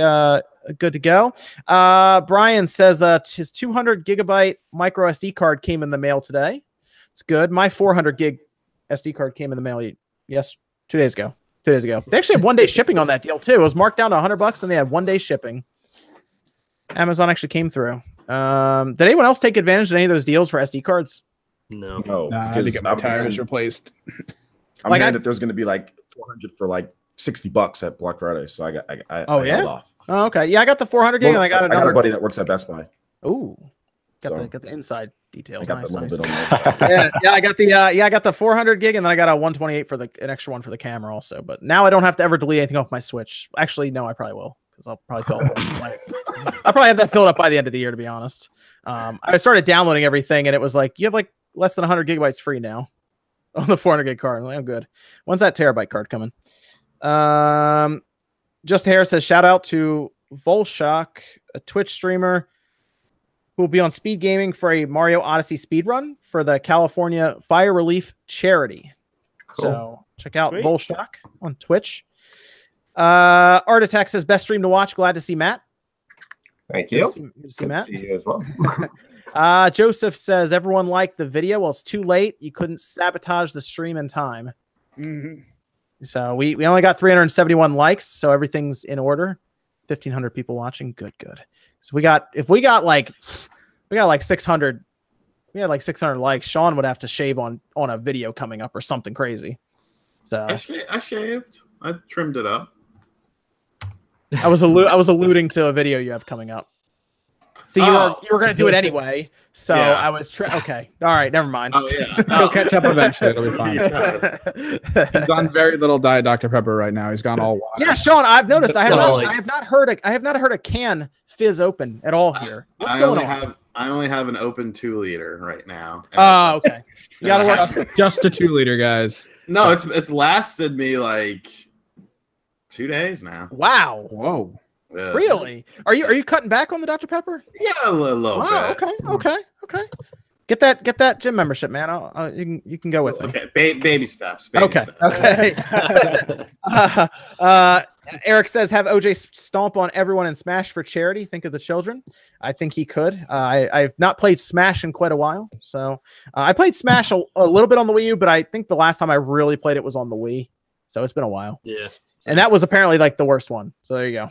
good to go. Brian says his 200 gigabyte micro SD card came in the mail today. It's good. My 400 gig SD card came in the mail 2 days ago. 2 days ago. They actually have 1 day shipping on that deal too. It was marked down to $100, and they had 1 day shipping. Amazon actually came through. Did anyone else take advantage of any of those deals for SD cards? No. I had to get my tires replaced. I'm hearing that there's going to be like 400 for like $60 at Black Friday, so I held off. Oh, okay. Yeah, I got the 400 gig, and I got a buddy that works at Best Buy. Ooh, got the inside details. I got nice. I got the 400 gig, and then I got a 128 for an extra one for the camera also. But now I don't have to ever delete anything off my Switch. Actually, no, I probably will, because I'll probably fill it. I'll probably have that filled up by the end of the year, to be honest. I started downloading everything, and it was like, you have like less than 100 gigabytes free now on the 400 gig card. I'm like, I'm good. When's that terabyte card coming? Just Harris says, shout out to Volshock, a Twitch streamer who will be on Speed Gaming for a Mario Odyssey speedrun for the California Fire Relief Charity. Cool. So check out Volshock on Twitch. Art Attack says, best stream to watch. Glad to see Matt. Thank you. Good to see Matt. See you as well. Joseph says, everyone liked the video. Well, it's too late. You couldn't sabotage the stream in time. Mm-hmm. So we only got 371 likes, so everything's in order. 1,500 people watching. Good. So we got like 600. We had like 600 likes. Sean would have to shave on a video coming up or something crazy. So I shaved. I trimmed it up. I was alluding to a video you have coming up. So you were going to do it anyway. So Yeah. I was okay. All right, never mind. Oh yeah. He'll catch up eventually. It'll be fine. He's on very little Diet Dr. Pepper right now. He's gone all water. Yeah, Sean, I've noticed. I Solid. have not heard a can fizz open at all here. What's going on? I only have an open 2-liter right now. Oh, okay. You gotta work. Just a 2-liter, guys. No, it's lasted me like 2 days now. Wow. Whoa. Yeah. Really? Are you cutting back on the Dr. Pepper? Yeah, a little Wow. bit. Okay. Get that gym membership, man. You can go with me. Okay, baby steps. Baby steps. Okay. Eric says, have OJ stomp on everyone in Smash for charity. Think of the children. I think he could. I've not played Smash in quite a while. So I played Smash a little bit on the Wii U, but I think the last time I really played it was on the Wii. So it's been a while. Yeah. And that was apparently like the worst one. So there you go.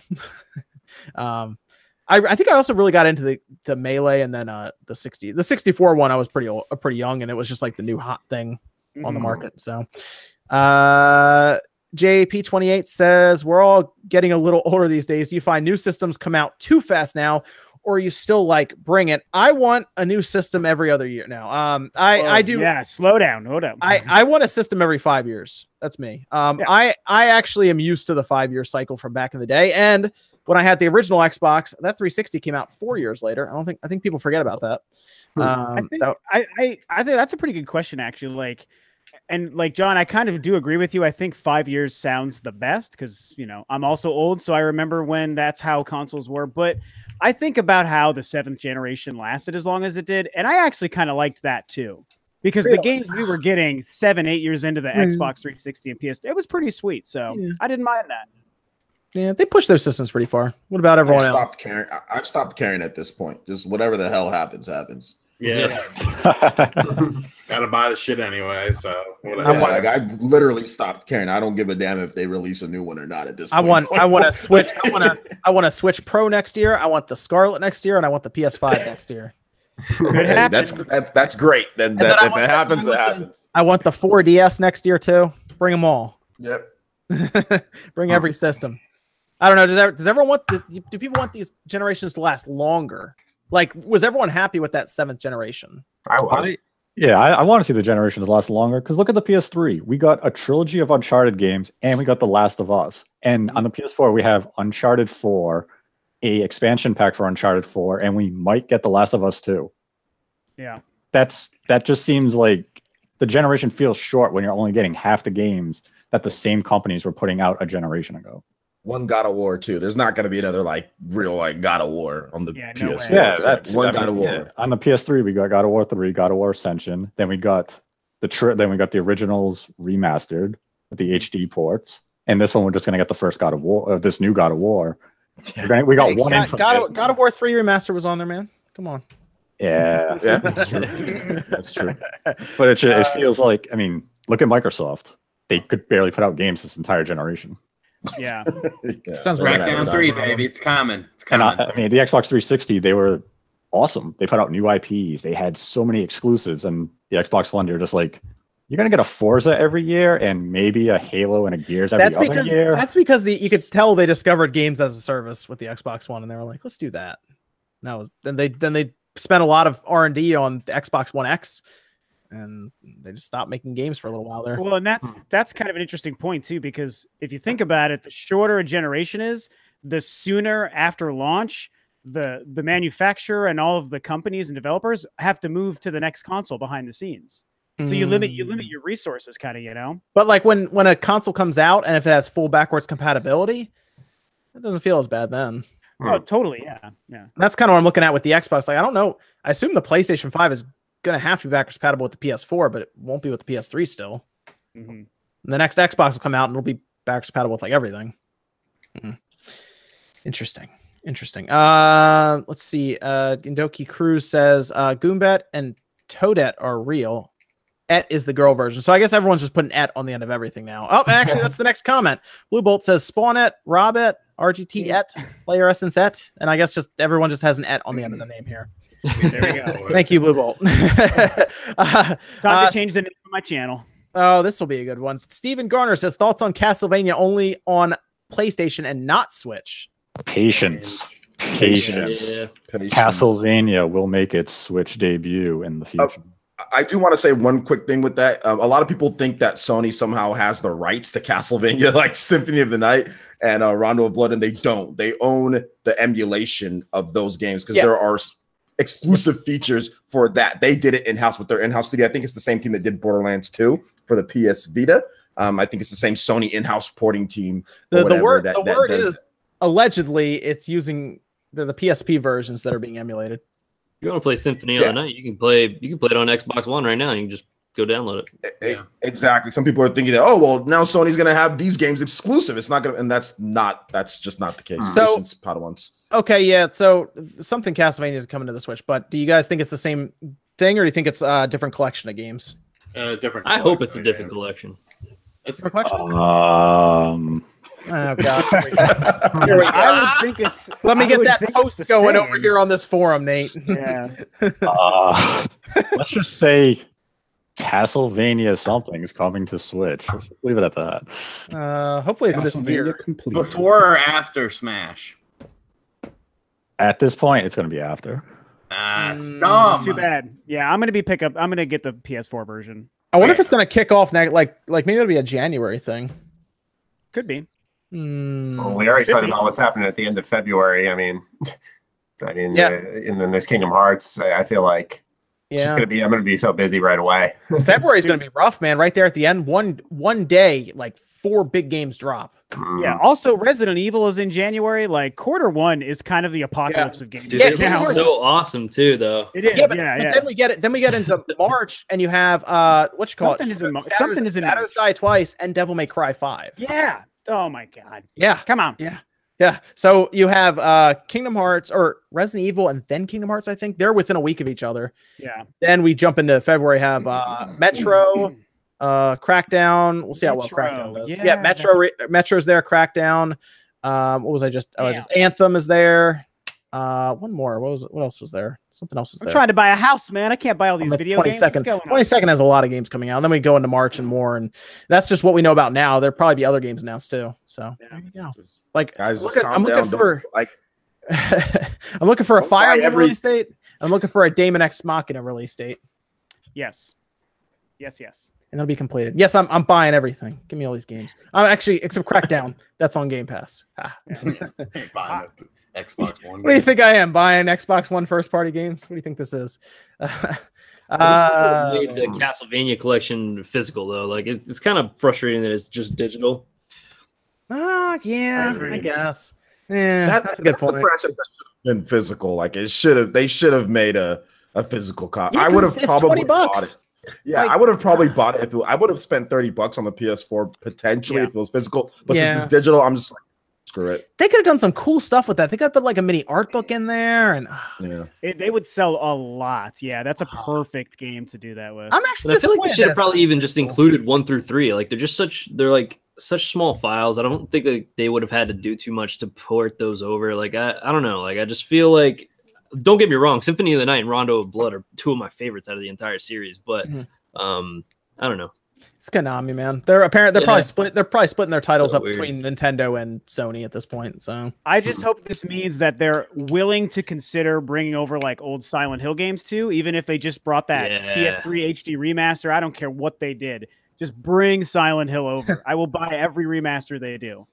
I think I also really got into the Melee and then the 64 one. I was pretty young, and it was just like the new hot thing on the market. So JP28 says, we're all getting a little older these days. Do you find new systems come out too fast now, or you still like bring it? I want a new system every other year now. I do. Yeah, slow down. Hold up. I want a system every 5 years. That's me. I actually am used to the 5-year cycle from back in the day. And when I had the original Xbox, that 360 came out 4 years later. I think people forget about that. I think that's a pretty good question, actually. Like John, I kind of do agree with you. I think 5 years sounds the best because, I'm also old. So I remember when that's how consoles were. But I think about how the 7th generation lasted as long as it did. And I actually kind of liked that too, because the games we were getting 7-8 years into the Xbox 360 and PS, it was pretty sweet. So I didn't mind that. Yeah, they push their systems pretty far. What about everyone else? I've stopped caring at this point. Just whatever the hell happens. Yeah. Gotta buy the shit anyway, so whatever. I literally stopped caring. I don't give a damn if they release a new one or not at this point. I want to switch. I want to switch Pro next year. I want the Scarlet next year, and I want the PS5 next year. Hey, that's great. Then if it happens, it happens. I want the 4DS next year too. Bring them all. Yep. Bring every system. I don't know. Does everyone want do people want these generations to last longer? Like, was everyone happy with that 7th generation? I was. I want to see the generations last longer because look at the PS3. We got a trilogy of Uncharted games and we got The Last of Us. And on the PS4, we have Uncharted 4, a expansion pack for Uncharted 4, and we might get The Last of Us 2. Yeah. That just seems like the generation feels short when you're only getting half the games that the same companies were putting out a generation ago. One God of War 2. There's not going to be another real God of War on the PS4. Yeah, that's one God of War. Yeah. On the PS3, we got God of War 3, God of War Ascension. Then we got the originals remastered with the HD ports. And this one, we're just going to get the first God of War, this new God of War. We got one. God of War 3 remaster was on there, man. Come on. Yeah, that's true. That's true. But it feels like, look at Microsoft. They could barely put out games this entire generation. Yeah. Sounds right. Crackdown 3, baby. It's coming. And the Xbox 360, they were awesome. They put out new IPs. They had so many exclusives. And the Xbox One, they're just like, you're going to get a Forza every year and maybe a Halo and a Gears every other year. That's because you could tell they discovered games as a service with the Xbox One. And they were like, let's do that. Then they spent a lot of R&D on the Xbox One X. And they just stopped making games for a little while there. Well, and that's kind of an interesting point too, because if you think about it, the shorter a generation is, the sooner after launch the manufacturer and all of the companies and developers have to move to the next console behind the scenes. So you limit your resources, kind of, But like when a console comes out and if it has full backwards compatibility, it doesn't feel as bad then. Oh, totally, yeah. And that's kind of what I'm looking at with the Xbox. Like, I don't know. I assume the PlayStation 5 is going to have to be backwards compatible with the PS4, but it won't be with the PS3 still. And the next Xbox will come out and it'll be backwards compatible with everything. Interesting. Let's see. Gindoki Cruz says Goombet and Toadette are real. Et is the girl version. So I guess everyone's just putting et on the end of everything now. Oh, actually, that's the next comment. Blue Bolt says SpawnEt, Robet, RGT et, Player Essence et, and I guess just everyone just has an et on the end of the name here. There we go. Thank you, Blue Bolt. Time to change the name of my channel. Oh, this will be a good one. Steven Garner says thoughts on Castlevania only on PlayStation and not Switch. Patience. Patience. Yeah. Castlevania will make its Switch debut in the future. I do want to say one quick thing with that. A lot of people think that Sony somehow has the rights to Castlevania, like Symphony of the Night and Rondo of Blood, and they don't. They own the emulation of those games because there are exclusive features for that. They did it in-house with their in-house studio. I think it's the same team that did Borderlands 2 for the PS Vita. I think it's the same Sony in-house porting team. The word is allegedly it's using the PSP versions that are being emulated. If you want to play Symphony of the Night, you can play it on Xbox One right now. You can just go download it. Exactly. Some people are thinking that, oh well, now Sony's going to have these games exclusive. It's not going to, and that's just not the case. So Padawans. Okay, yeah. So something Castlevania is coming to the Switch, but do you guys think it's the same thing, or do you think it's a different collection of games? Different. I hope it's a different collection. It's a collection. I Oh God! would think it's. Let me get that post going over here on this forum, Nate. Yeah. Let's just say Castlevania something is coming to Switch. Let's leave it at that. Hopefully it's this year. before or after Smash. At this point, it's going to be after. Dumb. Too bad. Yeah, I'm gonna I'm gonna get the PS4 version. I wonder if it's going to kick off next, like maybe it'll be a January thing. Could be. Well, we already talked about what's happening at the end of February. I mean, and then there's Kingdom Hearts. I feel like it's just I'm gonna be so busy right away. February is gonna be rough, man. Right there at the end, one day, like 4 big games drop. Yeah. Also, Resident Evil is in January. Like Q1 is kind of the apocalypse of games. Dude, it looks so awesome too, though. It is. Yeah, but then we get it. Then we get into March, and you have what you call something is in Shadows Die Twice and Devil May Cry 5. Yeah. Oh my God. Yeah. Come on. Yeah. So you have Kingdom Hearts or Resident Evil and then Kingdom Hearts, I think. They're within a week of each other. Yeah. Then we jump into February, have Metro, Crackdown. We'll see how well Crackdown does. Yeah, Metro's there, Crackdown. What was I just Anthem is there. One more. What else was there? Something else was there. I'm trying to buy a house, man. I can't buy all these video games. 22nd has a lot of games coming out. And then we go into March and more, and that's just what we know about now. There'll probably be other games announced too. So there you go. Like guys, I'm looking for I'm looking for a Fire Emblem release date. I'm looking for a Daemon X Machina release date. Yes. And it'll be completed. Yes, I'm buying everything. Give me all these games. Actually, except Crackdown. That's on Game Pass. Buying Xbox One. What do you think I am? Buying Xbox One first-party games? What do you think this is? Made the Castlevania collection physical, though. Like, it's kind of frustrating that it's just digital. Yeah, I guess. Yeah, that's a good point. The franchise that should have been physical. Like, they should have made a physical copy. I would have probably bought it. Yeah, I would have probably bought it I would have spent $30 on the PS4 potentially if it was physical. But since it's digital, I'm just like, screw it. They could have done some cool stuff with that. They could have put like a mini art book in there, and they would sell a lot. Yeah, that's a perfect game to do that with. I'm actually. I feel like they should have probably even just included 1 through 3. Like they're such small files. I don't think like they would have had to do too much to port those over. Like I don't know. Like I just feel like. Don't get me wrong, Symphony of the Night and Rondo of Blood are 2 of my favorites out of the entire series, but I don't know. It's Konami, man. They're probably split. They're probably splitting their titles up between Nintendo and Sony at this point. So I just hope this means that they're willing to consider bringing over like old Silent Hill games too, even if they just brought that PS3 HD remaster. I don't care what they did. Just bring Silent Hill over. I will buy every remaster they do.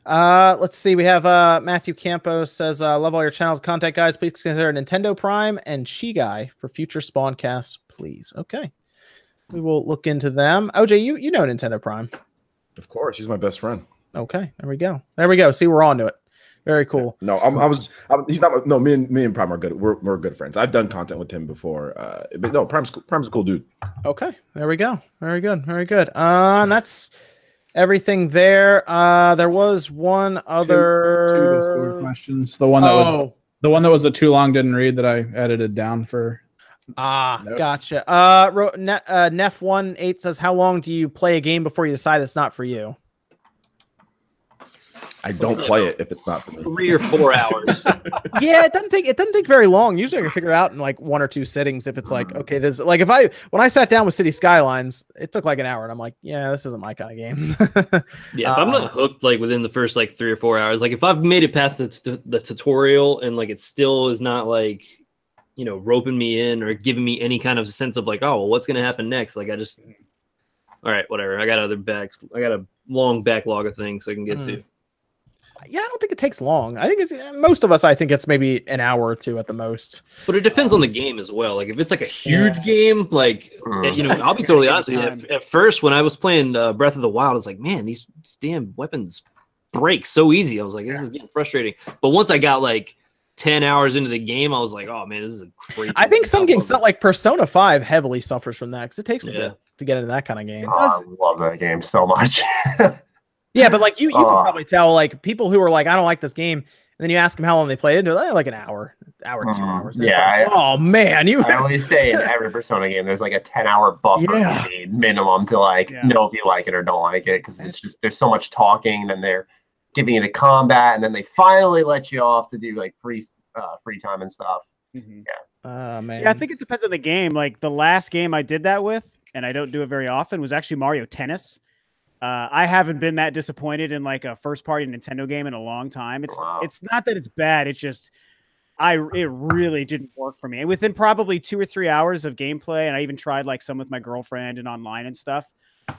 Let's see. We have Matthew Campos says, love all your channels. Contact guys, please consider Nintendo Prime and Guy for future SpawnCasts, please. Okay. We will look into them. OJ, you know Nintendo Prime. Of course, he's my best friend. Okay, there we go. See, we're on to it. Very cool. No, he's not. No, me and Prime are good. We're good friends. I've done content with him before. But no, Prime's a cool dude. Okay, there we go. Very good. And that's everything there. There was one other two questions. The one that was too long didn't read that I edited down for. Notes. Gotcha. Nef18 says, how long do you play a game before you decide it's not for you? I don't play it if it's not for me. 3 or 4 hours. Yeah, it doesn't take very long. Usually I can figure it out in like 1 or 2 sittings if it's like, okay, this like when I sat down with City Skylines, it took like an hour and I'm like, yeah, this isn't my kind of game. Yeah, if I'm not hooked like within the first like 3 or 4 hours, like if I've made it past the tutorial and like it still is not like, you know, roping me in or giving me any kind of sense of like, oh, well, what's gonna happen next? Like I just, all right, whatever. I got other backs. I got a long backlog of things I can get to. Yeah, I don't think it takes long. I think it's most of us. I think it's maybe an hour or 2 at the most. But it depends on the game as well. Like if it's like a huge game, like you know, I'll be totally honest with you. At first, when I was playing Breath of the Wild, I was like, man, these damn weapons break so easy. I was like, this is getting frustrating. But once I got like 10 hours into the game, I was like, oh man, this is a crazy. I think some games, like Persona 5, heavily suffers from that because it takes a bit to get into that kind of game. I love that game so much. Yeah, but like you can probably tell like people who are like, I don't like this game, and then you ask them how long they played it, and they're like an hour, 2 hours. Yeah. Like, oh man, I always say in every Persona game, there's like a 10-hour buffer you need minimum to like know if you like it or don't like it, because it's just there's so much talking, and then they're giving you the combat, and then they finally let you off to do like free time and stuff. Yeah. Man. Yeah, I think it depends on the game. Like the last game I did that with, and I don't do it very often, was actually Mario Tennis. I haven't been that disappointed in like a first-party Nintendo game in a long time. It's not that it's bad. It's just it really didn't work for me. And within probably 2 or 3 hours of gameplay, and I even tried like some with my girlfriend and online and stuff,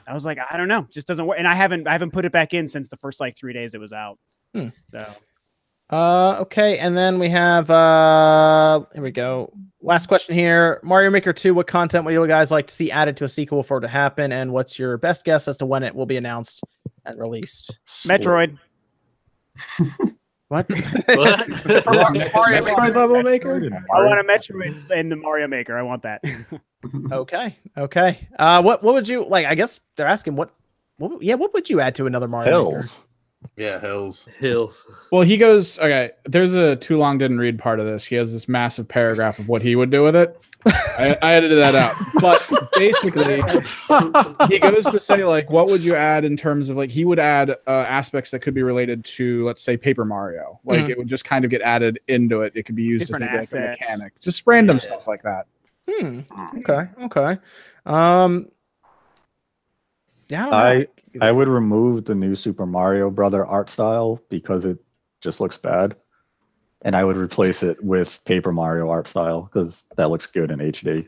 I was like, I don't know, just doesn't work. And I haven't put it back in since the first like 3 days it was out. So. Okay, and then we have here we go. Last question here. Mario Maker 2, what content would you guys like to see added to a sequel for it to happen? And what's your best guess as to when it will be announced and released? Metroid. What? Mario level maker? I want a Metroid in the Mario Maker. I want that. Okay. What would you like? I guess they're asking what would you add to another Mario Maker? Yeah, Hills. Well, he goes, okay, there's a too long didn't read part of this. He has this massive paragraph of what he would do with it. I edited that out. But basically, he goes to say, like, what would you add in terms of, like, he would add aspects that could be related to, let's say, Paper Mario. Like, it would just kind of get added into it. It could be used as maybe like a mechanic. Just random stuff like that. Okay. Yeah, I would remove the new Super Mario Brother art style because it just looks bad, and I would replace it with Paper Mario art style because that looks good in HD.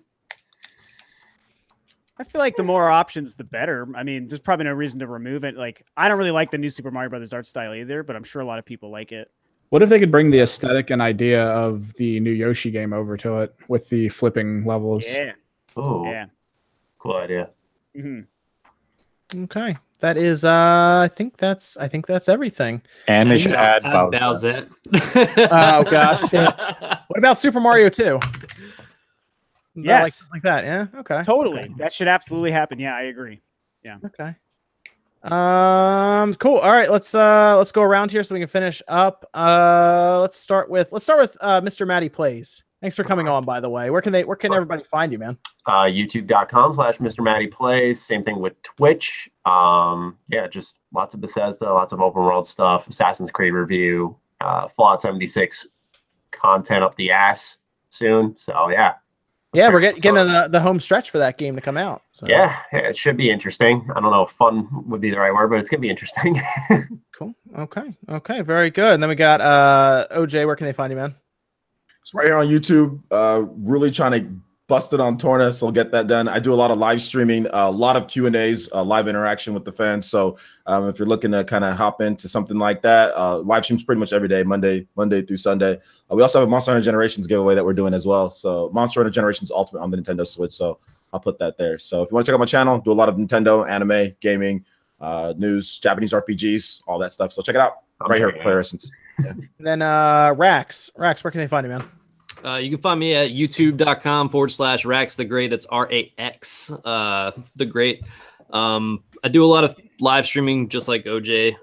I feel like the more options, the better. I mean, there's probably no reason to remove it. Like, I don't really like the new Super Mario Brothers art style either, but I'm sure a lot of people like it. What if they could bring the aesthetic and idea of the new Yoshi game over to it with the flipping levels? Yeah. Oh. Yeah. Cool idea. Okay. That is I think that's everything. And they should add Bowser. Oh gosh. What about Super Mario 2? Yes. Like that. Yeah. Okay. Totally. Okay. That should absolutely happen. Yeah, I agree. Yeah. Okay. Cool. All right, let's go around here so we can finish up. Let's start with Mr. Matty Plays. Thanks for coming on, by the way. Where can everybody find you, man? YouTube.com/Mr. Matty Plays. Same thing with Twitch. Yeah, just lots of Bethesda, lots of open world stuff, Assassin's Creed review, Fallout 76 content up the ass soon. So yeah. Yeah, we're getting the home stretch for that game to come out. So. Yeah, it should be interesting. I don't know if fun would be the right word, but it's gonna be interesting. Cool. Okay. Very good. And then we got OJ. Where can they find you, man? It's right here on YouTube. Really trying to bust it on Torna, so we'll get that done. I do a lot of live streaming, a lot of Q&As, live interaction with the fans. So if you're looking to kind of hop into something like that, live streams pretty much every day, Monday through Sunday. We also have a Monster Hunter Generations giveaway that we're doing as well. So Monster Hunter Generations Ultimate on the Nintendo Switch. So I'll put that there. So if you want to check out my channel, do a lot of Nintendo, anime, gaming, news, Japanese RPGs, all that stuff. So check it out right here, Player Essence. Yeah. And then Rax, where can they find you, man? You can find me at youtube.com/Rax the Great. That's RAX the Great. I do a lot of live streaming just like OJ.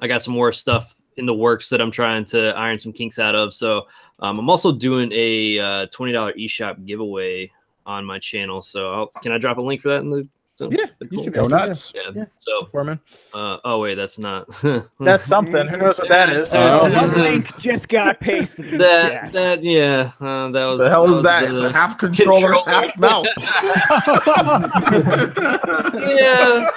I got some more stuff in the works that I'm trying to iron some kinks out of. So I'm also doing a $20 eShop giveaway on my channel. So can I drop a link for that in the So, Yeah, cool. you should be Go able to, nuts. Yeah. So, Foreman. oh wait, that's not. That's something. Who knows what that is? One link just got pasted in the chat. that was The hell is was that? It's a half controller, half mouse. Yeah,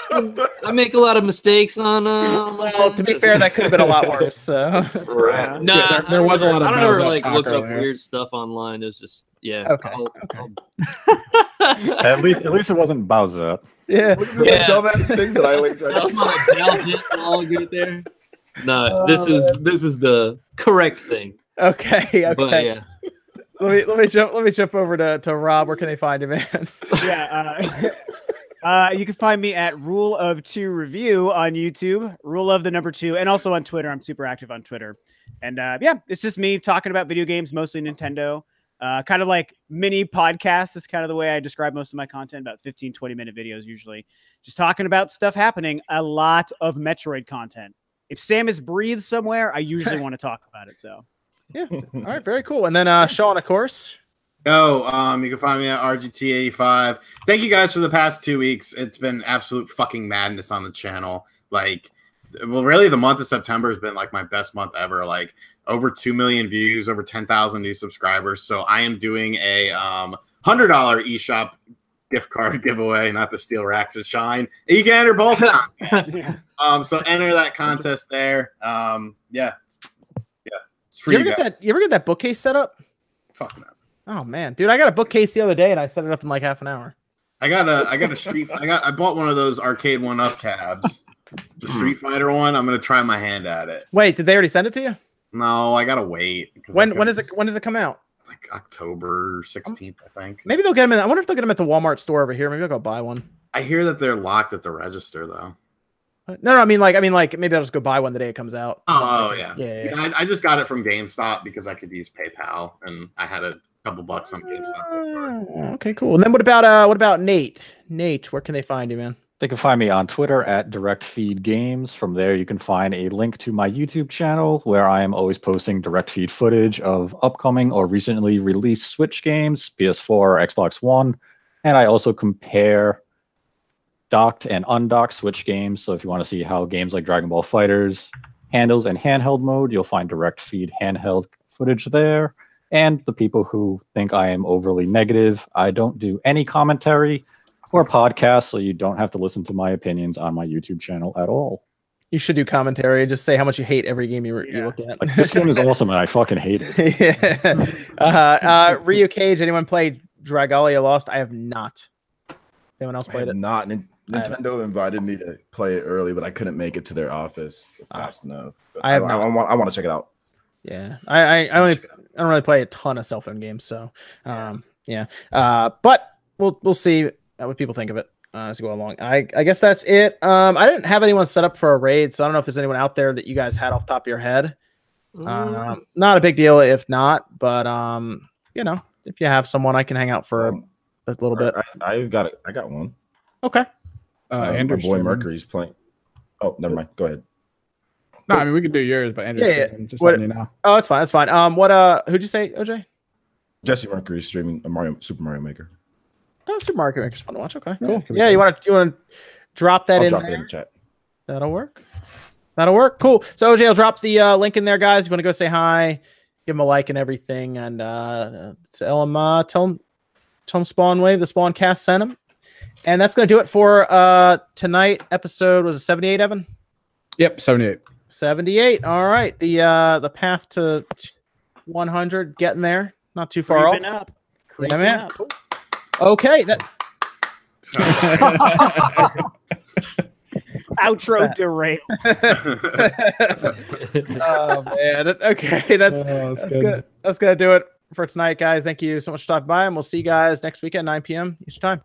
I make a lot of mistakes on. Well, to be fair, that could have been a lot worse. So. Right. Nah, Yeah, there was a lot of I don't ever Bowser like talk look up earlier. weird stuff online. It's just Okay. At least it wasn't Bowser. Yeah. Yeah. Dumbass thing that I linked. That's my Belgian all good there. No, this is the correct thing. Okay. Okay. But yeah, Let me jump over to Rob. Where can they find you, man? Yeah. You can find me at Rule of 2 Review on YouTube, Rule of the number 2, and also on Twitter. I'm super active on Twitter. And yeah, it's just me talking about video games, mostly Nintendo. Kind of like mini podcasts is kind of the way I describe most of my content, about 15, 20-minute videos usually. Just talking about stuff happening, a lot of Metroid content. If Samus breathes somewhere, I usually want to talk about it. So Yeah. All right. Very cool. And then Sean, of course. Yo, you can find me at RGT85. Thank you guys for the past 2 weeks. It's been absolute fucking madness on the channel. Like, well, really, the month of September has been like my best month ever. Like, over 2 million views, over 10,000 new subscribers. So I am doing a $100 eShop gift card giveaway, not to steal Racks and Shine. You can enter both contests. So enter that contest there. Yeah. It's free. You ever get that bookcase set up? Fuck no. Oh man, dude, I got a bookcase the other day and I set it up in like half an hour. I got a Street. I bought one of those arcade 1-up cabs, the Street Fighter one. I'm gonna try my hand at it. Wait, did they already send it to you? No, I gotta wait. When does it come out? Like October 16th, I think. Maybe they'll get them in. I wonder if they'll get them at the Walmart store over here. Maybe I'll go buy one. I hear that they're locked at the register though. No, I mean like maybe I'll just go buy one the day it comes out. Oh yeah. Yeah. I just got it from GameStop because I could use PayPal and I had a couple bucks on GameStop. Okay, cool. And then what about Nate? Nate, where can they find you, man? They can find me on Twitter at DirectFeedGames. From there, you can find a link to my YouTube channel where I am always posting direct feed footage of upcoming or recently released Switch games, PS4 or Xbox One. And I also compare docked and undocked Switch games. So if you want to see how games like Dragon Ball FighterZ handles in handheld mode, you'll find direct feed handheld footage there. And the people who think I am overly negative, I don't do any commentary or podcasts, so you don't have to listen to my opinions on my YouTube channel at all. You should do commentary and just say how much you hate every game you look at. Like, this game is awesome and I fucking hate it. Yeah. Ryu Cage, anyone play Dragalia Lost? I have not. Anyone else played it? Not. Nintendo invited me to play it early, but I couldn't make it to their office fast enough. But I want to check it out. Yeah, I don't really play a ton of cell phone games, so yeah. But we'll see what people think of it as we go along. I guess that's it. I didn't have anyone set up for a raid, so I don't know if there's anyone out there that you guys had off the top of your head. Not a big deal if not, but you know, if you have someone, I can hang out for a little bit. I got one. Okay. My boy Mercury's playing. Oh, never mind. Go ahead. No, I mean we could do yours, but Andrew's just letting you know. Oh, that's fine. That's fine. Who'd you say, OJ? Jesse Mercury's streaming a Super Mario Maker. Oh, Super Mario Maker's fun to watch. Okay, cool. Yeah, you want to drop that in? Drop there? it in the chat. That'll work. Cool. So OJ, I'll drop the link in there, guys. If you want to go say hi, give him a like and everything, and tell him Spawnwave, the SpawnCast sent him. And that's going to do it for tonight. Episode was it 78, Evan? Yep, 78. 78. All right. The path to 100, getting there. Not too far off. Yeah, man. Cool. Okay. Outro derailed. Oh man. Okay, that's good. That's gonna do it for tonight, guys. Thank you so much for stopping by, and we'll see you guys next weekend, 9 p.m. Eastern time.